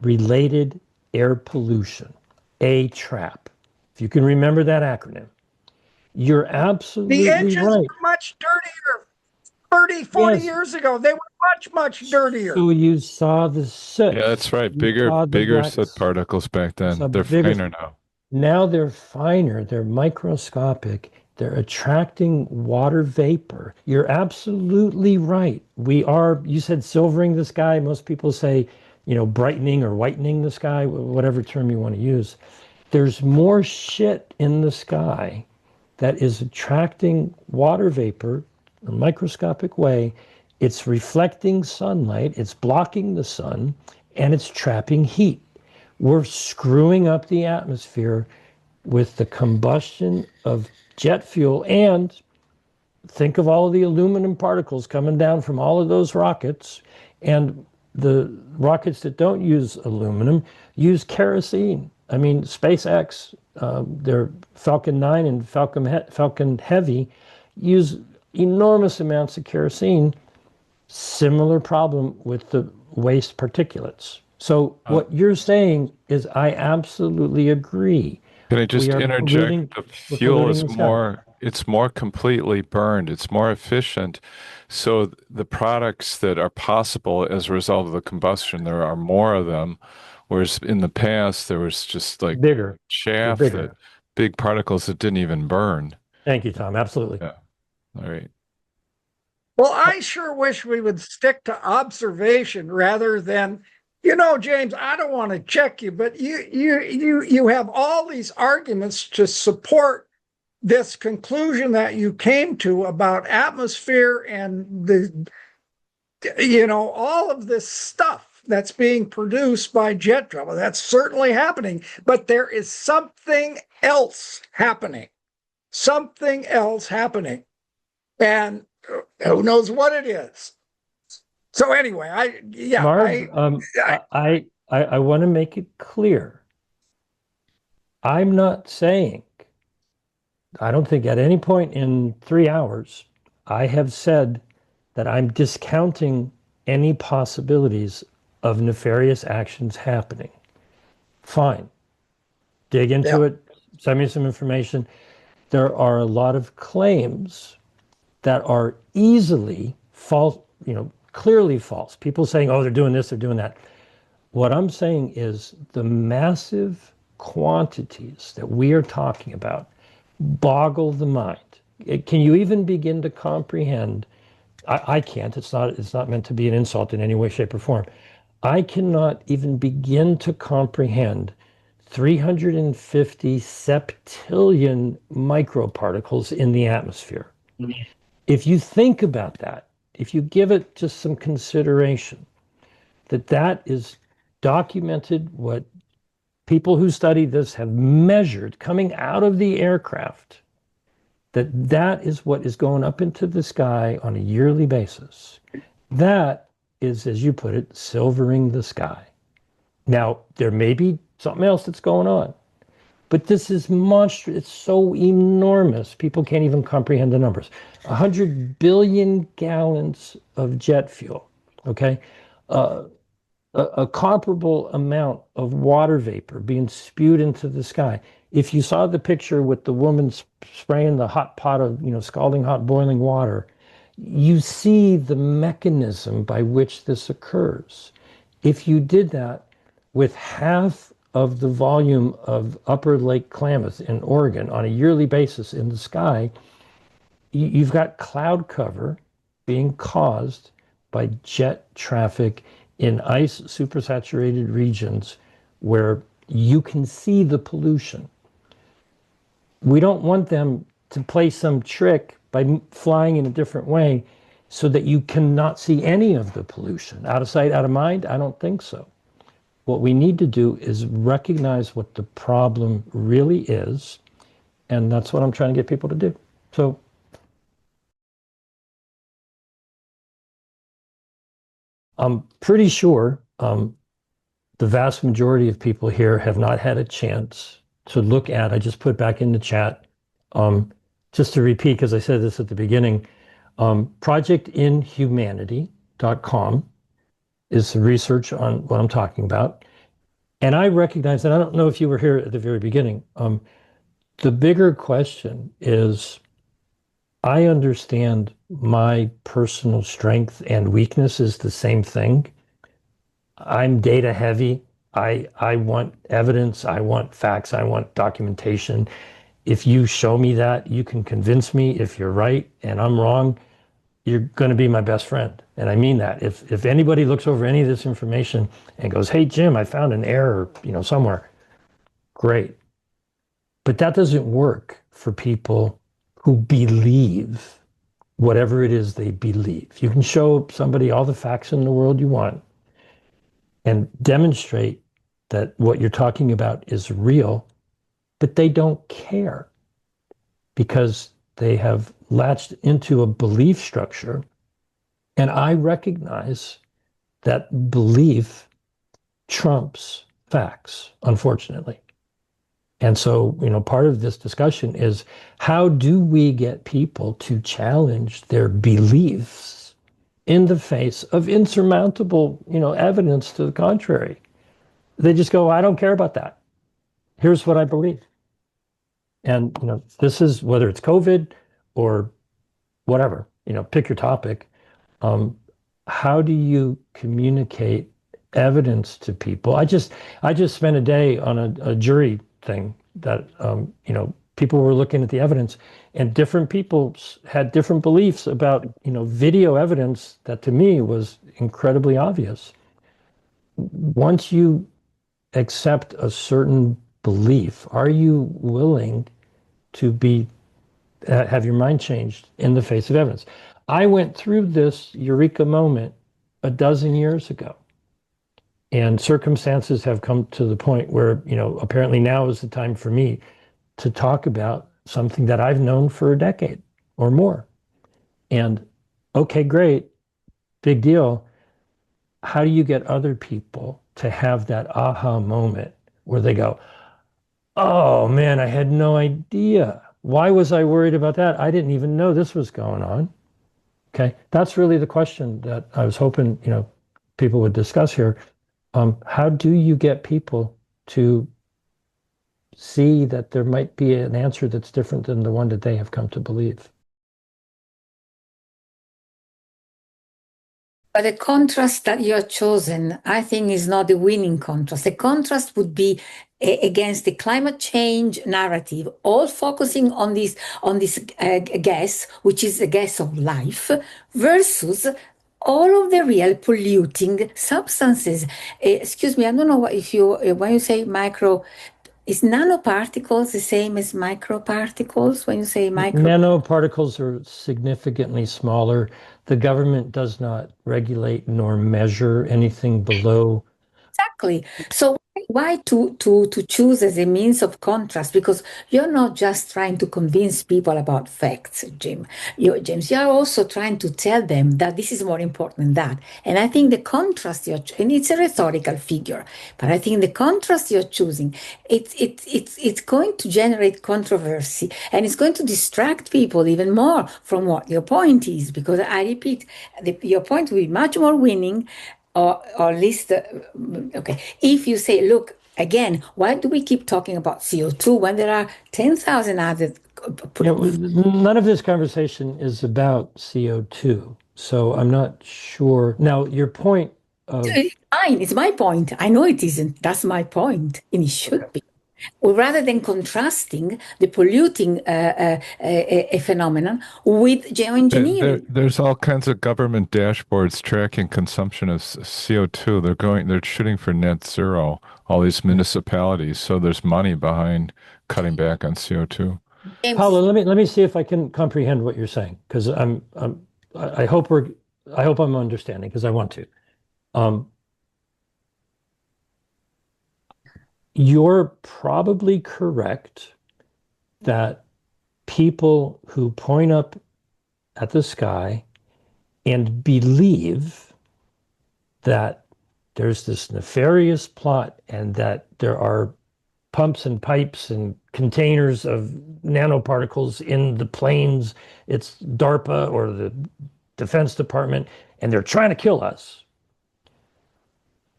related air pollution, a trap. If you can remember that acronym, you're absolutely The engines right. were much dirtier 30, 40 Yes. years ago. They were much, much dirtier. So you saw the soot. Yeah, that's right. You Bigger, saw the bigger black soot particles back then. saw They're bigger- finer now. Now they're finer, they're microscopic, they're attracting water vapor. You're absolutely right. You said silvering the sky. Most people say, brightening or whitening the sky, whatever term you want to use. There's more shit in the sky that is attracting water vapor in a microscopic way. It's reflecting sunlight, it's blocking the sun, and it's trapping heat. We're screwing up the atmosphere with the combustion of jet fuel. And think of all of the aluminum particles coming down from all of those rockets. And the rockets that don't use aluminum use kerosene. I mean, SpaceX, their Falcon 9 and Falcon Heavy use enormous amounts of kerosene. Similar problem with the waste particulates. So what you're saying is I absolutely agree. Can I just We are polluting- interject? The we're fuel polluting is the sky. it's more completely burned. It's more efficient. So the products that are possible as a result of the combustion, there are more of them. Whereas in the past, there was just like Bigger. chaff bigger. big particles that didn't even burn. Thank you, Tom. Absolutely. Yeah. All right. Well, I sure wish we would stick to observation rather than, James, I don't want to check you, but you have all these arguments to support this conclusion that you came to about atmosphere and all of this stuff that's being produced by jet travel. That's certainly happening, but there is something else happening. Something else happening. And who knows what it is. So anyway, Marv, I want to make it clear. I'm not saying I don't think at any point in 3 hours I have said that I'm discounting any possibilities of nefarious actions happening. Fine. Dig into Yeah. it, send me some information. There are a lot of claims that are easily false, clearly false. People saying, oh, they're doing this, they're doing that. What I'm saying is the massive quantities that we are talking about boggle the mind. Can you even begin to comprehend? I can't. It's not meant to be an insult in any way, shape, or form. I cannot even begin to comprehend 350 septillion microparticles in the atmosphere. If you think about that, if you give it just some consideration, that is documented, what people who study this have measured coming out of the aircraft, that is what is going up into the sky on a yearly basis. That is, as you put it, silvering the sky. Now, there may be something else that's going on, but this is monstrous. It's so enormous. People can't even comprehend the numbers. 100 billion gallons of jet fuel, okay? A comparable amount of water vapor being spewed into the sky. If you saw the picture with the woman spraying the hot pot of, scalding hot boiling water, you see the mechanism by which this occurs. If you did that with half of the volume of Upper Lake Klamath in Oregon on a yearly basis in the sky, you've got cloud cover being caused by jet traffic in ice supersaturated regions where you can see the pollution. We don't want them to play some trick by flying in a different way so that you cannot see any of the pollution. Out of sight, out of mind? I don't think so. What we need to do is recognize what the problem really is, and that's what I'm trying to get people to do. So I'm pretty sure the vast majority of people here have not had a chance to look at, I just put back in the chat, just to repeat, because I said this at the beginning, projectinhumanity.com is the research on what I'm talking about. And I recognize, and I don't know if you were here at the very beginning, the bigger question is, I understand my personal strength and weakness is the same thing. I'm data heavy. I want evidence. I want facts. I want documentation. If you show me that, you can convince me. If you're right and I'm wrong, you're going to be my best friend. And I mean that. If anybody looks over any of this information and goes, hey, Jim, I found an error, somewhere, great. But that doesn't work for people who believe whatever it is they believe. You can show somebody all the facts in the world you want and demonstrate that what you're talking about is real, but they don't care because they have latched into a belief structure. And I recognize that belief trumps facts, unfortunately. And so, part of this discussion is how do we get people to challenge their beliefs in the face of insurmountable, evidence to the contrary? They just go, I don't care about that. Here's what I believe. And, this is whether it's COVID or whatever, pick your topic. How do you communicate evidence to people? I just spent a day on a jury thing that, people were looking at the evidence and different people had different beliefs about, video evidence that to me was incredibly obvious. Once you accept a certain belief, are you willing to have your mind changed in the face of evidence? I went through this eureka moment a dozen years ago. And circumstances have come to the point where, apparently now is the time for me to talk about something that I've known for a decade or more. And okay, great, big deal. How do you get other people to have that aha moment where they go, oh man, I had no idea Why was I worried about that? I didn't even know this was going on. Okay, that's really the question that I was hoping, people would discuss here. How do you get people to see that there might be an answer that's different than the one that they have come to believe? But the contrast that you have chosen, I think, is not the winning contrast. The contrast would be against the climate change narrative, all focusing on this gas, which is the gas of life, versus all of the real polluting substances. Excuse me, I don't know what if you when you say micro. Is nanoparticles the same as microparticles when you say micro? Nanoparticles are significantly smaller. The government does not regulate nor measure anything below. Exactly. So why to choose as a means of contrast? Because you're not just trying to convince people about facts, James. You are also trying to tell them that this is more important than that. And I think the contrast and it's a rhetorical figure, but I think the contrast you're choosing, it's going to generate controversy, and it's going to distract people even more from what your point is. Because I repeat, your point will be much more winning. Or at least, okay, if you say, look, again, why do we keep talking about CO2 when there are 10,000 other... None of this conversation is about CO2, so I'm not sure. Now, your point of... It's fine, it's my point. I know it isn't. That's my point, and it should be. Or rather than contrasting the polluting a phenomenon with geoengineering. There's all kinds of government dashboards tracking consumption of CO2. They're shooting for net zero, all these municipalities. So there's money behind cutting back on CO2. James, Paula, let me see if I can comprehend what you're saying, because I hope I'm understanding, because I want to. You're probably correct that people who point up at the sky and believe that there's this nefarious plot and that there are pumps and pipes and containers of nanoparticles in the planes, it's DARPA or the Defense Department, and they're trying to kill us,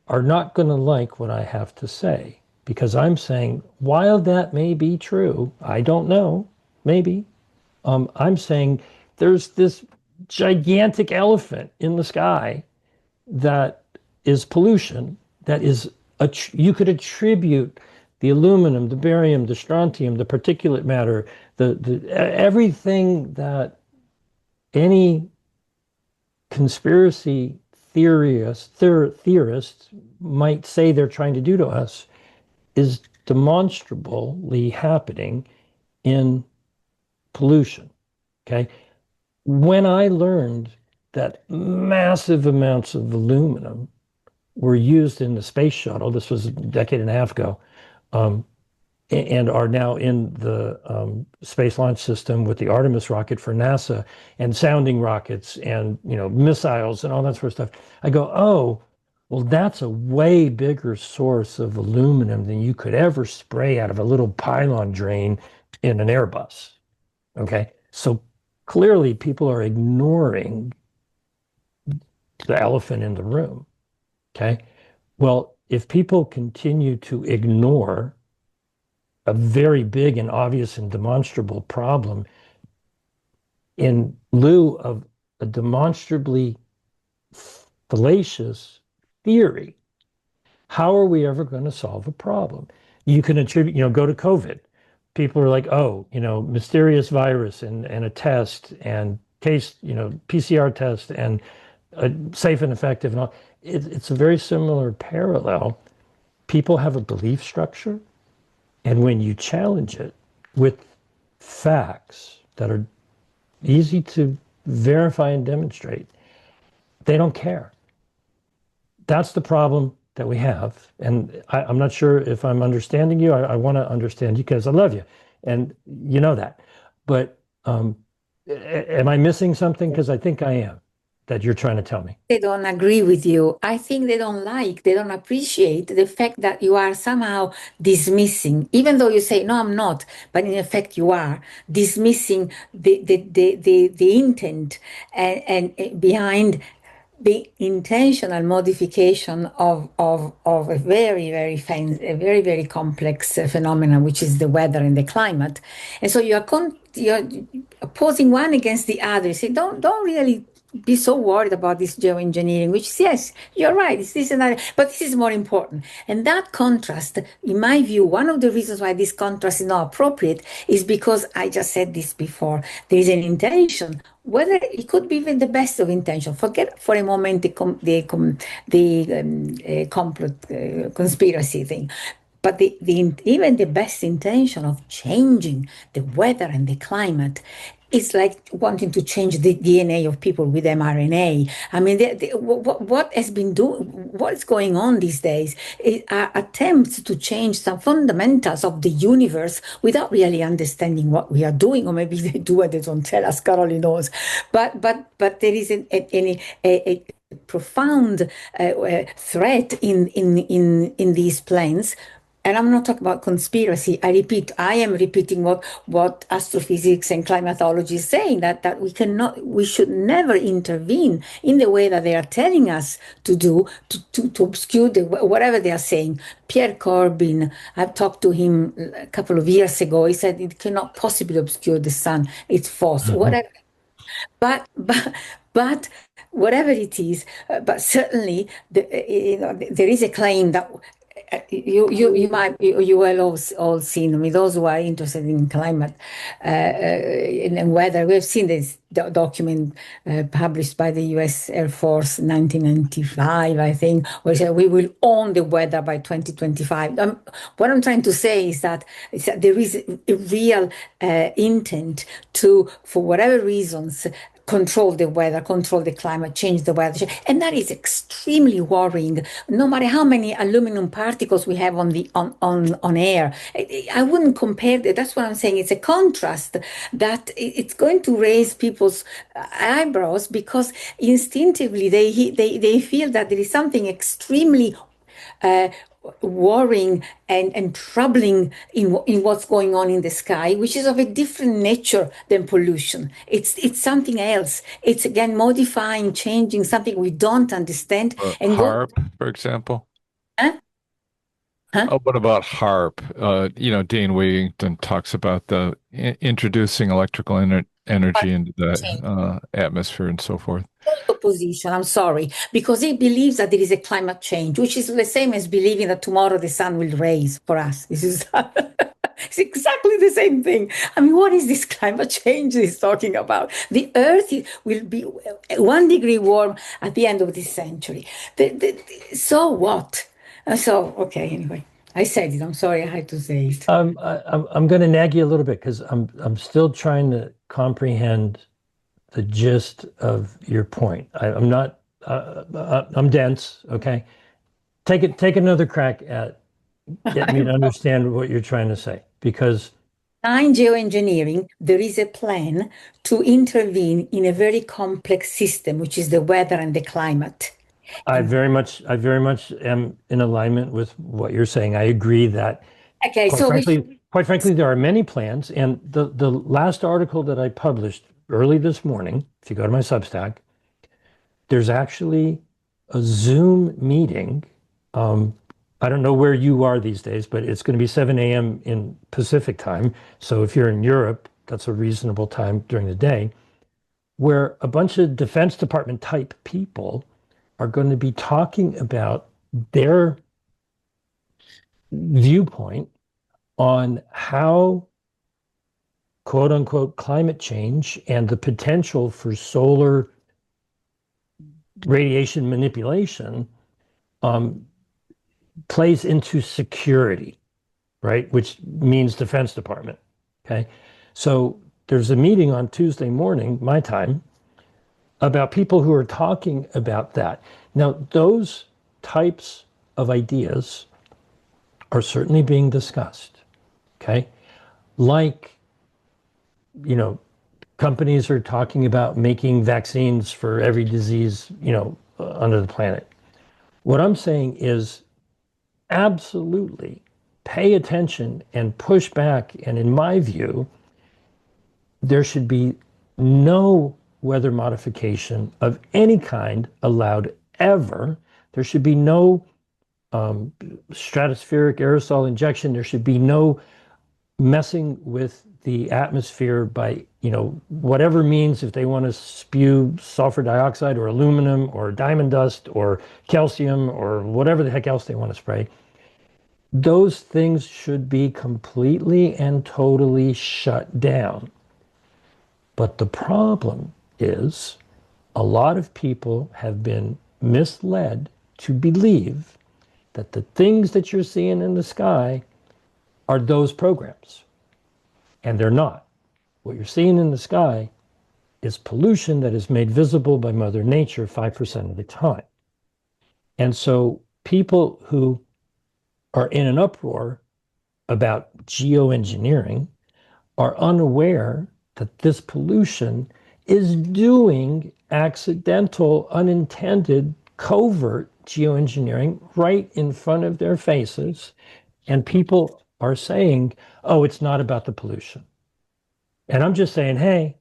are not going to like what I have to say. Because I'm saying, while that may be true, I don't know, maybe, I'm saying there's this gigantic elephant in the sky that is pollution, that is, you could attribute the aluminum, the barium, the strontium, the particulate matter, everything that any conspiracy theorist might say they're trying to do to us is demonstrably happening in pollution, okay? When I learned that massive amounts of aluminum were used in the space shuttle, this was a decade and a half ago, and are now in the Space Launch System with the Artemis rocket for NASA, and sounding rockets and missiles and all that sort of stuff, I go, oh, well, that's a way bigger source of aluminum than you could ever spray out of a little pylon drain in an Airbus. Okay, so clearly people are ignoring the elephant in the room. Okay, well, if people continue to ignore a very big and obvious and demonstrable problem in lieu of a demonstrably fallacious theory, how are we ever going to solve a problem? You can attribute, go to COVID. People are like, oh, mysterious virus and a test and case, PCR test and safe and effective and all. It's a very similar parallel. People have a belief structure, and when you challenge it with facts that are easy to verify and demonstrate, they don't care. That's the problem that we have. And I'm not sure if I'm understanding you. I want to understand you because I love you. And you know that. But am I missing something? Because I think I am. that you're trying to tell me? They don't agree with you. I think they don't appreciate the fact that you are somehow dismissing, even though you say, no, I'm not, but in effect you are dismissing the intent and behind the intentional modification of a very very complex phenomenon, which is the weather and the climate. And so you're opposing one against the other. You say, don't really be so worried about this geoengineering, which is, yes, you're right, it's this and that, but this is more important. And that contrast, in my view, one of the reasons why this contrast is not appropriate is because I just said this before, there is an intention, whether it could be even the best of intention. Forget for a moment the conspiracy thing. But even the best intention of changing the weather and the climate, it's like wanting to change the DNA of people with mRNA. I mean, what has been what's going on these days are attempts to change some fundamentals of the universe without really understanding what we are doing, or maybe they do and they don't tell us. God only knows. But there is a profound threat in these plans. And I'm not talking about conspiracy. I am repeating what astrophysics and climatology is saying, that we should never intervene in the way that they are telling us to do, to obscure whatever they are saying. Pierre Corbin, I've talked to him a couple of years ago. He said it cannot possibly obscure the sun. It's false. Mm-hmm. Whatever. But whatever it is, but certainly there is a claim that you will all seen. I mean, those who are interested in climate and weather, we've seen this document published by the U.S. Air Force in 1995, I think, where it said we will own the weather by 2025. What I'm trying to say is that there is a real intent to, for whatever reasons, control the weather, control the climate, change the weather. And that is extremely worrying, no matter how many aluminum particles we have on air. I wouldn't compare that. That's what I'm saying. It's a contrast that it's going to raise people's eyebrows, because instinctively they feel that there is something extremely worrying and troubling in what's going on in the sky, which is of a different nature than pollution. It's something else. It's, again, modifying, changing something we don't understand. And HAARP, for example. Huh? Oh, what about HAARP? Dean Wigington talks about the introducing electrical energy into the atmosphere and so forth. Opposition, I'm sorry, because he believes that there is a climate change, which is the same as believing that tomorrow the sun will rise for us. This is it's exactly the same thing. I mean, what is this climate change he's talking about? The Earth will be 1 degree warm at the end of this century. So what? Okay, anyway. I said it. I'm sorry I had to say it. I'm going to nag you a little bit, because I'm still trying to comprehend the gist of your point. I'm not. I'm dense. Okay, take another crack at getting me to understand what you're trying to say, because in geoengineering, there is a plan to intervene in a very complex system, which is the weather and the climate. I very much am in alignment with what you're saying. I agree that. Okay, quite frankly, there are many plans, and the last article that I published early this morning, if you go to my Substack, there's actually a Zoom meeting. I don't know where you are these days, but it's going to be 7 a.m. in Pacific time. So if you're in Europe, that's a reasonable time during the day, where a bunch of Defense Department type people are going to be talking about their viewpoint on how, quote unquote, climate change and the potential for solar radiation manipulation plays into security, right? Which means Defense Department. Okay. So there's a meeting on Tuesday morning, my time, about people who are talking about that. Now, those types of ideas are certainly being discussed. Okay. Like, companies are talking about making vaccines for every disease, under the planet. What I'm saying is absolutely pay attention and push back. And in my view, there should be no weather modification of any kind allowed ever. There should be no stratospheric aerosol injection. There should be no messing with the atmosphere by, whatever means, if they want to spew sulfur dioxide or aluminum or diamond dust or calcium or whatever the heck else they want to spray. Those things should be completely and totally shut down. But the problem is a lot of people have been misled to believe that the things that you're seeing in the sky are those programs. And they're not. What you're seeing in the sky is pollution that is made visible by Mother Nature 5% of the time. And so people who are in an uproar about geoengineering are unaware that this pollution is doing accidental, unintended, covert geoengineering right in front of their faces. And people are saying, oh, it's not about the pollution. And I'm just saying, hey,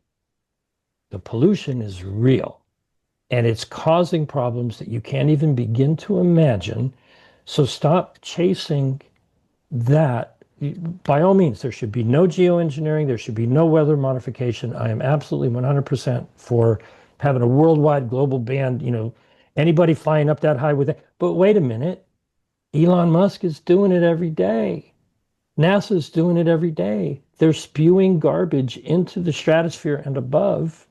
the pollution is real and it's causing problems that you can't even begin to imagine. So stop chasing that. By all means, there should be no geoengineering. There should be no weather modification. I am absolutely 100% for having a worldwide global ban, anybody flying up that high with it. But wait a minute, Elon Musk is doing it every day. NASA's doing it every day. They're spewing garbage into the stratosphere and above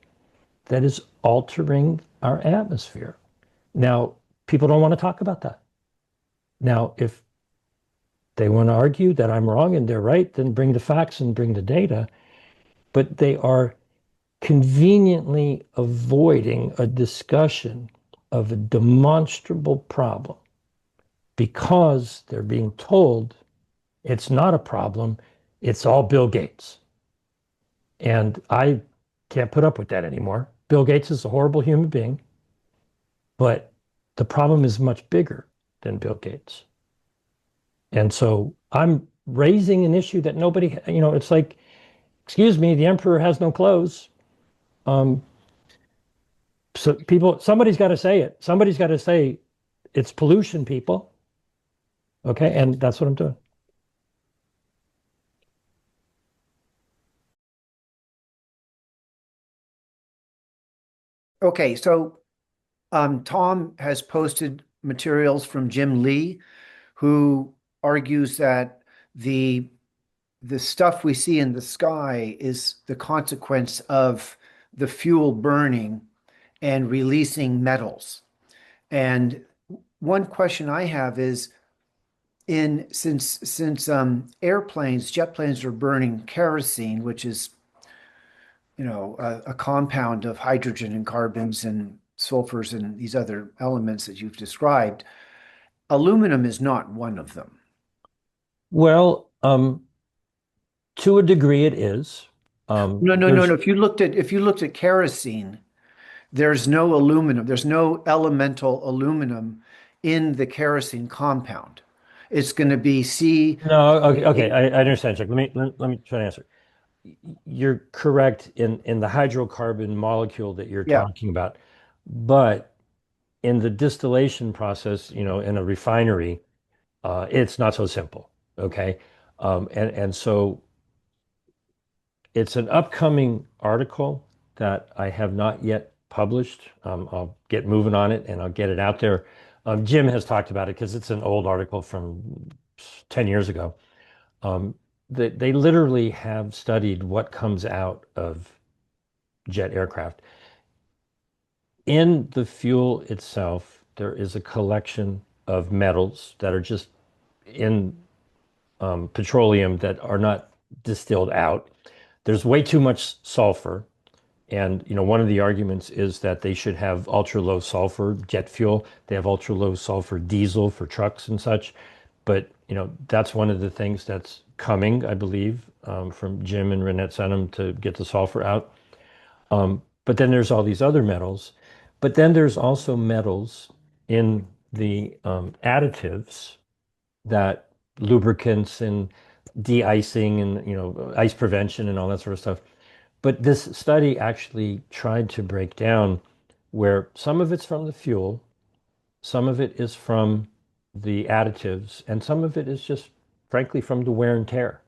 that is altering our atmosphere. Now, people don't want to talk about that. Now, if they want to argue that I'm wrong and they're right, then bring the facts and bring the data. But they are conveniently avoiding a discussion of a demonstrable problem because they're being told it's not a problem, it's all Bill Gates. And I can't put up with that anymore. Bill Gates is a horrible human being, but the problem is much bigger than Bill Gates. And so I'm raising an issue that nobody, it's like, excuse me, the emperor has no clothes. So somebody's got to say it. Somebody's got to say it's pollution, people. Okay, and that's what I'm doing. Okay, so Tom has posted materials from Jim Lee, who argues that the stuff we see in the sky is the consequence of the fuel burning and releasing metals. And one question I have is, since airplanes, jet planes are burning kerosene, which is a compound of hydrogen and carbons and sulfurs and these other elements that you've described, aluminum is not one of them. Well, to a degree, it is. No. If you looked at kerosene, there's no aluminum. There's no elemental aluminum in the kerosene compound. It's going to be C. No, okay. I understand, Chuck. Let me try to answer. You're correct in the hydrocarbon molecule that you're talking about, but in the distillation process, in a refinery, it's not so simple. Okay, and so it's an upcoming article that I have not yet published. I'll get moving on it and I'll get it out there. Jim has talked about it because it's an old article from 10 years ago. They literally have studied what comes out of jet aircraft. In the fuel itself, there is a collection of metals that are just in petroleum that are not distilled out. There's way too much sulfur. And, one of the arguments is that they should have ultra low sulfur jet fuel. They have ultra low sulfur diesel for trucks and such. But, that's one of the things that's coming, I believe, from Jim and Renette Senham to get the sulfur out. But then there's all these other metals. But then there's also metals in the additives that lubricants and de-icing and ice prevention and all that sort of stuff. But this study actually tried to break down where some of it's from the fuel, some of it is from the additives, and some of it is just frankly from the wear and tear.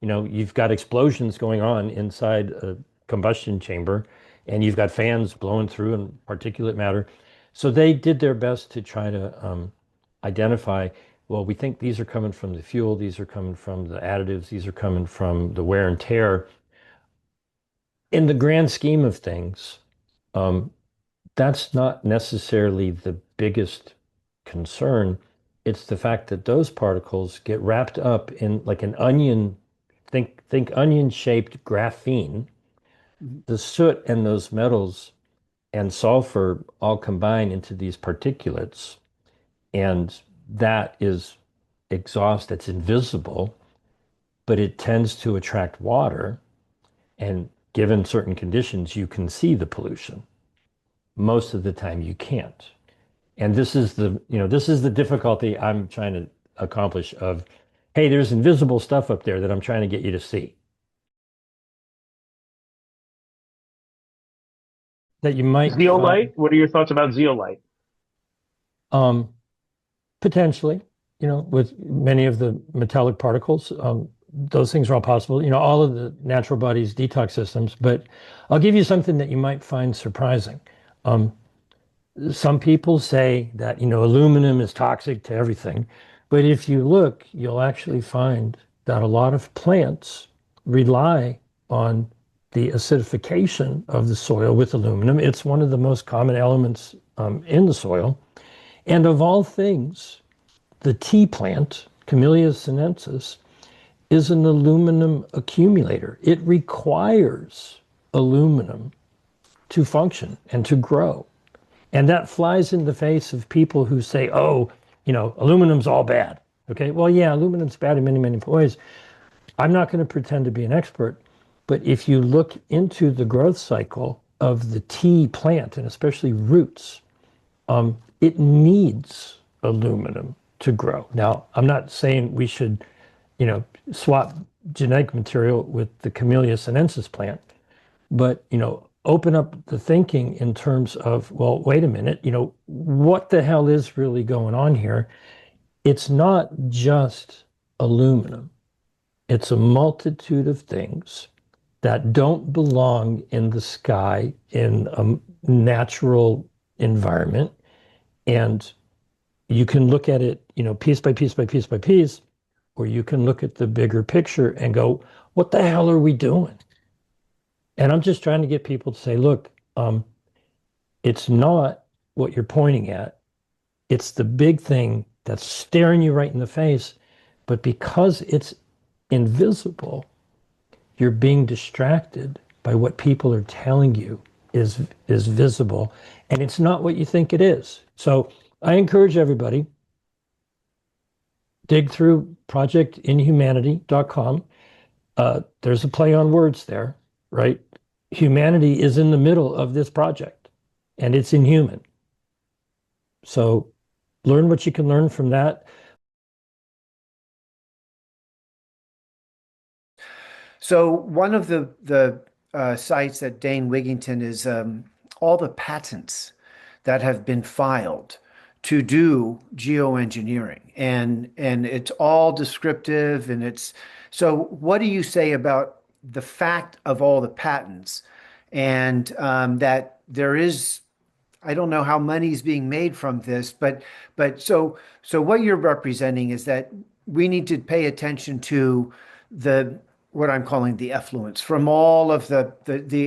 You've got explosions going on inside a combustion chamber, and you've got fans blowing through and particulate matter. So they did their best to try to identify, well, we think these are coming from the fuel, these are coming from the additives, these are coming from the wear and tear. In the grand scheme of things, that's not necessarily the biggest concern. It's the fact that those particles get wrapped up in like an onion, think onion-shaped graphene. The soot and those metals and sulfur all combine into these particulates, and that is exhaust that's invisible, but it tends to attract water, and given certain conditions, you can see the pollution. Most of the time you can't. And this is the difficulty I'm trying to accomplish of, hey, there's invisible stuff up there that I'm trying to get you to see. That you might zeolite. What are your thoughts about zeolite? Potentially, with many of the metallic particles, those things are all possible. All of the natural bodies detox systems. But I'll give you something that you might find surprising. Some people say that aluminum is toxic to everything, but if you look, you'll actually find that a lot of plants rely on the acidification of the soil with aluminum. It's one of the most common elements in the soil. And of all things, the tea plant, Camellia sinensis, is an aluminum accumulator. It requires aluminum to function and to grow. And that flies in the face of people who say, oh, aluminum's all bad. Okay, well, yeah, aluminum's bad in many, many ways. I'm not going to pretend to be an expert, but if you look into the growth cycle of the tea plant, and especially roots, it needs aluminum to grow. Now, I'm not saying we should, swap genetic material with the Camellia sinensis plant, but, open up the thinking in terms of, well, wait a minute, what the hell is really going on here? It's not just aluminum. It's a multitude of things that don't belong in the sky in a natural environment. And you can look at it, piece by piece by piece by piece, or you can look at the bigger picture and go, what the hell are we doing? And I'm just trying to get people to say, look, it's not what you're pointing at. It's the big thing that's staring you right in the face. But because it's invisible, you're being distracted by what people are telling you is visible. And it's not what you think it is. So I encourage everybody, dig through projectinhumanity.com. There's a play on words there, right? Humanity is in the middle of this project, and it's inhuman. So learn what you can learn from that. So one of the sites that Dane Wigington is all the patents that have been filed to do geoengineering, and it's all descriptive, and it's so. What do you say about the fact of all the patents, and that there is, I don't know how money is being made from this, but so what you're representing is that we need to pay attention to what I'm calling the effluents from all of the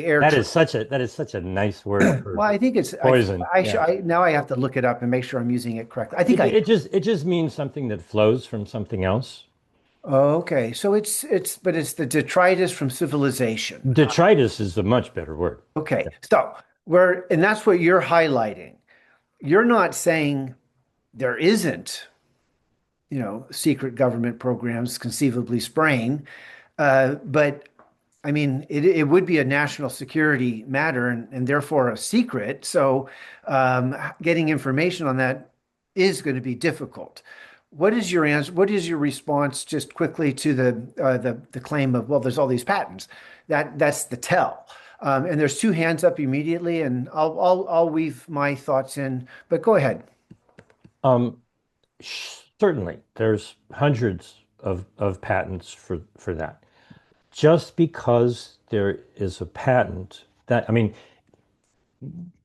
air. That is such a nice word. Well, I think it's poison. Now I have to look it up and make sure I'm using it correctly. I think it just means something that flows from something else. Oh, okay. So it's the detritus from civilization. Detritus is a much better word. Okay. So and that's what you're highlighting. You're not saying there isn't, secret government programs conceivably spraying, but I mean, it would be a national security matter and therefore a secret. So getting information on that is going to be difficult. What is your answer? What is your response just quickly to the claim of, well, there's all these patents. That's the tell. And there's two hands up immediately, and I'll weave my thoughts in, but go ahead. Certainly, there's hundreds of patents for that. Just because there is a patent that, I mean,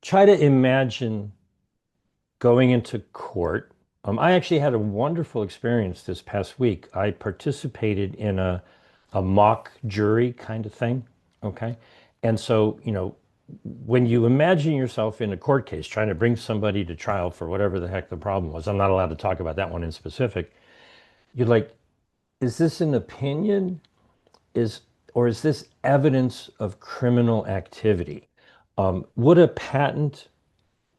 try to imagine going into court. I actually had a wonderful experience this past week. I participated in a mock jury kind of thing. Okay. And so, when you imagine yourself in a court case trying to bring somebody to trial for whatever the heck the problem was, I'm not allowed to talk about that one in specific. You're like, is this an opinion? Or is this evidence of criminal activity? Would a patent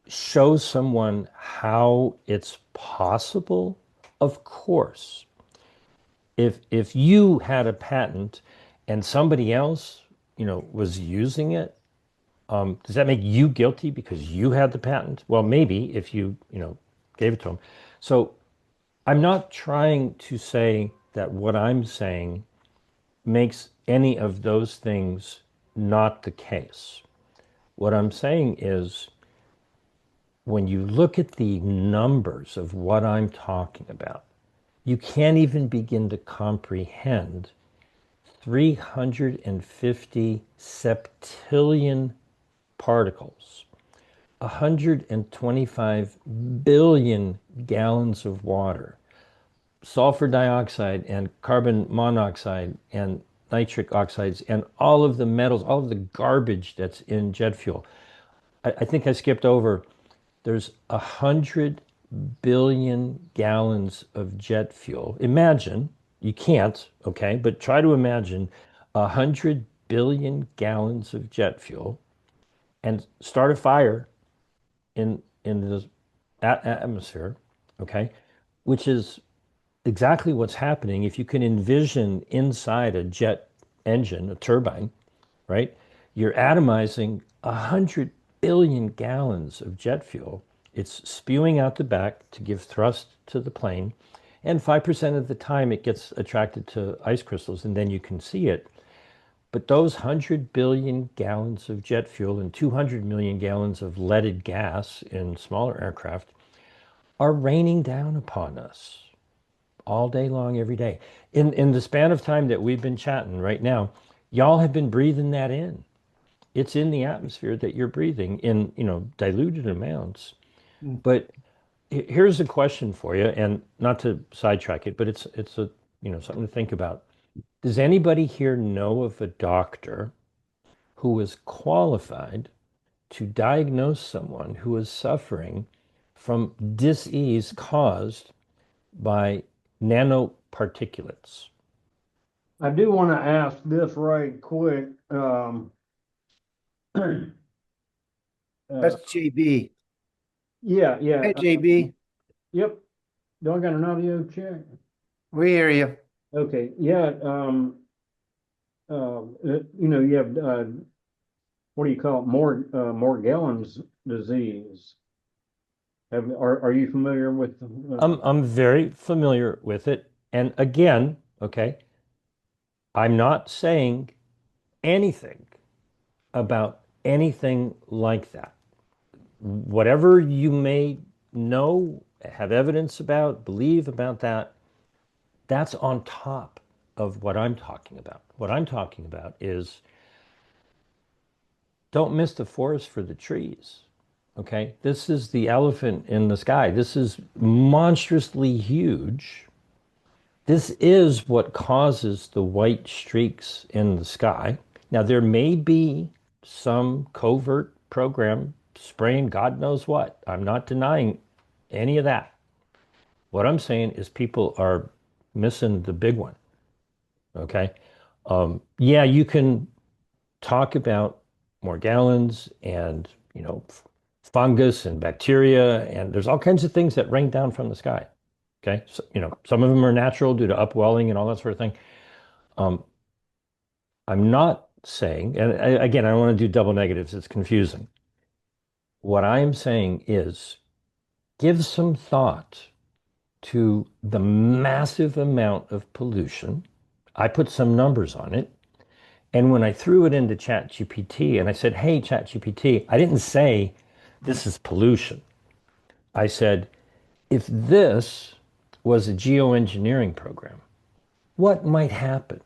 show someone how it's possible? Of course. If you had a patent and somebody else, was using it, does that make you guilty because you had the patent? Well, maybe if you, gave it to them. So I'm not trying to say that what I'm saying makes any of those things not the case. What I'm saying is, when you look at the numbers of what I'm talking about, you can't even begin to comprehend 350 septillion particles, 125 billion gallons of water, sulfur dioxide and carbon monoxide and nitric oxides and all of the metals, all of the garbage that's in jet fuel. I think I skipped over. There's 100 billion gallons of jet fuel. Imagine, you can't, okay, but try to imagine 100 billion gallons of jet fuel and start a fire in the atmosphere, okay, which is exactly what's happening. If you can envision inside a jet engine, a turbine, right? You're atomizing 100 billion gallons of jet fuel. It's spewing out the back to give thrust to the plane. And 5% of the time it gets attracted to ice crystals and then you can see it. But those 100 billion gallons of jet fuel and 200 million gallons of leaded gas in smaller aircraft are raining down upon us all day long, every day. In the span of time that we've been chatting right now, y'all have been breathing that in. It's in the atmosphere that you're breathing in, diluted amounts. But here's a question for you, and not to sidetrack it, but it's a something to think about. Does anybody here know of a doctor who is qualified to diagnose someone who is suffering from dis-ease caused by nanoparticulates? I do want to ask this right quick. That's JB. Yeah. Hey, JB. Yep. Do I got an audio check? We hear you. Okay. Yeah. You have what do you call it? Morgellons disease. Are you familiar with? I'm very familiar with it, and again, okay, I'm not saying anything about anything like that. Whatever you may know, have evidence about, believe about that, that's on top of what I'm talking about. What I'm talking about is, don't miss the forest for the trees. Okay, this is the elephant in the sky. This is monstrously huge. This is what causes the white streaks in the sky. Now, there may be some covert program spraying God knows what. I'm not denying any of that. What I'm saying is people are missing the big one. Okay, yeah, you can talk about Morgellons and fungus and bacteria, and there's all kinds of things that rain down from the sky. Okay, so, some of them are natural due to upwelling and all that sort of thing. I'm not saying, and again, I don't want to do double negatives, it's confusing. What I am saying is give some thought to the massive amount of pollution. I put some numbers on it. And when I threw it into ChatGPT and I said, hey, ChatGPT, I didn't say this is pollution. I said, if this was a geoengineering program, what might happen?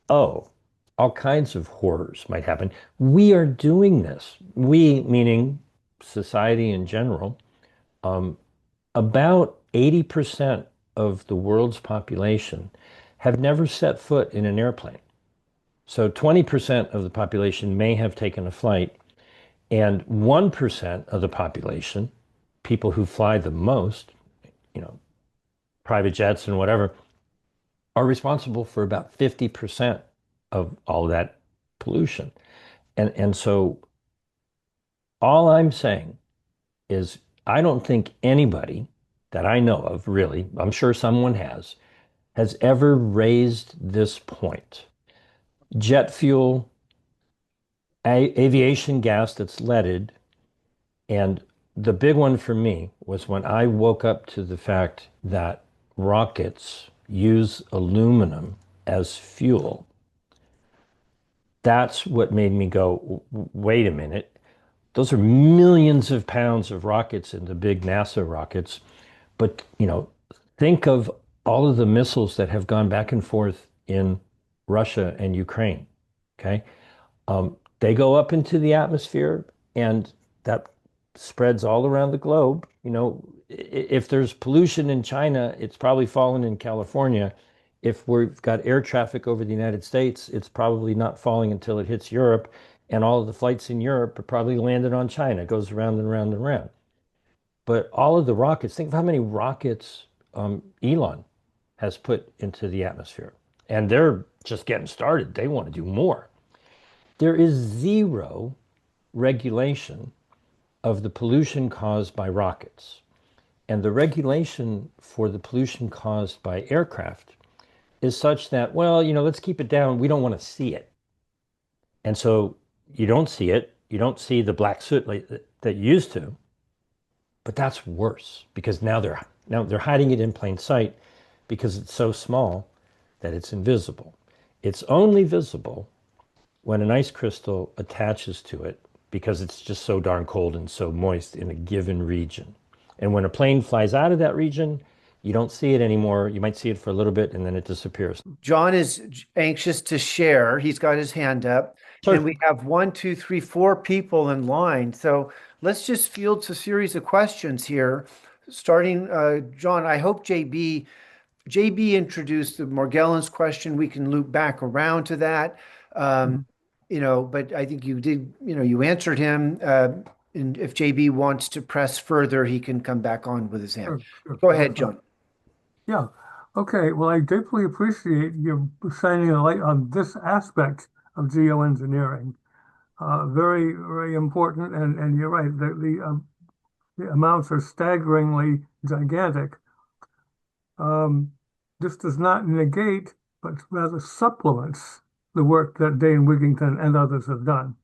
Oh, all kinds of horrors might happen. We are doing this. We, meaning society in general, about 80% of the world's population have never set foot in an airplane. So 20% of the population may have taken a flight, and 1% of the population, people who fly the most, private jets and whatever, are responsible for about 50% of all that pollution. And so all I'm saying is I don't think anybody that I know of, really, I'm sure someone has ever raised this point. Jet fuel, aviation gas that's leaded, and the big one for me was when I woke up to the fact that rockets use aluminum as fuel. That's what made me go, wait a minute. Those are millions of pounds of rockets in the big NASA rockets. But, think of all of the missiles that have gone back and forth in Russia and Ukraine. Okay. They go up into the atmosphere and that spreads all around the globe. If there's pollution in China, it's probably fallen in California. If we've got air traffic over the United States, it's probably not falling until it hits Europe. And all of the flights in Europe are probably landed on China. It goes around and around and around. But all of the rockets, think of how many rockets Elon has put into the atmosphere. And they're just getting started. They want to do more. There is zero regulation of the pollution caused by rockets. And the regulation for the pollution caused by aircraft is such that, let's keep it down. We don't want to see it. And so you don't see it. You don't see the black soot that you used to. But that's worse because now they're hiding it in plain sight because it's so small that it's invisible. It's only visible when an ice crystal attaches to it because it's just so darn cold and so moist in a given region. And when a plane flies out of that region, you don't see it anymore. You might see it for a little bit and then it disappears. John is anxious to share. He's got his hand up. Sure. And we have 1, 2, 3, 4 people in line. So let's just field a series of questions here. Starting, John, I hope JB introduced the Morgellons question. We can loop back around to that. But I think you did, you answered him. And if JB wants to press further, he can come back on with his hand. Sure. Go ahead, John. Yeah. Okay. Well, I deeply appreciate you shining a light on this aspect of geoengineering. Very, very important. And you're right. The amounts are staggeringly gigantic. This does not negate, but rather supplements the work that Dane Wigington and others have done.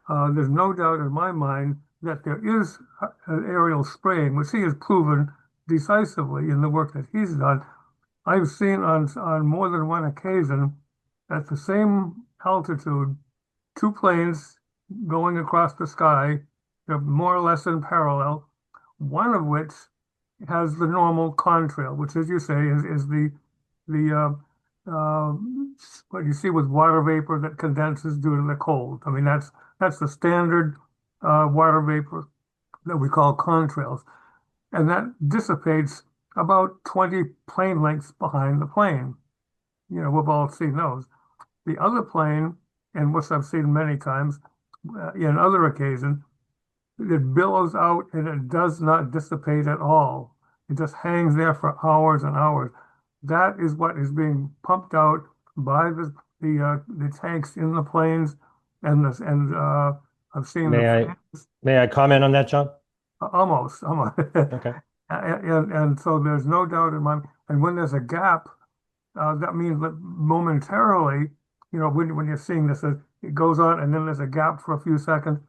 There's no doubt in my mind that there is an aerial spraying, which he has proven decisively in the work that he's done. I've seen on more than one occasion at the same altitude, two planes going across the sky, they're more or less in parallel, one of which has the normal contrail, which, as you say, is the what you see with water vapor that condenses due to the cold. I mean, that's the standard water vapor that we call contrails. And that dissipates about 20 plane lengths behind the plane. We've all seen those. The other plane, and which I've seen many times in other occasions, it billows out and it does not dissipate at all. It just hangs there for hours and hours. That is what is being pumped out by the tanks in the planes, and I've seen. May I comment on that, John? Almost. Okay. And so there's no doubt in my mind. And when there's a gap, that means that momentarily when you're seeing this, it goes on and then there's a gap for a few seconds.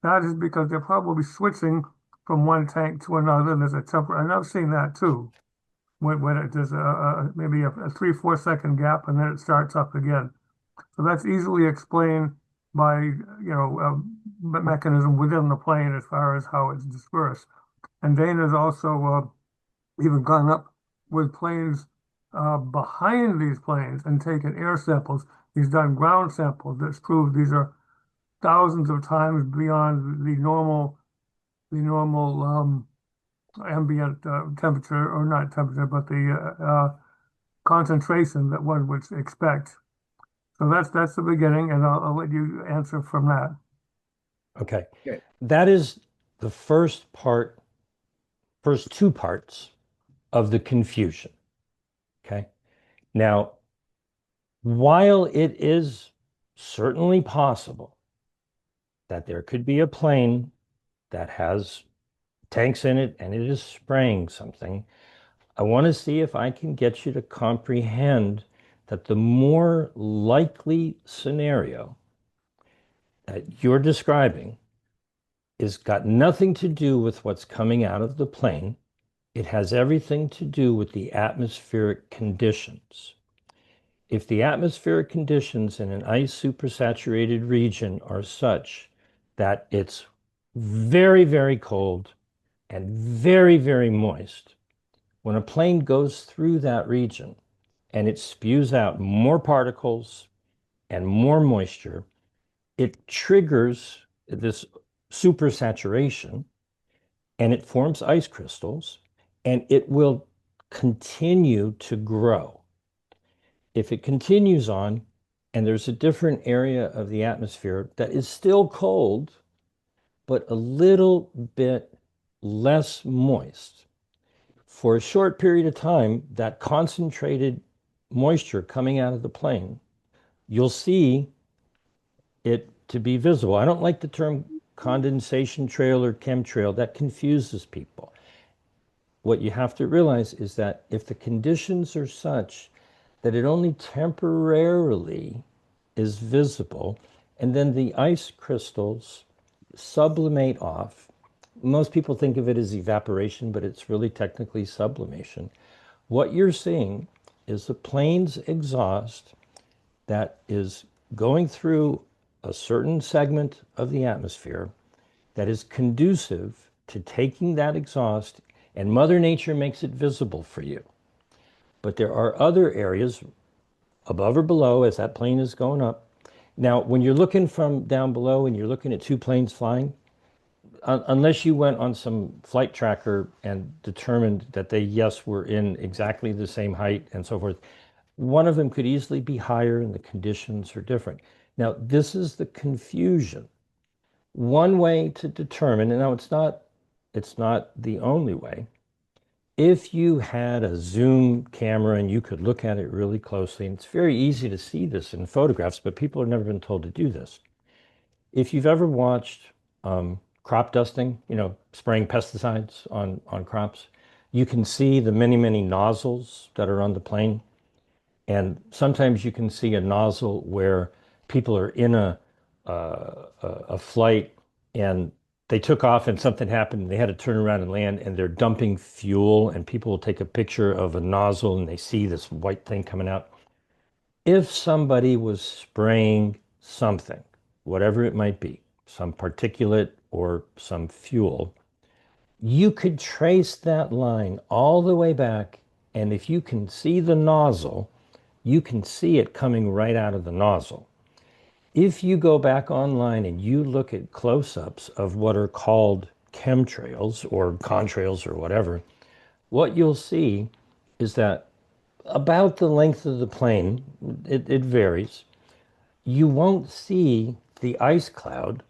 That is because they're probably switching from one tank to another, and there's a temporary, and I've seen that too, when there's maybe a 3-4 second gap and then it starts up again. So that's easily explained by, mechanism within the plane as far as how it's dispersed. And Dana's also even gone up with planes behind these planes and taken air samples. He's done ground samples that's proved these are thousands of times beyond the normal ambient temperature, or not temperature, but the concentration that one would expect. So that's the beginning, and I'll let you answer from that. Okay. Okay. That is the first two parts of the confusion. Okay. Now, while it is certainly possible that there could be a plane that has tanks in it and it is spraying something, I want to see if I can get you to comprehend that the more likely scenario that you're describing is got nothing to do with what's coming out of the plane. It has everything to do with the atmospheric conditions. If the atmospheric conditions in an ice supersaturated region are such that it's very, very cold and very, very moist, when a plane goes through that region and it spews out more particles and more moisture, it triggers this supersaturation and it forms ice crystals, and it will continue to grow. If it continues on and there's a different area of the atmosphere that is still cold, but a little bit less moist, for a short period of time, that concentrated moisture coming out of the plane, you'll see it to be visible. I don't like the term condensation trail or chemtrail. That confuses people. What you have to realize is that if the conditions are such that it only temporarily is visible, and then the ice crystals sublimate off, most people think of it as evaporation, but it's really technically sublimation. What you're seeing is the plane's exhaust that is going through a certain segment of the atmosphere that is conducive to taking that exhaust, and Mother Nature makes it visible for you. But there are other areas above or below as that plane is going up. Now, when you're looking from down below and you're looking at two planes flying, unless you went on some flight tracker and determined that they, yes, were in exactly the same height and so forth, one of them could easily be higher and the conditions are different. Now, this is the confusion. One way to determine, and now it's not the only way, if you had a zoom camera and you could look at it really closely, and it's very easy to see this in photographs, but people have never been told to do this. If you've ever watched crop dusting, spraying pesticides on crops, you can see the many, many nozzles that are on the plane. And sometimes you can see a nozzle where people are in a flight and they took off and something happened and they had to turn around and land, and they're dumping fuel, and people will take a picture of a nozzle and they see this white thing coming out. If somebody was spraying something, whatever it might be, some particulate or some fuel, you could trace that line all the way back, and if you can see the nozzle, you can see it coming right out of the nozzle. If you go back online and you look at close-ups of what are called chemtrails or contrails or whatever, what you'll see is that about the length of the plane, it varies, you won't see the ice cloud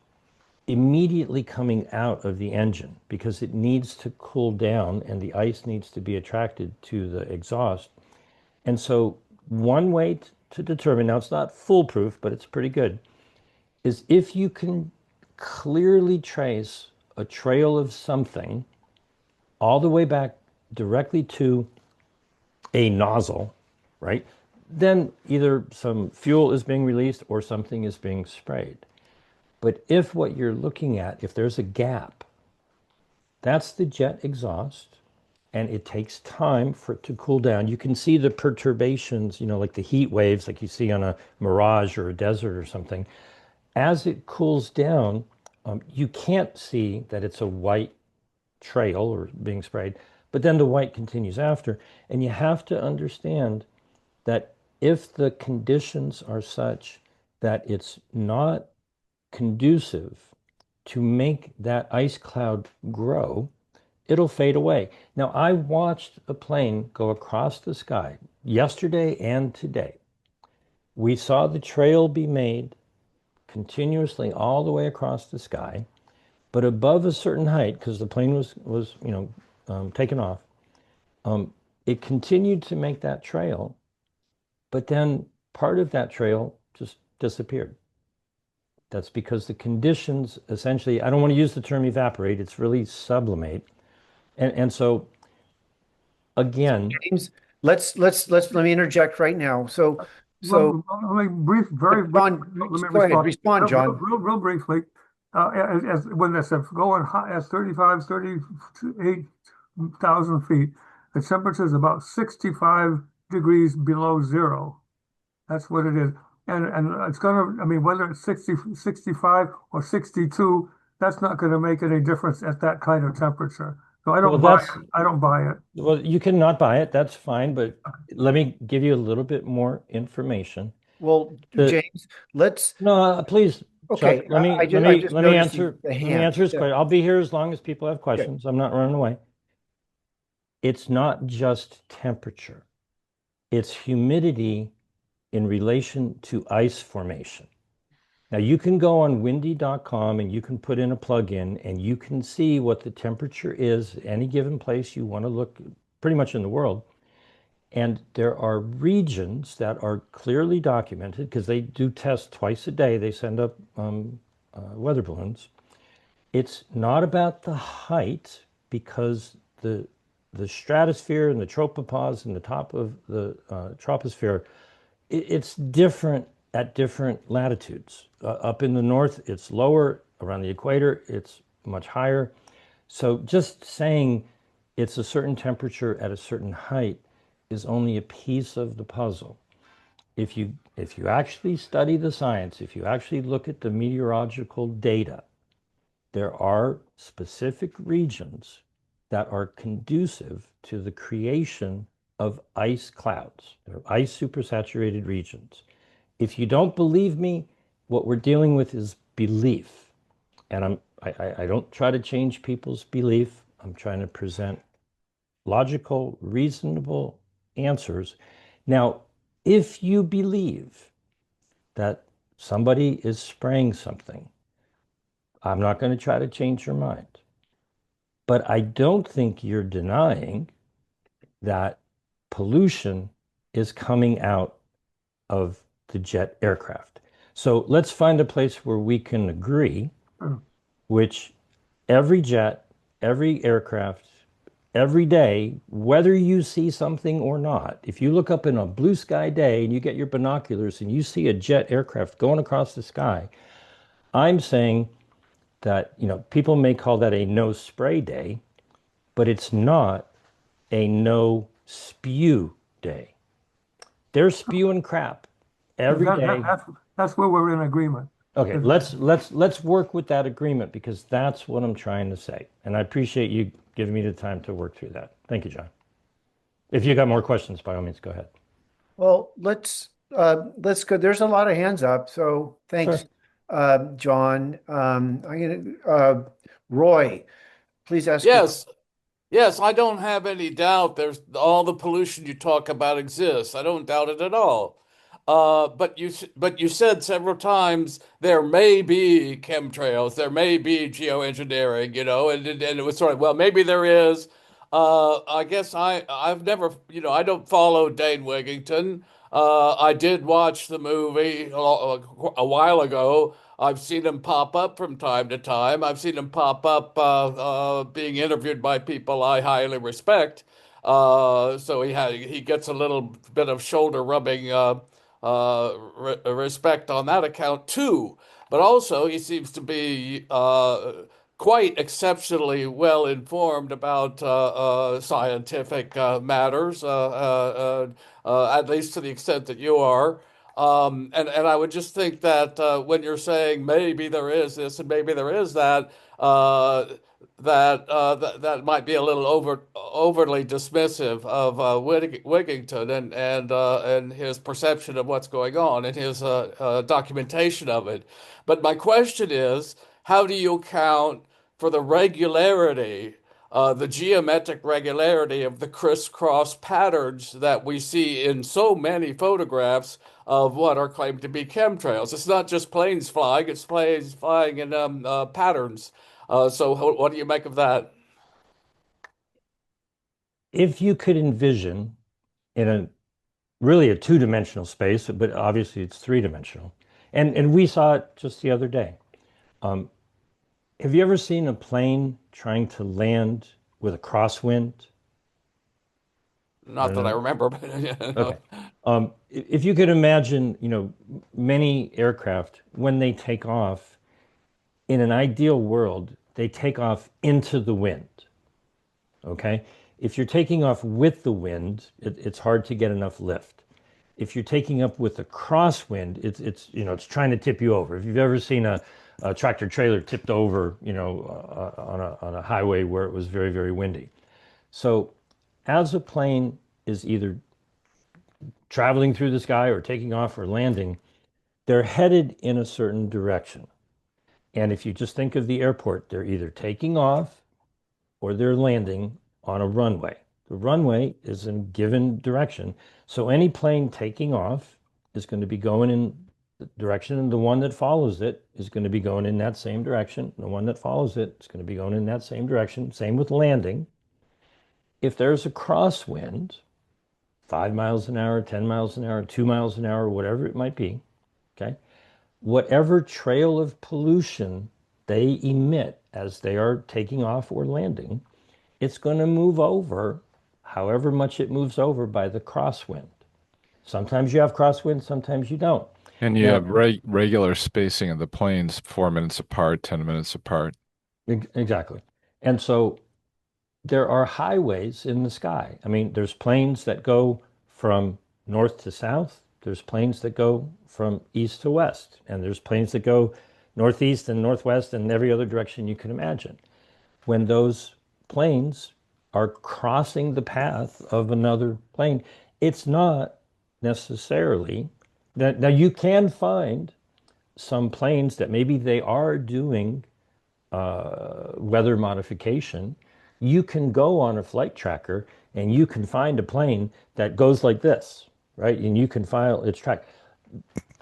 immediately coming out of the engine because it needs to cool down and the ice needs to be attracted to the exhaust. And so one way to determine, now it's not foolproof, but it's pretty good, is if you can clearly trace a trail of something all the way back directly to a nozzle, right? then either some fuel is being released or something is being sprayed. But if what you're looking at, if there's a gap, that's the jet exhaust, and it takes time for it to cool down. You can see the perturbations, like the heat waves like you see on a mirage or a desert or something. As it cools down, you can't see that it's a white trail or being sprayed, but then the white continues after. And you have to understand that if the conditions are such that it's not conducive to make that ice cloud grow, it'll fade away. Now, I watched a plane go across the sky yesterday and today. We saw the trail be made continuously all the way across the sky, but above a certain height, because the plane was taken off, it continued to make that trail, but then part of that trail just disappeared. That's because the conditions essentially, I don't want to use the term evaporate, it's really sublimate. And so again, James, let me interject right now. So let me John, go ahead, respond, John. real briefly. As when this is going high as 38,000 feet, the temperature is about 65 degrees below zero. That's what it is. And it's going to, whether it's 60, 65 or 62, that's not going to make any difference at that kind of temperature. So I don't buy it. I don't buy it. Well, you can not buy it. That's fine. But let me give you a little bit more information. Well, James, please. Okay. Chuck, let me answer. Let me answer this question. I'll be here as long as people have questions. I'm not running away. It's not just temperature. It's humidity in relation to ice formation. Now you can go on windy.com and you can put in a plug-in and you can see what the temperature is any given place you want to look, pretty much in the world. And there are regions that are clearly documented because they do tests twice a day. They send up weather balloons. It's not about the height because the stratosphere and the tropopause and the top of the troposphere, it's different at different latitudes. Up in the north, it's lower. Around the equator, it's much higher. So just saying it's a certain temperature at a certain height is only a piece of the puzzle. If you actually study the science, if you actually look at the meteorological data, there are specific regions that are conducive to the creation of ice clouds. They're ice supersaturated regions. If you don't believe me, what we're dealing with is belief. And I don't try to change people's belief. I'm trying to present logical, reasonable answers. Now, if you believe that somebody is spraying something, I'm not going to try to change your mind. But I don't think you're denying that pollution is coming out of the jet aircraft. So let's find a place where we can agree, which every jet, every aircraft, every day, whether you see something or not, if you look up in a blue sky day and you get your binoculars and you see a jet aircraft going across the sky, I'm saying that, people may call that a no spray day, but it's not a no spew day. They're spewing crap every day. That's where we're in agreement. Okay, let's work with that agreement because that's what I'm trying to say. And I appreciate you giving me the time to work through that. Thank you, John. If you got more questions, by all means, go ahead. Well, let's go. There's a lot of hands up, so thanks, John. Roy, please ask. Yes, I don't have any doubt there's all the pollution you talk about exists. I don't doubt it at all. But you said several times there may be chemtrails, there may be geoengineering, and it was sort of, well, maybe there is. I guess I've never, I don't follow Dane Wigington. I did watch the movie a while ago. I've seen him pop up from time to time. I've seen him pop up being interviewed by people I highly respect. So he gets a little bit of shoulder rubbing respect on that account too. But also, he seems to be quite exceptionally well informed about scientific matters, at least to the extent that you are. And I would just think that when you're saying maybe there is this and maybe there is that, that might be a little overly dismissive of Wigington and his perception of what's going on and his documentation of it. But my question is, how do you account for the regularity, the geometric regularity of the crisscross patterns that we see in so many photographs of what are claimed to be chemtrails? It's not just planes flying; it's planes flying in patterns. So what do you make of that? If you could envision in a really a two-dimensional space, but obviously it's three-dimensional, and we saw it just the other day. Have you ever seen a plane trying to land with a crosswind? Not that I remember, but Okay. If you could imagine, many aircraft, when they take off, in an ideal world, they take off into the wind. Okay? If you're taking off with the wind, it's hard to get enough lift. If you're taking up with a crosswind, it's trying to tip you over. If you've ever seen a tractor trailer tipped over, on a highway where it was very, very windy. So as a plane is either traveling through the sky or taking off or landing, they're headed in a certain direction. And if you just think of the airport, they're either taking off or they're landing on a runway. The runway is in a given direction. So any plane taking off is going to be going in the direction, and the one that follows it is going to be going in that same direction. The one that follows it is going to be going in that same direction. Same with landing. If there's a crosswind, 5 miles an hour, 10 miles an hour, 2 miles an hour, whatever it might be, okay? Whatever trail of pollution they emit as they are taking off or landing, it's going to move over however much it moves over by the crosswind. Sometimes you have crosswind, sometimes you don't. And you have regular spacing of the planes, 4 minutes apart, 10 minutes apart. Exactly. And so there are highways in the sky. I mean, there's planes that go from north to south. There's planes that go from east to west. And there's planes that go northeast and northwest and every other direction you can imagine. When those planes are crossing the path of another plane, it's not necessarily that. Now you can find some planes that maybe they are doing weather modification. You can go on a flight tracker and you can find a plane that goes like this, right? And you can file its track.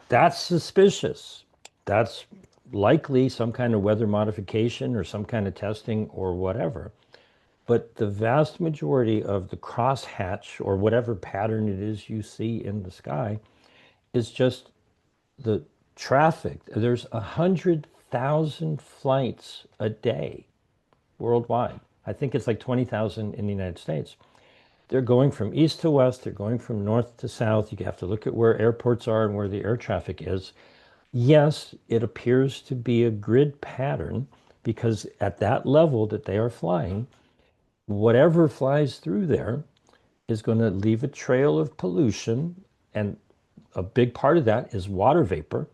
That's suspicious. That's likely some kind of weather modification or some kind of testing or whatever. But the vast majority of the crosshatch or whatever pattern it is you see in the sky is just the traffic. There's 100,000 flights a day worldwide. I think it's like 20,000 in the United States. They're going from east to west. They're going from north to south. You have to look at where airports are and where the air traffic is. Yes, it appears to be a grid pattern because at that level that they are flying, whatever flies through there is going to leave a trail of pollution, and a big part of that is water vapor.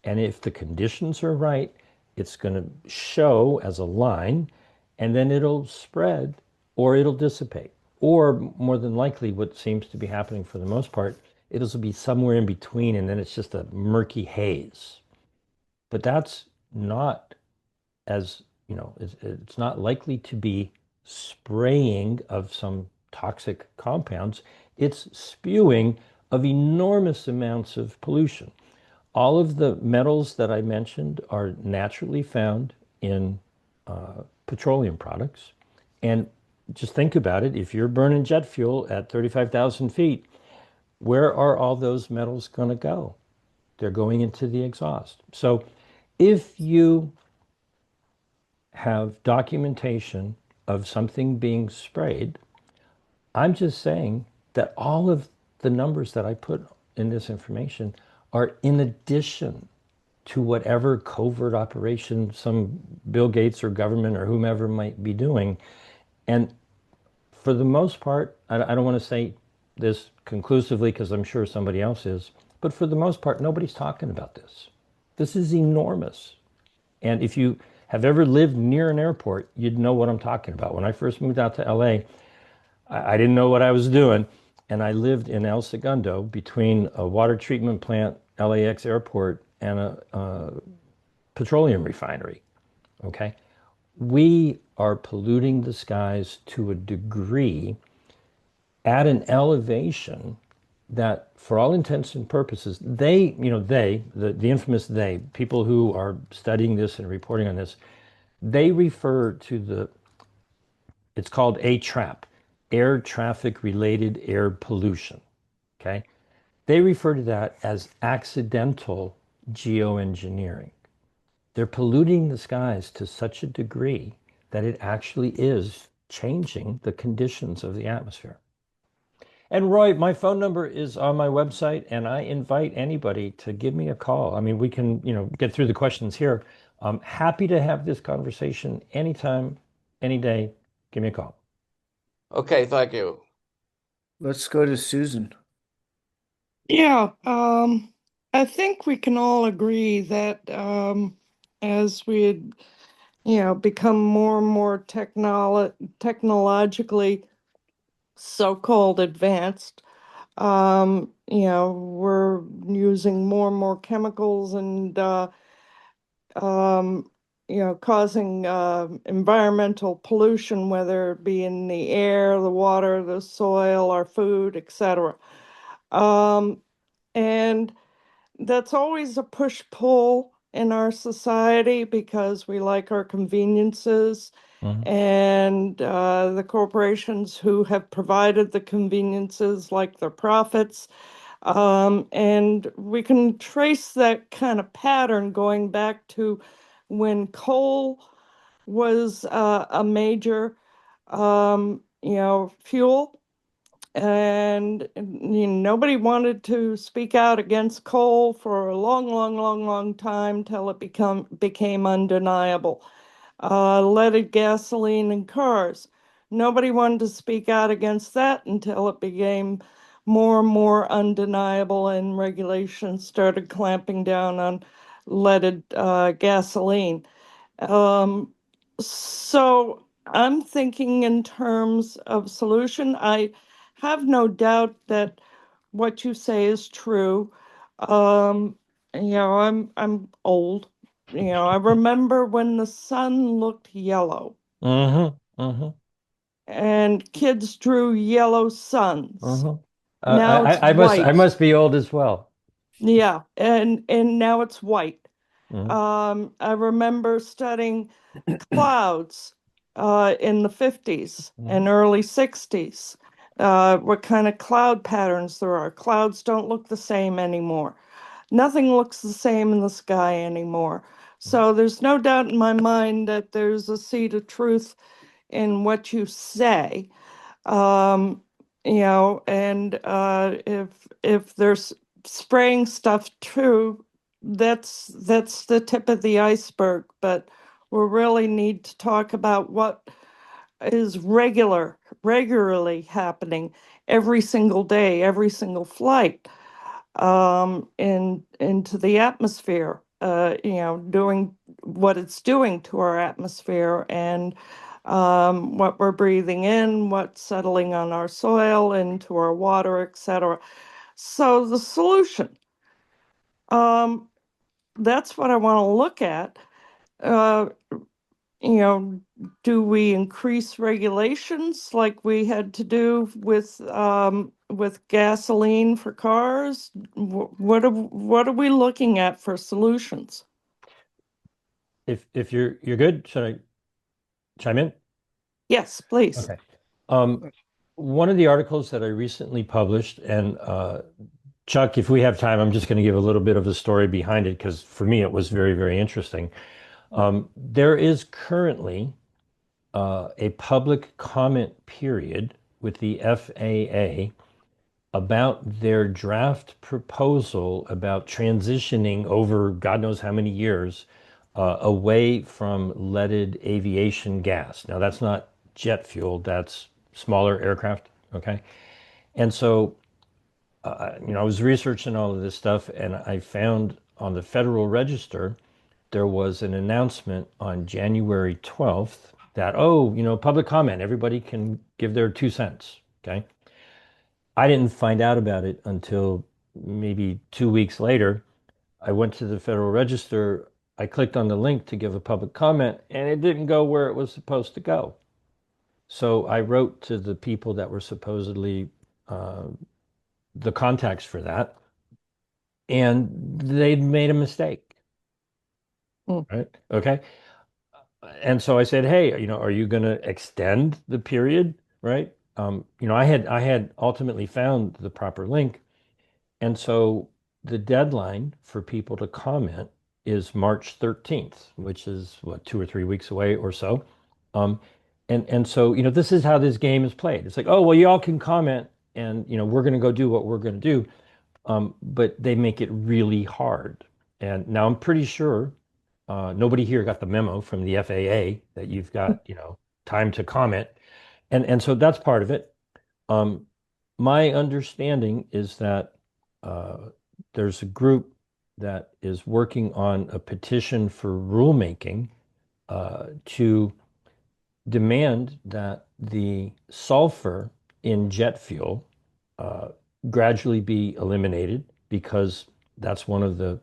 And if the conditions are right, it's going to show as a line, and then it'll spread or it'll dissipate. Or more than likely, what seems to be happening for the most part, it'll be somewhere in between, and then it's just a murky haze. But that's not it's not likely to be spraying of some toxic compounds. It's spewing of enormous amounts of pollution. All of the metals that I mentioned are naturally found in petroleum products. And just think about it. If you're burning jet fuel at 35,000 feet, where are all those metals going to go? They're going into the exhaust. So if you have documentation of something being sprayed, I'm just saying that all of the numbers that I put in this information are in addition to whatever covert operation some Bill Gates or government or whomever might be doing. And for the most part, I don't want to say this conclusively because I'm sure somebody else is, but for the most part, nobody's talking about this. This is enormous. And if you have ever lived near an airport, you'd know what I'm talking about. When I first moved out to LA, I didn't know what I was doing. And I lived in El Segundo between a water treatment plant, LAX airport, and a petroleum refinery. Okay. We are polluting the skies to a degree at an elevation that, for all intents and purposes, the infamous they, people who are studying this and reporting on this, they refer to it's called ATRAP, air traffic related air pollution. Okay. They refer to that as accidental geoengineering. They're polluting the skies to such a degree that it actually is changing the conditions of the atmosphere. And Roy, my phone number is on my website, and I invite anybody to give me a call. I mean, we can, get through the questions here. I'm happy to have this conversation anytime, any day. Give me a call. Okay, thank you. Let's go to Susan. Yeah, I think we can all agree that as we become more and more technologically so-called advanced, we're using more and more chemicals and causing environmental pollution, whether it be in the air, the water, the soil, our food, etc. And that's always a push-pull in our society because we like our conveniences. And the corporations who have provided the conveniences like their profits. And we can trace that kind of pattern going back to when coal was a major, fuel. And nobody wanted to speak out against coal for a long time till it became undeniable. Leaded gasoline in cars. Nobody wanted to speak out against that until it became more and more undeniable and regulations started clamping down on leaded gasoline. So I'm thinking in terms of solution. I have no doubt that what you say is true. I'm old. I remember when the sun looked yellow and kids drew yellow suns. Now it's I white. must be old as well. Yeah, and now it's white. I remember studying clouds in the 50s and early 60s. What kind of cloud patterns there are. Clouds don't look the same anymore. Nothing looks the same in the sky anymore. So there's no doubt in my mind that there's a seed of truth in what you say. And if there's spraying stuff too, that's the tip of the iceberg. But we really need to talk about what is regularly happening every single day, every single flight into the atmosphere, doing what it's doing to our atmosphere and what we're breathing in, what's settling on our soil, into our water, etc. So the solution, that's what I want to look at. Do we increase regulations like we had to do with gasoline for cars? What are we looking at for solutions? If you're good, should I chime in? Yes, please. Okay. One of the articles that I recently published, and Chuck, if we have time, I'm just going to give a little bit of a story behind it because for me it was very, very interesting. There is currently a public comment period with the FAA about their draft proposal about transitioning over God knows how many years away from leaded aviation gas. Now, that's not jet fuel, that's smaller aircraft, okay? And so, I was researching all of this stuff, and I found on the Federal Register, there was an announcement on January 12th that, public comment, everybody can give their 2 cents, okay? I didn't find out about it until maybe 2 weeks later. I went to the Federal Register, I clicked on the link to give a public comment, and it didn't go where it was supposed to go. So I wrote to the people that were supposedly the contacts for that, and they'd made a mistake. Right? Okay. And so I said, hey, are you going to extend the period? Right? I had ultimately found the proper link. And so the deadline for people to comment is March 13th, which is what, 2 or 3 weeks away or so. And so, this is how this game is played. It's like, oh, well, y'all can comment and, we're going to go do what we're going to do. But they make it really hard. And now I'm pretty sure nobody here got the memo from the FAA that you've got, time to comment. And so that's part of it. My understanding is that there's a group that is working on a petition for rulemaking to demand that the sulfur in jet fuel gradually be eliminated, because that's one of the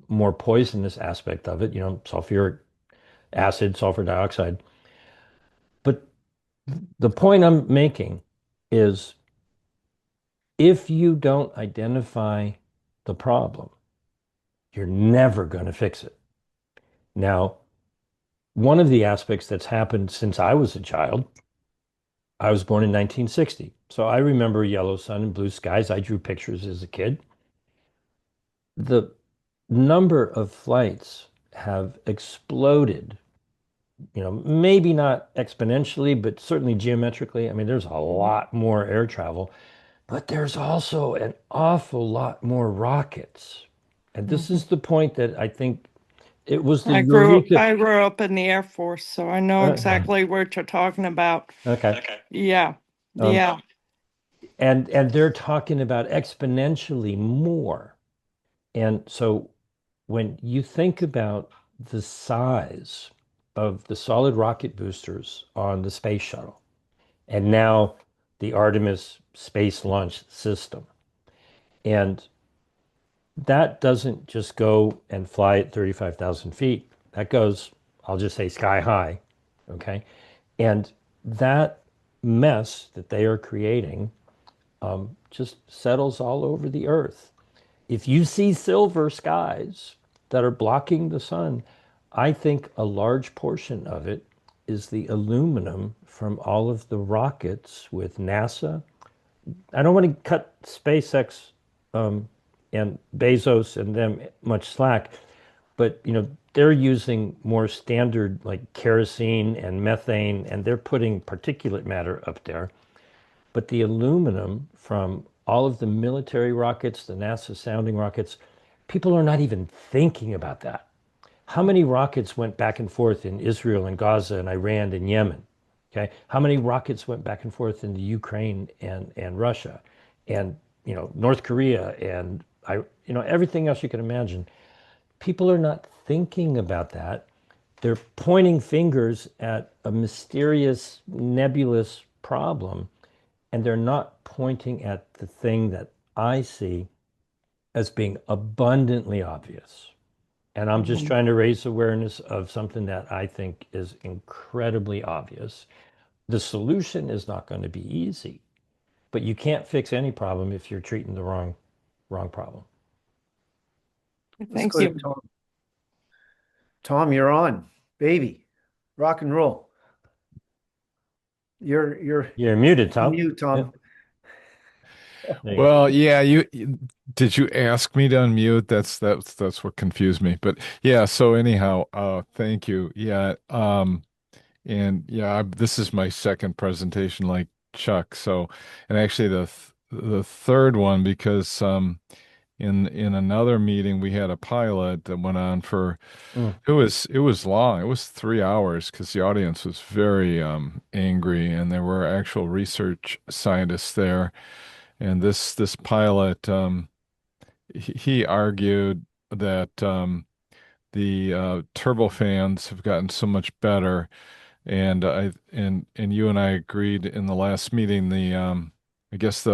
more poisonous aspect of it, sulfuric acid, sulfur dioxide. But the point I'm making is, if you don't identify the problem, you're never going to fix it. Now, one of the aspects that's happened since I was a child, I was born in 1960. So I remember yellow sun and blue skies. I drew pictures as a kid. The number of flights have exploded, maybe not exponentially, but certainly geometrically. I mean, there's a lot more air travel, but there's also an awful lot more rockets. And this is the point that I think it was the I grew up in the Air Force, so I know exactly what you're talking about. Okay. Yeah. Yeah. And they're talking about exponentially more. And so when you think about the size of the solid rocket boosters on the space shuttle, and now the Artemis Space Launch System, and that doesn't just go and fly at 35,000 feet. That goes, I'll just say, sky high, okay? And that mess that they are creating just settles all over the earth. If you see silver skies that are blocking the sun, I think a large portion of it is the aluminum from all of the rockets with NASA. I don't want to cut SpaceX and Bezos and them much slack, but they're using more standard like kerosene and methane, and they're putting particulate matter up there. But the aluminum from all of the military rockets, the NASA sounding rockets, people are not even thinking about that. How many rockets went back and forth in Israel and Gaza and Iran and Yemen? Okay, how many rockets went back and forth in the Ukraine and Russia and North Korea and everything else you can imagine? People are not thinking about that. They're pointing fingers at a mysterious, nebulous problem, and they're not pointing at the thing that I see as being abundantly obvious. And I'm just trying to raise awareness of something that I think is incredibly obvious. The solution is not going to be easy, but you can't fix any problem if you're treating the wrong problem. Thank Let's go to you. Tom. Tom, you're on, baby. Rock and roll. You're muted, Tom. Mute, Tom. Well, yeah, did you ask me to unmute? That's what confused me. But yeah, so anyhow, thank you. Yeah, and yeah, this is my second presentation like Chuck. So, and actually the third one, because in another meeting we had a pilot that went on for it was long. It was 3 hours because the audience was very angry, and there were actual research scientists there. And this pilot he argued that the turbofans have gotten so much better, and you and I agreed in the last meeting. I guess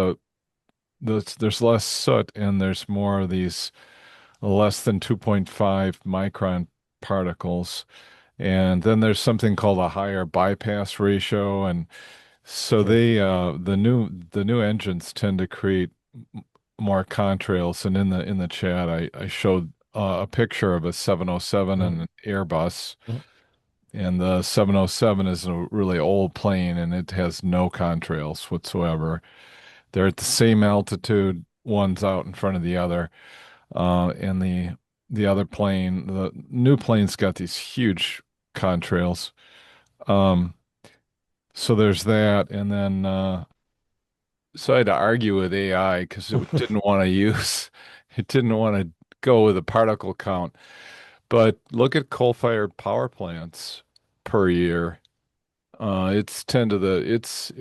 there's less soot and there's more of these less than 2.5 micron particles, and then there's something called a higher bypass ratio, and so the new engines tend to create more contrails. And in the chat, I showed a picture of a 707 and an Airbus. And the 707 is a really old plane, and it has no contrails whatsoever. They're at the same altitude, one's out in front of the other. And the other plane, the new plane's got these huge contrails. So there's that, and then so I had to argue with AI because it didn't want to go with a particle count. But look at coal-fired power plants per year. It's 10 to the it's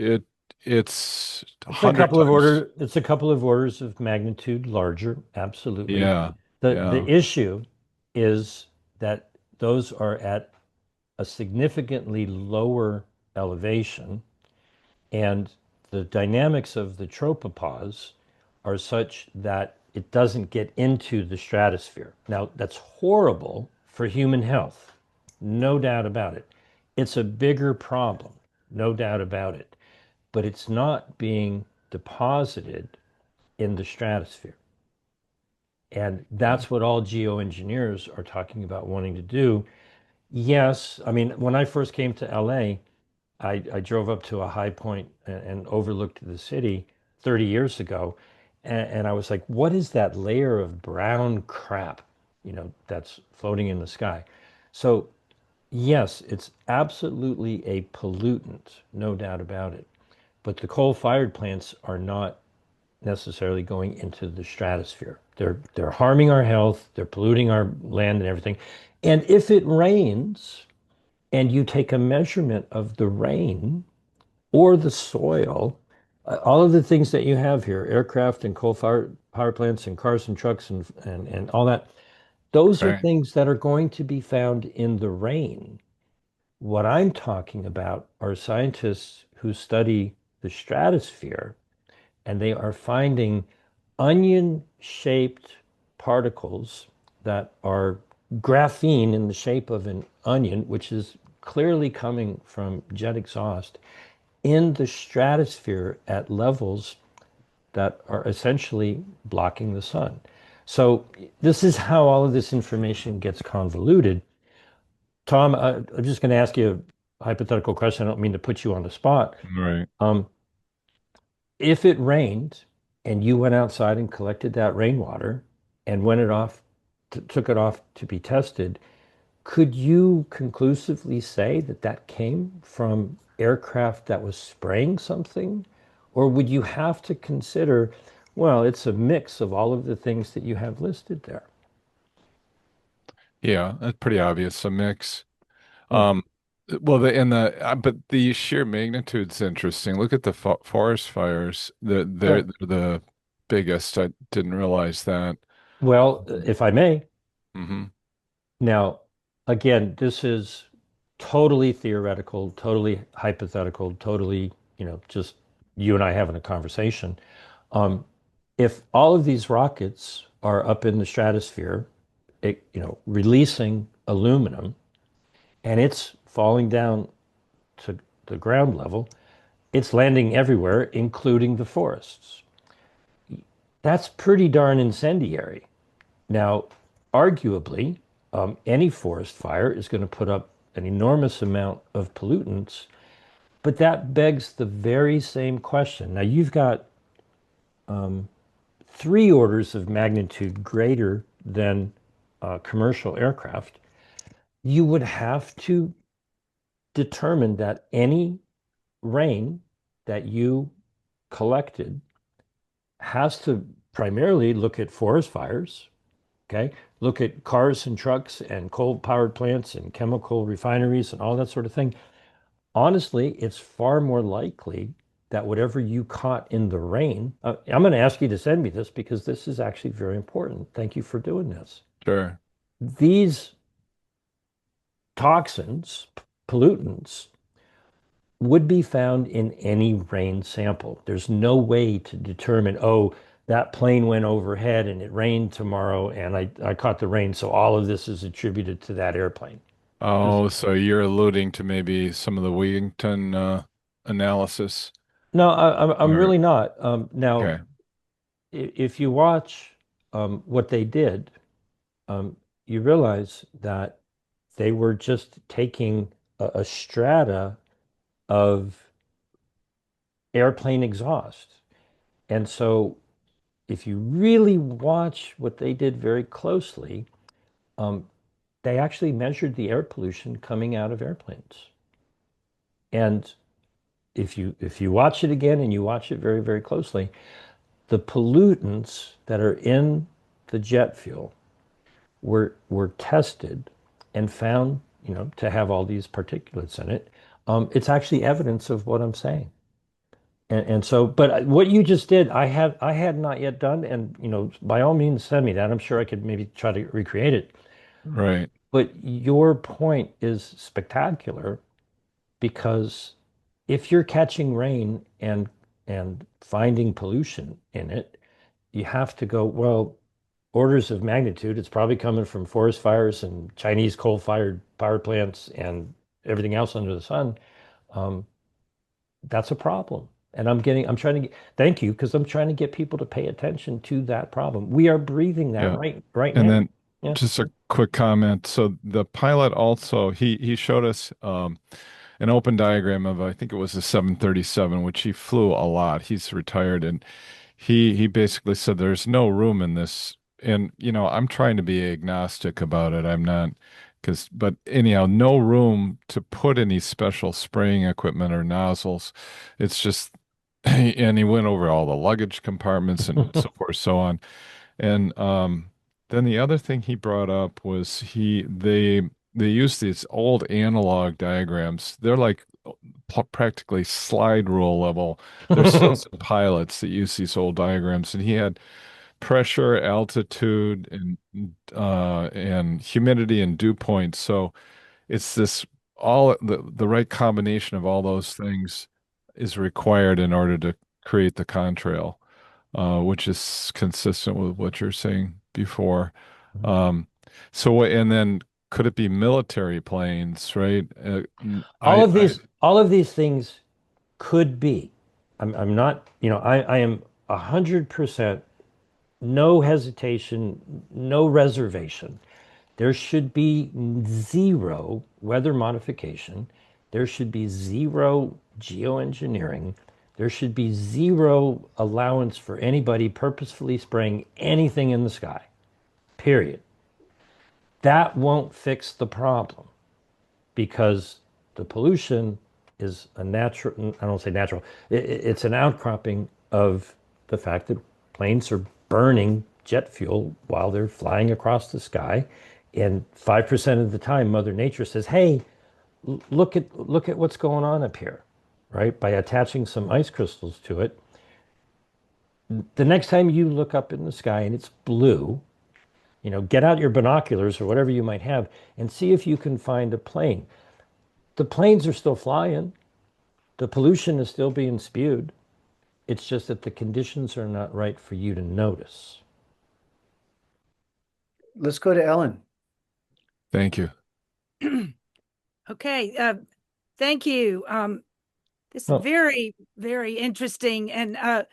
a 100 couple of times. it's a couple of orders of magnitude larger, absolutely. Yeah. The issue is that those are at a significantly lower elevation, and the dynamics of the tropopause are such that it doesn't get into the stratosphere. Now, that's horrible for human health, no doubt about it. It's a bigger problem, no doubt about it, but it's not being deposited in the stratosphere. And that's what all geoengineers are talking about wanting to do. Yes, I mean, when I first came to LA, I drove up to a high point and overlooked the city 30 years ago. And I was like, what is that layer of brown crap, that's floating in the sky? So, yes, it's absolutely a pollutant, no doubt about it. But the coal-fired plants are not necessarily going into the stratosphere. They're harming our health, they're polluting our land and everything. And if it rains and you take a measurement of the rain or the soil, all of the things that you have here, aircraft and coal-fired power plants and cars and trucks and all that, those are things that are going to be found in the rain. What I'm talking about are scientists who study the stratosphere, and they are finding onion-shaped particles that are graphene in the shape of an onion, which is clearly coming from jet exhaust, in the stratosphere at levels that are essentially blocking the sun. So this is how all of this information gets convoluted. Tom, I'm just going to ask you a hypothetical question. I don't mean to put you on the spot. Right. If it rained and you went outside and collected that rainwater and took it off to be tested, could you conclusively say that that came from aircraft that was spraying something? Or would you have to consider, well, it's a mix of all of the things that you have listed there? Yeah, that's pretty obvious, a mix. Well, but the sheer magnitude's interesting. Look at the forest fires. They're the biggest. I didn't realize that. Well, if I may. Mm-hmm. Now, again, this is totally theoretical, totally hypothetical, totally, just you and I having a conversation. If all of these rockets are up in the stratosphere, releasing aluminum, and it's falling down to the ground level, it's landing everywhere, including the forests. That's pretty darn incendiary. Now, arguably, any forest fire is going to put up an enormous amount of pollutants, but that begs the very same question. Now, you've got 3 orders of magnitude greater than commercial aircraft. You would have to determine that any rain that you collected has to primarily look at forest fires, okay? Look at cars and trucks and coal-powered plants and chemical refineries and all that sort of thing. Honestly, it's far more likely that whatever you caught in the rain, I'm going to ask you to send me this because this is actually very important. Thank you for doing this. Sure. These toxins, pollutants, would be found in any rain sample. There's no way to determine, oh, that plane went overhead and it rained tomorrow and I caught the rain, so all of this is attributed to that airplane. Oh, so you're alluding to maybe some of the Wigington analysis? No, I'm Or- really not. Now, Okay. if you watch what they did, you realize that they were just taking a strata of airplane exhaust. And so if you really watch what they did very closely, they actually measured the air pollution coming out of airplanes. And if you watch it again and you watch it very, very closely, the pollutants that are in the jet fuel were tested and found, to have all these particulates in it. It's actually evidence of what I'm saying. And so, but what you just did, I had not yet done, and by all means, send me that. I'm sure I could maybe try to recreate it. Right. But your point is spectacular because if you're catching rain and finding pollution in it, you have to go, well, orders of magnitude, it's probably coming from forest fires and Chinese coal-fired power plants and everything else under the sun. That's a problem. And thank you, because I'm trying to get people to pay attention to that problem. We are breathing that Yeah. right And now. then Yeah. just a quick comment. So the pilot also he showed us an open diagram of, I think it was a 737, which he flew a lot. He's retired, and he basically said there's no room in this. And I'm trying to be agnostic about it. I'm not, but anyhow, no room to put any special spraying equipment or nozzles. It's just, and he went over all the luggage compartments and so forth, so on. And then the other thing he brought up was they use these old analog diagrams. They're like practically slide rule level. There's still some pilots that use these old diagrams, and he had pressure, altitude, and humidity and dew points. So it's this all the right combination of all those things is required in order to create the contrail, which is consistent with what you're saying before. And then could it be military planes, right? All of these things could be. I'm not, I am 100% no hesitation, no reservation. There should be zero weather modification. There should be zero geoengineering. There should be zero allowance for anybody purposefully spraying anything in the sky, period. That won't fix the problem because the pollution is a natural, I don't say natural, it's an outcropping of the fact that planes are burning jet fuel while they're flying across the sky. And 5% of the time, Mother Nature says, hey, look at what's going on up here, right? By attaching some ice crystals to it. The next time you look up in the sky and it's blue, get out your binoculars or whatever you might have and see if you can find a plane. The planes are still flying. The pollution is still being spewed. It's just that the conditions are not right for you to notice. Let's go to Ellen. Thank you. Okay. Thank you. This is very, very interesting. And I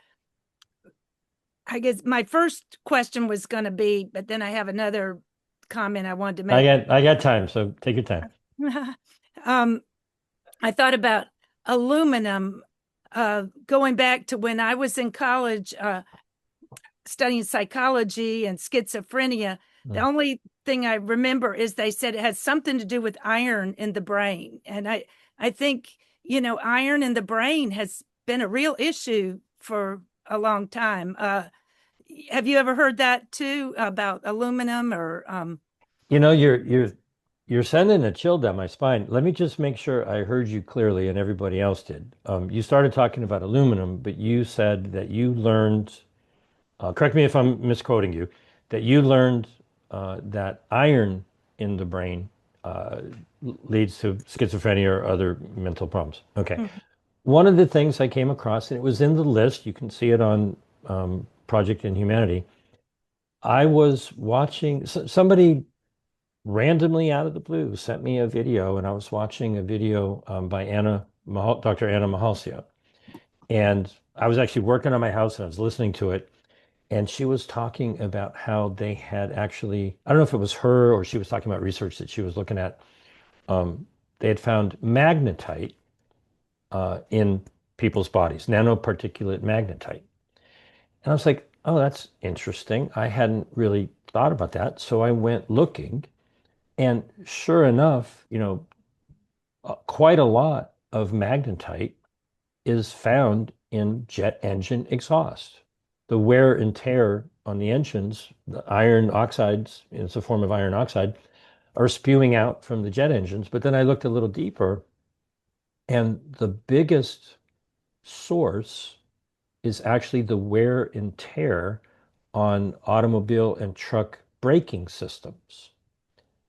guess my first question was going to be, but then I have another comment I wanted to make. I got time, so take your time. I thought about aluminum going back to when I was in college studying psychology and schizophrenia. The only thing I remember is they said it has something to do with iron in the brain. And I think, iron in the brain has been a real issue for a long time. Have you ever heard that too about aluminum or You know, you're sending a chill down my spine. Let me just make sure I heard you clearly and everybody else did. You started talking about aluminum, but you said that you learned, correct me if I'm misquoting you, that you learned that iron in the brain leads to schizophrenia or other mental problems. Okay. Mhm. One of the things I came across, and it was in the list, you can see it on Project Inhumanity. I was watching, somebody randomly out of the blue sent me a video, and I was watching a video by Dr. Anna Mahalcia. And I was actually working on my house and I was listening to it. And she was talking about how they had actually, I don't know if it was her or she was talking about research that she was looking at. They had found magnetite in people's bodies, nanoparticulate magnetite. And I was like, oh, that's interesting. I hadn't really thought about that. So I went looking, and sure enough, quite a lot of magnetite is found in jet engine exhaust. The wear and tear on the engines, the iron oxides, it's a form of iron oxide, are spewing out from the jet engines. But then I looked a little deeper, and the biggest source is actually the wear and tear on automobile and truck braking systems.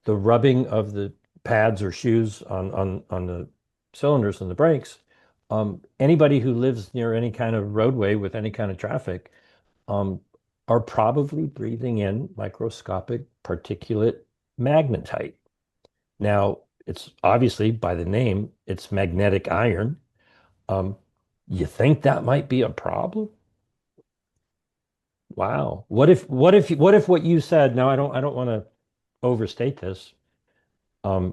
The rubbing of the pads or shoes on the cylinders and the brakes. Anybody who lives near any kind of roadway with any kind of traffic are probably breathing in microscopic particulate magnetite. Now, it's obviously by the name, it's magnetic iron. You think that might be a problem? Wow. What if what you said, now I don't want to overstate this. I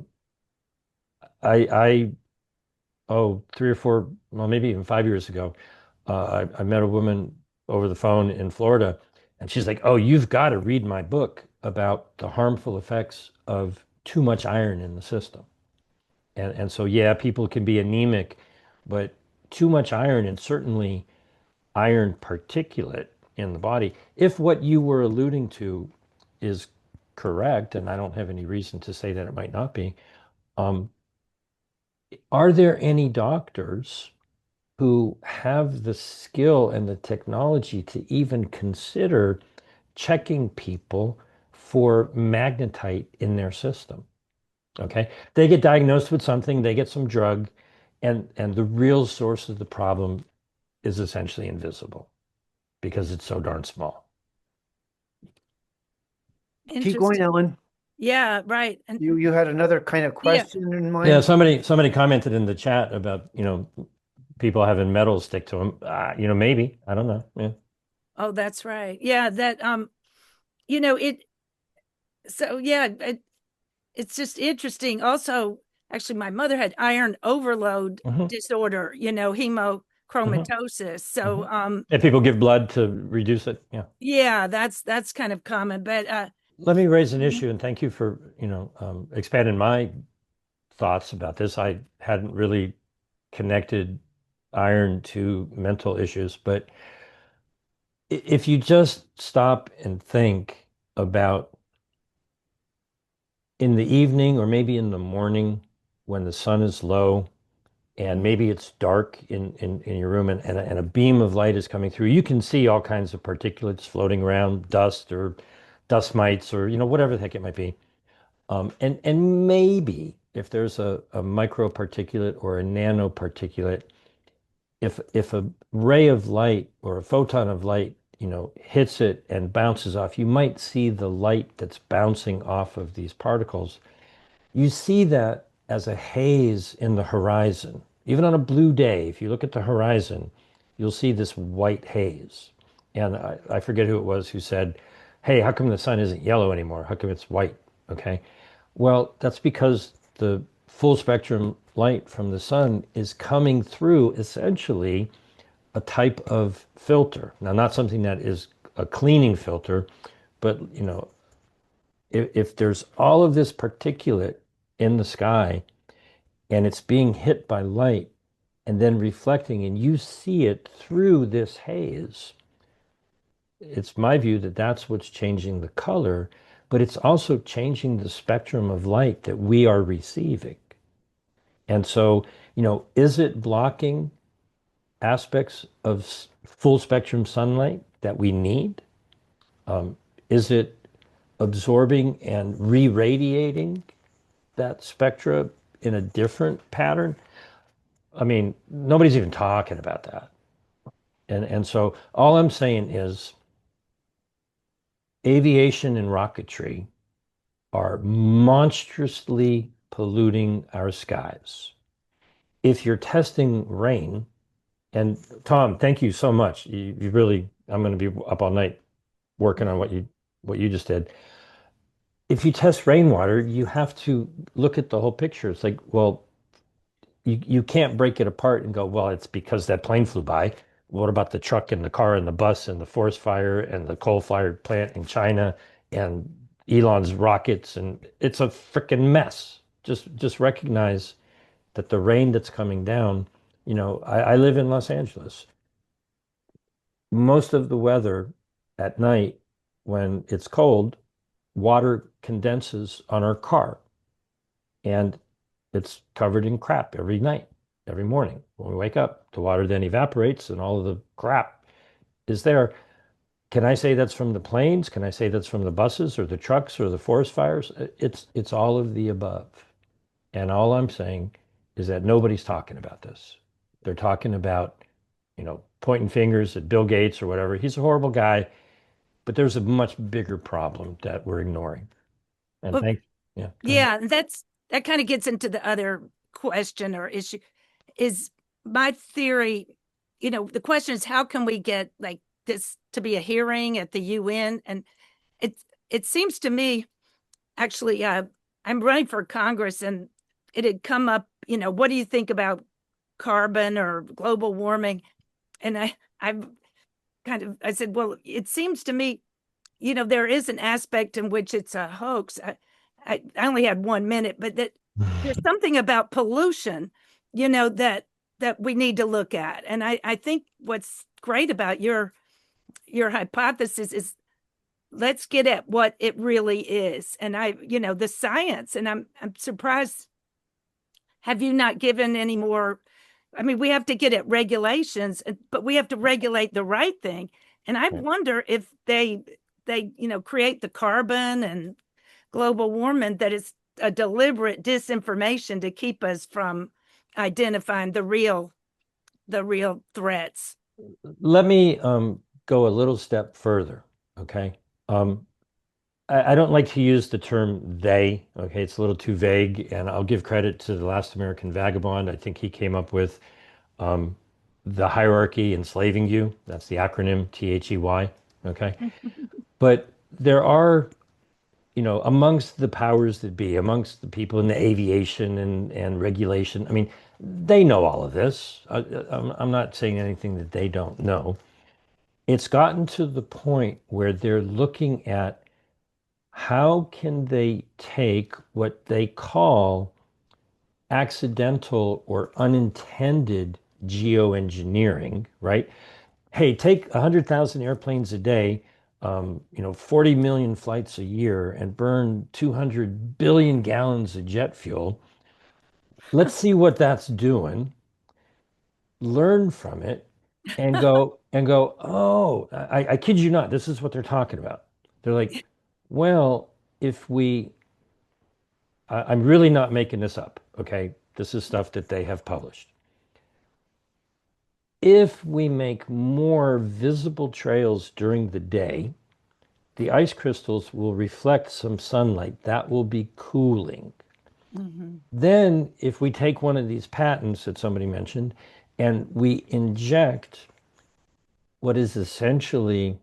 3 or 4, well, maybe even 5 years ago, I met a woman over the phone in Florida, and she's like, "Oh, you've got to read my book about the harmful effects of too much iron in the system." And so, yeah, people can be anemic, but too much iron, and certainly iron particulate in the body, if what you were alluding to is correct, and I don't have any reason to say that it might not be, are there any doctors who have the skill and the technology to even consider checking people for magnetite in their system? Okay, they get diagnosed with something, they get some drug, and the real source of the problem is essentially invisible because it's so darn small. Keep going, Ellen. Yeah, right. And You had another kind of question in mind? Yeah, somebody commented in the chat about, people having metals stick to them. Maybe, I don't know. Yeah. oh, that's right. Yeah, that it's just interesting. Also, actually, my mother had iron overload disorder, hemochromatosis. So If people give blood to reduce it, yeah. Yeah, that's kind of common. But let me raise an issue, and thank you for expanding my thoughts about this. I hadn't really connected iron to mental issues, but if you just stop and think about in the evening or maybe in the morning when the sun is low and maybe it's dark in your room and a beam of light is coming through, you can see all kinds of particulates floating around, dust or dust mites or whatever the heck it might be. And maybe if there's a microparticulate or a nanoparticulate, if a ray of light or a photon of light hits it and bounces off, you might see the light that's bouncing off of these particles. You see that as a haze in the horizon. Even on a blue day, if you look at the horizon, you'll see this white haze. And I forget who it was who said, "Hey, how come the sun isn't yellow anymore? How come it's white?" Okay. Well, that's because the full spectrum light from the sun is coming through essentially a type of filter. Now, not something that is a cleaning filter, but if there's all of this particulate in the sky and it's being hit by light, and then reflecting, and you see it through this haze. It's my view that that's what's changing the color, but it's also changing the spectrum of light that we are receiving. And so, is it blocking aspects of full spectrum sunlight that we need? Is it absorbing and re-radiating that spectra in a different pattern? I mean, nobody's even talking about that. And so all I'm saying is aviation and rocketry are monstrously polluting our skies. If you're testing rain, and Tom, thank you so much. You really, I'm going to be up all night working on what you just did. If you test rainwater, you have to look at the whole picture. It's like, well, you can't break it apart and go, well, it's because that plane flew by. What about the truck and the car and the bus and the forest fire and the coal-fired plant in China and Elon's rockets? And it's a freaking mess. Just recognize that the rain that's coming down, I live in Los Angeles. Most of the weather at night when it's cold, water condenses on our car. And it's covered in crap every night, every morning. When we wake up, the water then evaporates and all of the crap is there. Can I say that's from the planes? Can I say that's from the buses or the trucks or the forest fires? It's all of the above. And all I'm saying is that nobody's talking about this. They're talking about, pointing fingers at Bill Gates or whatever. He's a horrible guy, but there's a much bigger problem that we're ignoring. And Well, yeah. Yeah, that kind of gets into the other question or issue. Is my theory, the question is, how can we get like this to be a hearing at the UN? And it seems to me, actually, I'm running for Congress, and it had come up, what do you think about carbon or global warming? And I said, well, it seems to me, there is an aspect in which it's a hoax. I only had 1 minute, but that there's something about pollution, that we need to look at. And I think what's great about your hypothesis is, let's get at what it really is. And the science, and I'm surprised. Have you not given any more? I mean, we have to get at regulations, but we have to regulate the right thing. And I wonder if they create the carbon and global warming that is a deliberate disinformation to keep us from identifying the real threats. Let me go a little step further, okay? I don't like to use the term they, okay? It's a little too vague, and I'll give credit to the Last American Vagabond. I think he came up with the hierarchy enslaving you. That's the acronym THEY, okay? But there are, amongst the powers that be, amongst the people in the aviation and regulation, I mean, they know all of this. I'm not saying anything that they don't know. It's gotten to the point where they're looking at how can they take what they call accidental or unintended geoengineering, right? Hey, take 100,000 airplanes a day, 40 million flights a year, and burn 200 billion gallons of jet fuel. Let's see what that's doing. Learn from it, and go. Oh, I kid you not. This is what they're talking about. They're like, well, I'm really not making this up. Okay, this is stuff that they have published. If we make more visible trails during the day, the ice crystals will reflect some sunlight. That will be cooling. Mm-hmm. Then if we take one of these patents that somebody mentioned and we inject what is essentially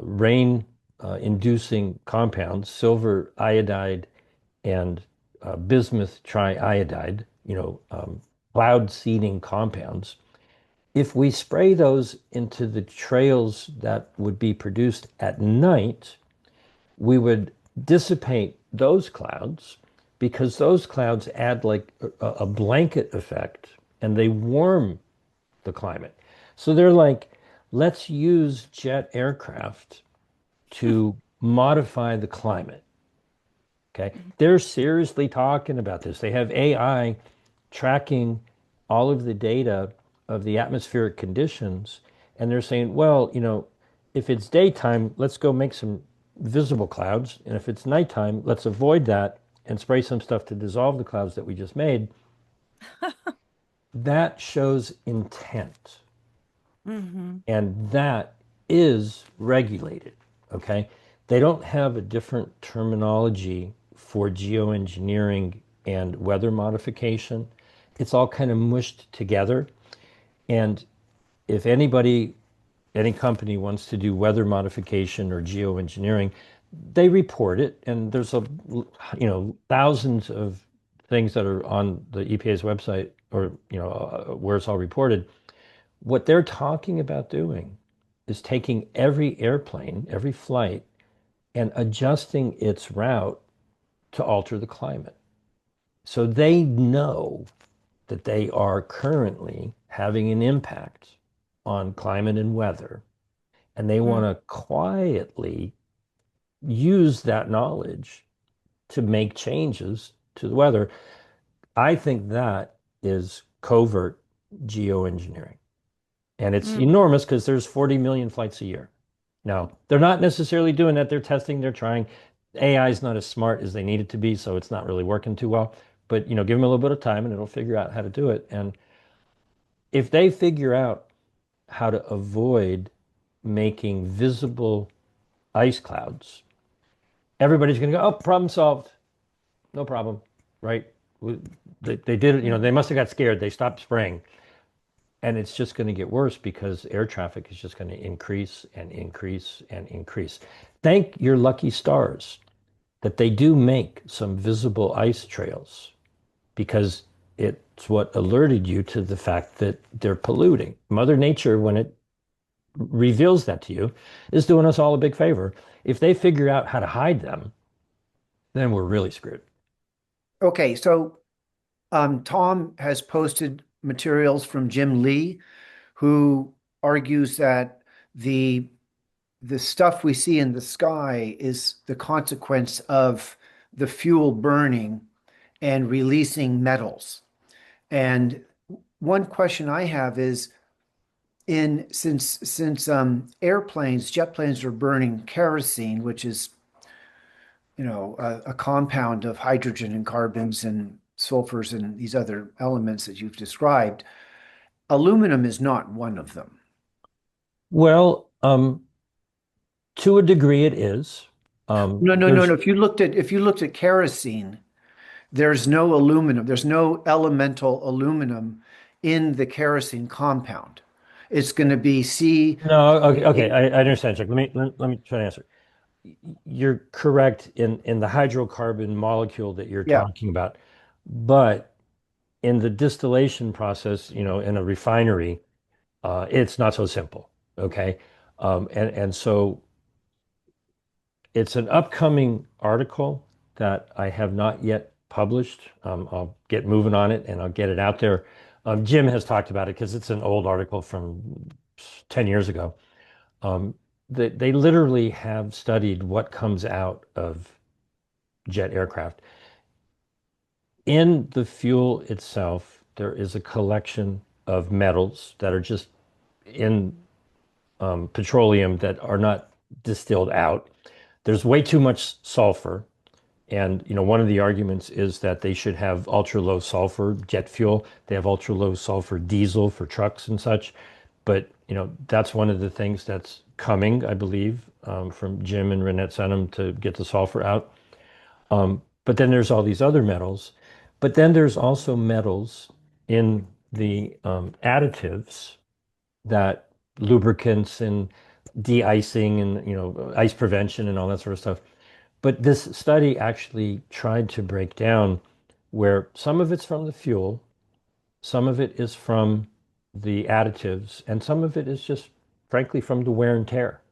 rain-inducing compounds, silver iodide and bismuth triiodide, cloud seeding compounds. If we spray those into the trails that would be produced at night, we would dissipate those clouds, because those clouds add like a blanket effect and they warm the climate. So they're like, let's use jet aircraft to modify the climate. Okay. They're seriously talking about this. They have AI tracking all of the data of the atmospheric conditions. And they're saying, well, if it's daytime, let's go make some visible clouds. And if it's nighttime, let's avoid that and spray some stuff to dissolve the clouds that we just made. That shows intent. Mm-hmm. And that is regulated. Okay. They don't have a different terminology for geoengineering and weather modification. It's all kind of mushed together. And if any company wants to do weather modification or geoengineering, they report it. And there's thousands of things that are on the EPA's website or, where it's all reported. What they're talking about doing is taking every airplane, every flight, and adjusting its route to alter the climate. So they know that they are currently having an impact on climate and weather, and they want to quietly use that knowledge to make changes to the weather. I think that is covert geoengineering. And it's enormous because there's 40 million flights a year. Now, they're not necessarily doing that. They're testing, they're trying. AI is not as smart as they need it to be, so it's not really working too well. But, give them a little bit of time and it'll figure out how to do it. And if they figure out how to avoid making visible ice clouds, everybody's going to go, oh, problem solved. No problem, right? They did it, they must have got scared. They stopped spraying. And it's just going to get worse because air traffic is just going to increase and increase and increase. Thank your lucky stars that they do make some visible ice trails, because it's what alerted you to the fact that they're polluting. Mother Nature, when it reveals that to you, is doing us all a big favor. If they figure out how to hide them, then we're really screwed. Okay, so Tom has posted materials from Jim Lee, who argues that the stuff we see in the sky is the consequence of the fuel burning and releasing metals. And one question I have is, since airplanes, jet planes are burning kerosene, which is a compound of hydrogen and carbons and sulfurs and these other elements that you've described, aluminum is not one of them. Well, to a degree it is. No. If you looked at kerosene, there's no aluminum. There's no elemental aluminum in the kerosene compound. It's going to be C. No, okay. I understand, Chuck. Let me try to answer. You're correct in the hydrocarbon molecule that you're talking about. But in the distillation process, in a refinery, it's not so simple. Okay. And so it's an upcoming article that I have not yet published. I'll get moving on it and I'll get it out there. Jim has talked about it because it's an old article from 10 years ago. They literally have studied what comes out of jet aircraft. In the fuel itself, there is a collection of metals that are just in petroleum that are not distilled out. There's way too much sulfur. And, one of the arguments is that they should have ultra low sulfur jet fuel. They have ultra low sulfur diesel for trucks and such. But, that's one of the things that's coming, I believe, from Jim and Renette Senham to get the sulfur out. But then there's all these other metals. But then there's also metals in the additives that lubricants and de-icing and, ice prevention and all that sort of stuff. But this study actually tried to break down where some of it's from the fuel, some of it is from the additives, and some of it is just, frankly, from the wear and tear.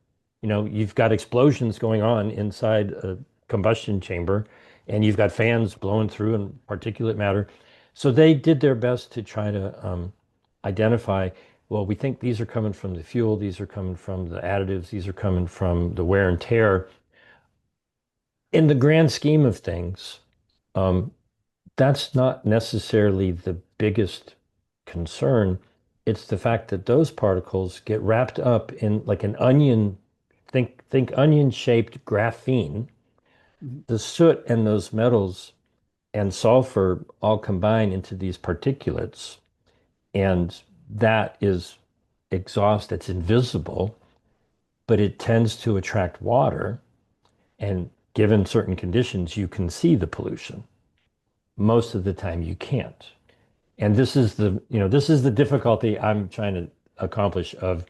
You've got explosions going on inside a combustion chamber, and you've got fans blowing through and particulate matter. So they did their best to try to identify, well, we think these are coming from the fuel, these are coming from the additives, these are coming from the wear and tear. In the grand scheme of things, that's not necessarily the biggest concern. It's the fact that those particles get wrapped up in like an onion, think onion-shaped graphene. The soot and those metals and sulfur all combine into these particulates, and that is exhaust that's invisible, but it tends to attract water, and given certain conditions, you can see the pollution. Most of the time you can't. And this is the difficulty I'm trying to accomplish of,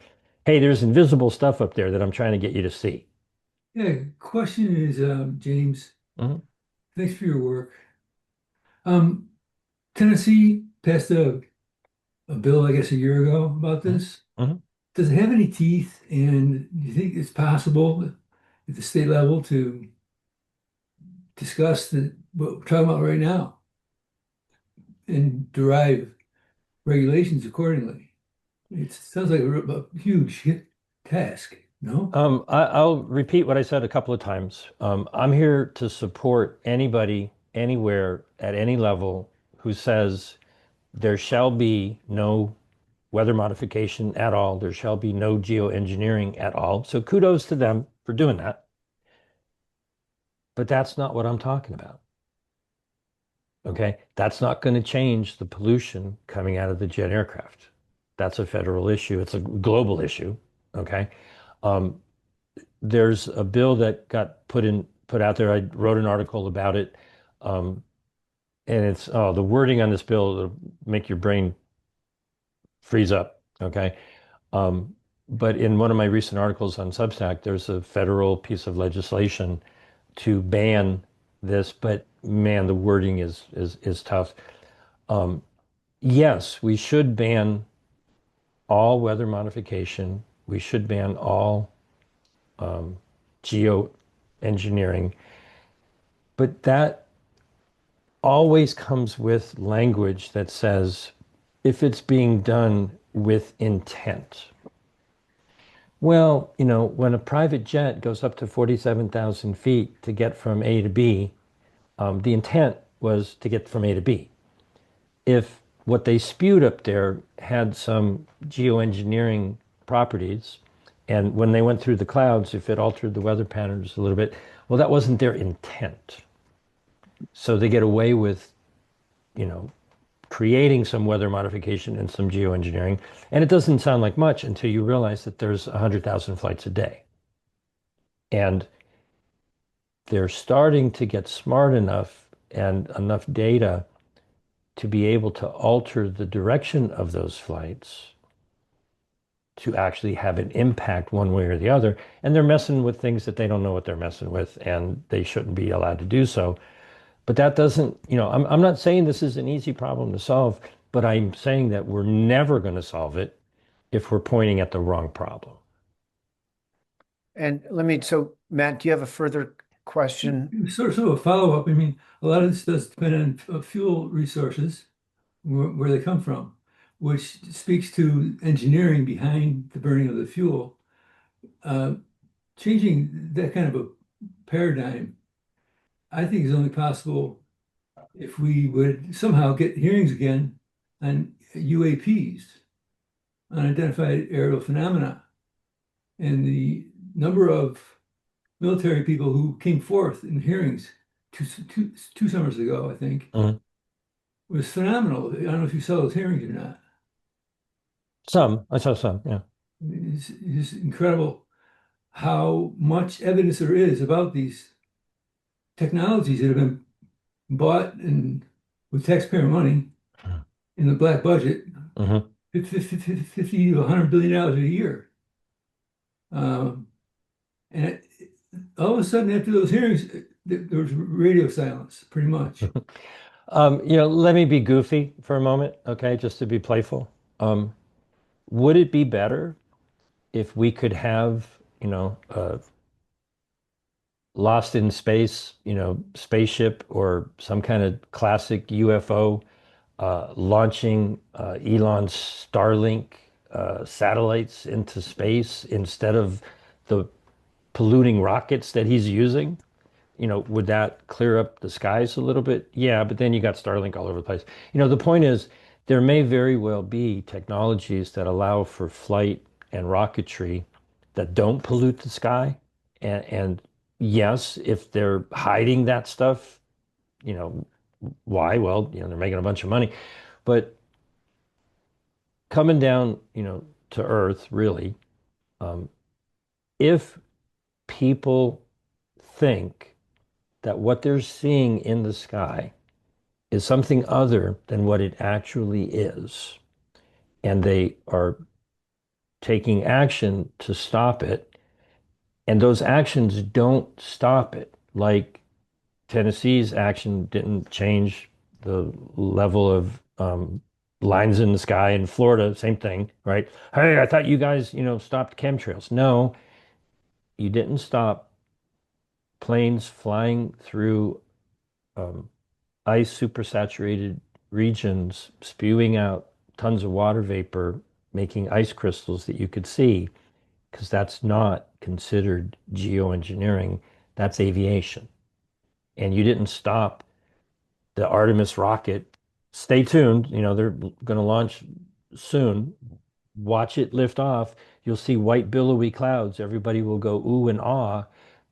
hey, there's invisible stuff up there that I'm trying to get you to see. Yeah, question is, James, Mhm. thanks for your work. Tennessee passed a bill, I guess, a year ago about this. Mhm. Does it have any teeth? And do you think it's possible at the state level to discuss what we're talking about right now and derive regulations accordingly? It sounds like a huge task, no? I'll repeat what I said a couple of times. I'm here to support anybody, anywhere, at any level who says there shall be no weather modification at all. There shall be no geoengineering at all. So kudos to them for doing that. But that's not what I'm talking about. Okay? That's not going to change the pollution coming out of the jet aircraft. That's a federal issue. It's a global issue. Okay? There's a bill that got put out there. I wrote an article about it. And it's, the wording on this bill will make your brain freeze up. Okay. But in one of my recent articles on Substack, there's a federal piece of legislation to ban this, but man, the wording is tough. Yes, we should ban all weather modification. We should ban all geoengineering, but that always comes with language that says if it's being done with intent. Well, when a private jet goes up to 47,000 feet to get from A to B, the intent was to get from A to B. If what they spewed up there had some geoengineering properties, and when they went through the clouds, if it altered the weather patterns a little bit, well, that wasn't their intent. So they get away with, creating some weather modification and some geoengineering. And it doesn't sound like much until you realize that there's 100,000 flights a day. And they're starting to get smart enough and enough data to be able to alter the direction of those flights to actually have an impact one way or the other. And they're messing with things that they don't know what they're messing with, and they shouldn't be allowed to do so. But that doesn't, I'm not saying this is an easy problem to solve, but I'm saying that we're never going to solve it if we're pointing at the wrong problem. And Matt, do you have a further question? Sort of a follow-up. I mean, a lot of this does depend on fuel resources, where they come from, which speaks to engineering behind the burning of the fuel. Changing that kind of a paradigm, I think, is only possible if we would somehow get hearings again on UAPs, unidentified aerial phenomena, and the number of military people who came forth in hearings two summers ago, I think, was phenomenal. I don't know if you saw those hearings or not. I saw some, yeah. It's incredible how much evidence there is about these technologies that have been bought and with taxpayer money in the black budget, 50 to $100 billion a year. And all of a sudden, after those hearings, there was radio silence, pretty much. Let me be goofy for a moment, okay, just to be playful. Would it be better if we could have, lost in space, spaceship or some kind of classic UFO launching Elon's Starlink satellites into space instead of the polluting rockets that he's using, would that clear up the skies a little bit? Yeah, but then you got Starlink all over the place. The point is, there may very well be technologies that allow for flight and rocketry that don't pollute the sky. And yes, if they're hiding that stuff, why? Well, they're making a bunch of money. But coming down, to Earth, really, if people think that what they're seeing in the sky is something other than what it actually is, and they are taking action to stop it, and those actions don't stop it, like Tennessee's action didn't change the level of lines in the sky. In Florida, same thing, right? Hey, I thought you guys, stopped chemtrails. No, you didn't stop planes flying through ice supersaturated regions, spewing out tons of water vapor, making ice crystals that you could see, because that's not considered geoengineering, that's aviation. And you didn't stop the Artemis rocket. Stay tuned, they're going to launch soon. Watch it lift off. You'll see white billowy clouds. Everybody will go ooh and ah,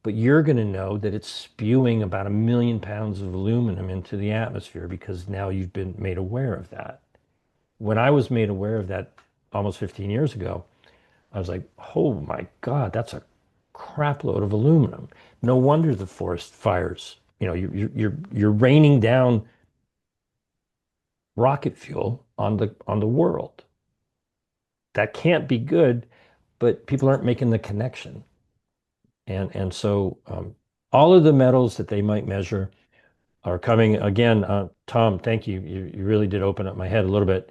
but you're going to know that it's spewing about 1 million pounds of aluminum into the atmosphere because now you've been made aware of that. When I was made aware of that almost 15 years ago, I was like, oh my God, that's a crap load of aluminum. No wonder the forest fires. You're raining down rocket fuel on the world. That can't be good, but people aren't making the connection. And so all of the metals that they might measure are coming again. Tom, thank you. You really did open up my head a little bit.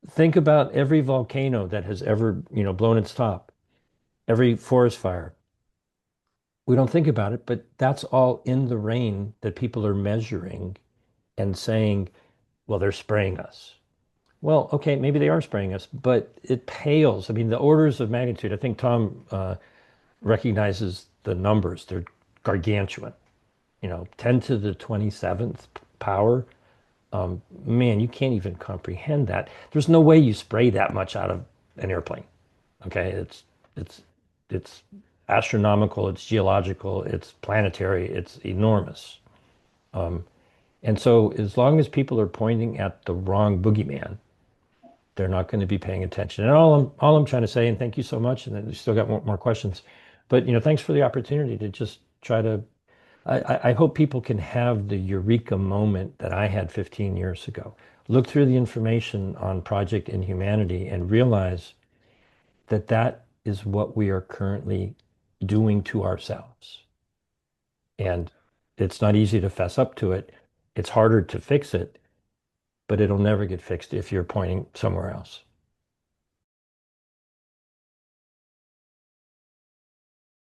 Think about every volcano that has ever, blown its top, every forest fire. We don't think about it, but that's all in the rain that people are measuring and saying, well, they're spraying us. Well, okay, maybe they are spraying us, but it pales. I mean, the orders of magnitude, I think Tom recognizes the numbers. They're gargantuan. 10 to the 27th power. Man, you can't even comprehend that. There's no way you spray that much out of an airplane. Okay, it's astronomical, it's geological, it's planetary, it's enormous. And so as long as people are pointing at the wrong boogeyman, they're not going to be paying attention. And all I'm trying to say, and thank you so much, and then we still got more questions, but thanks for the opportunity to just try to. I hope people can have the eureka moment that I had 15 years ago. Look through the information on Project Inhumanity and realize that that is what we are currently doing to ourselves. And it's not easy to fess up to it. It's harder to fix it, but it'll never get fixed if you're pointing somewhere else.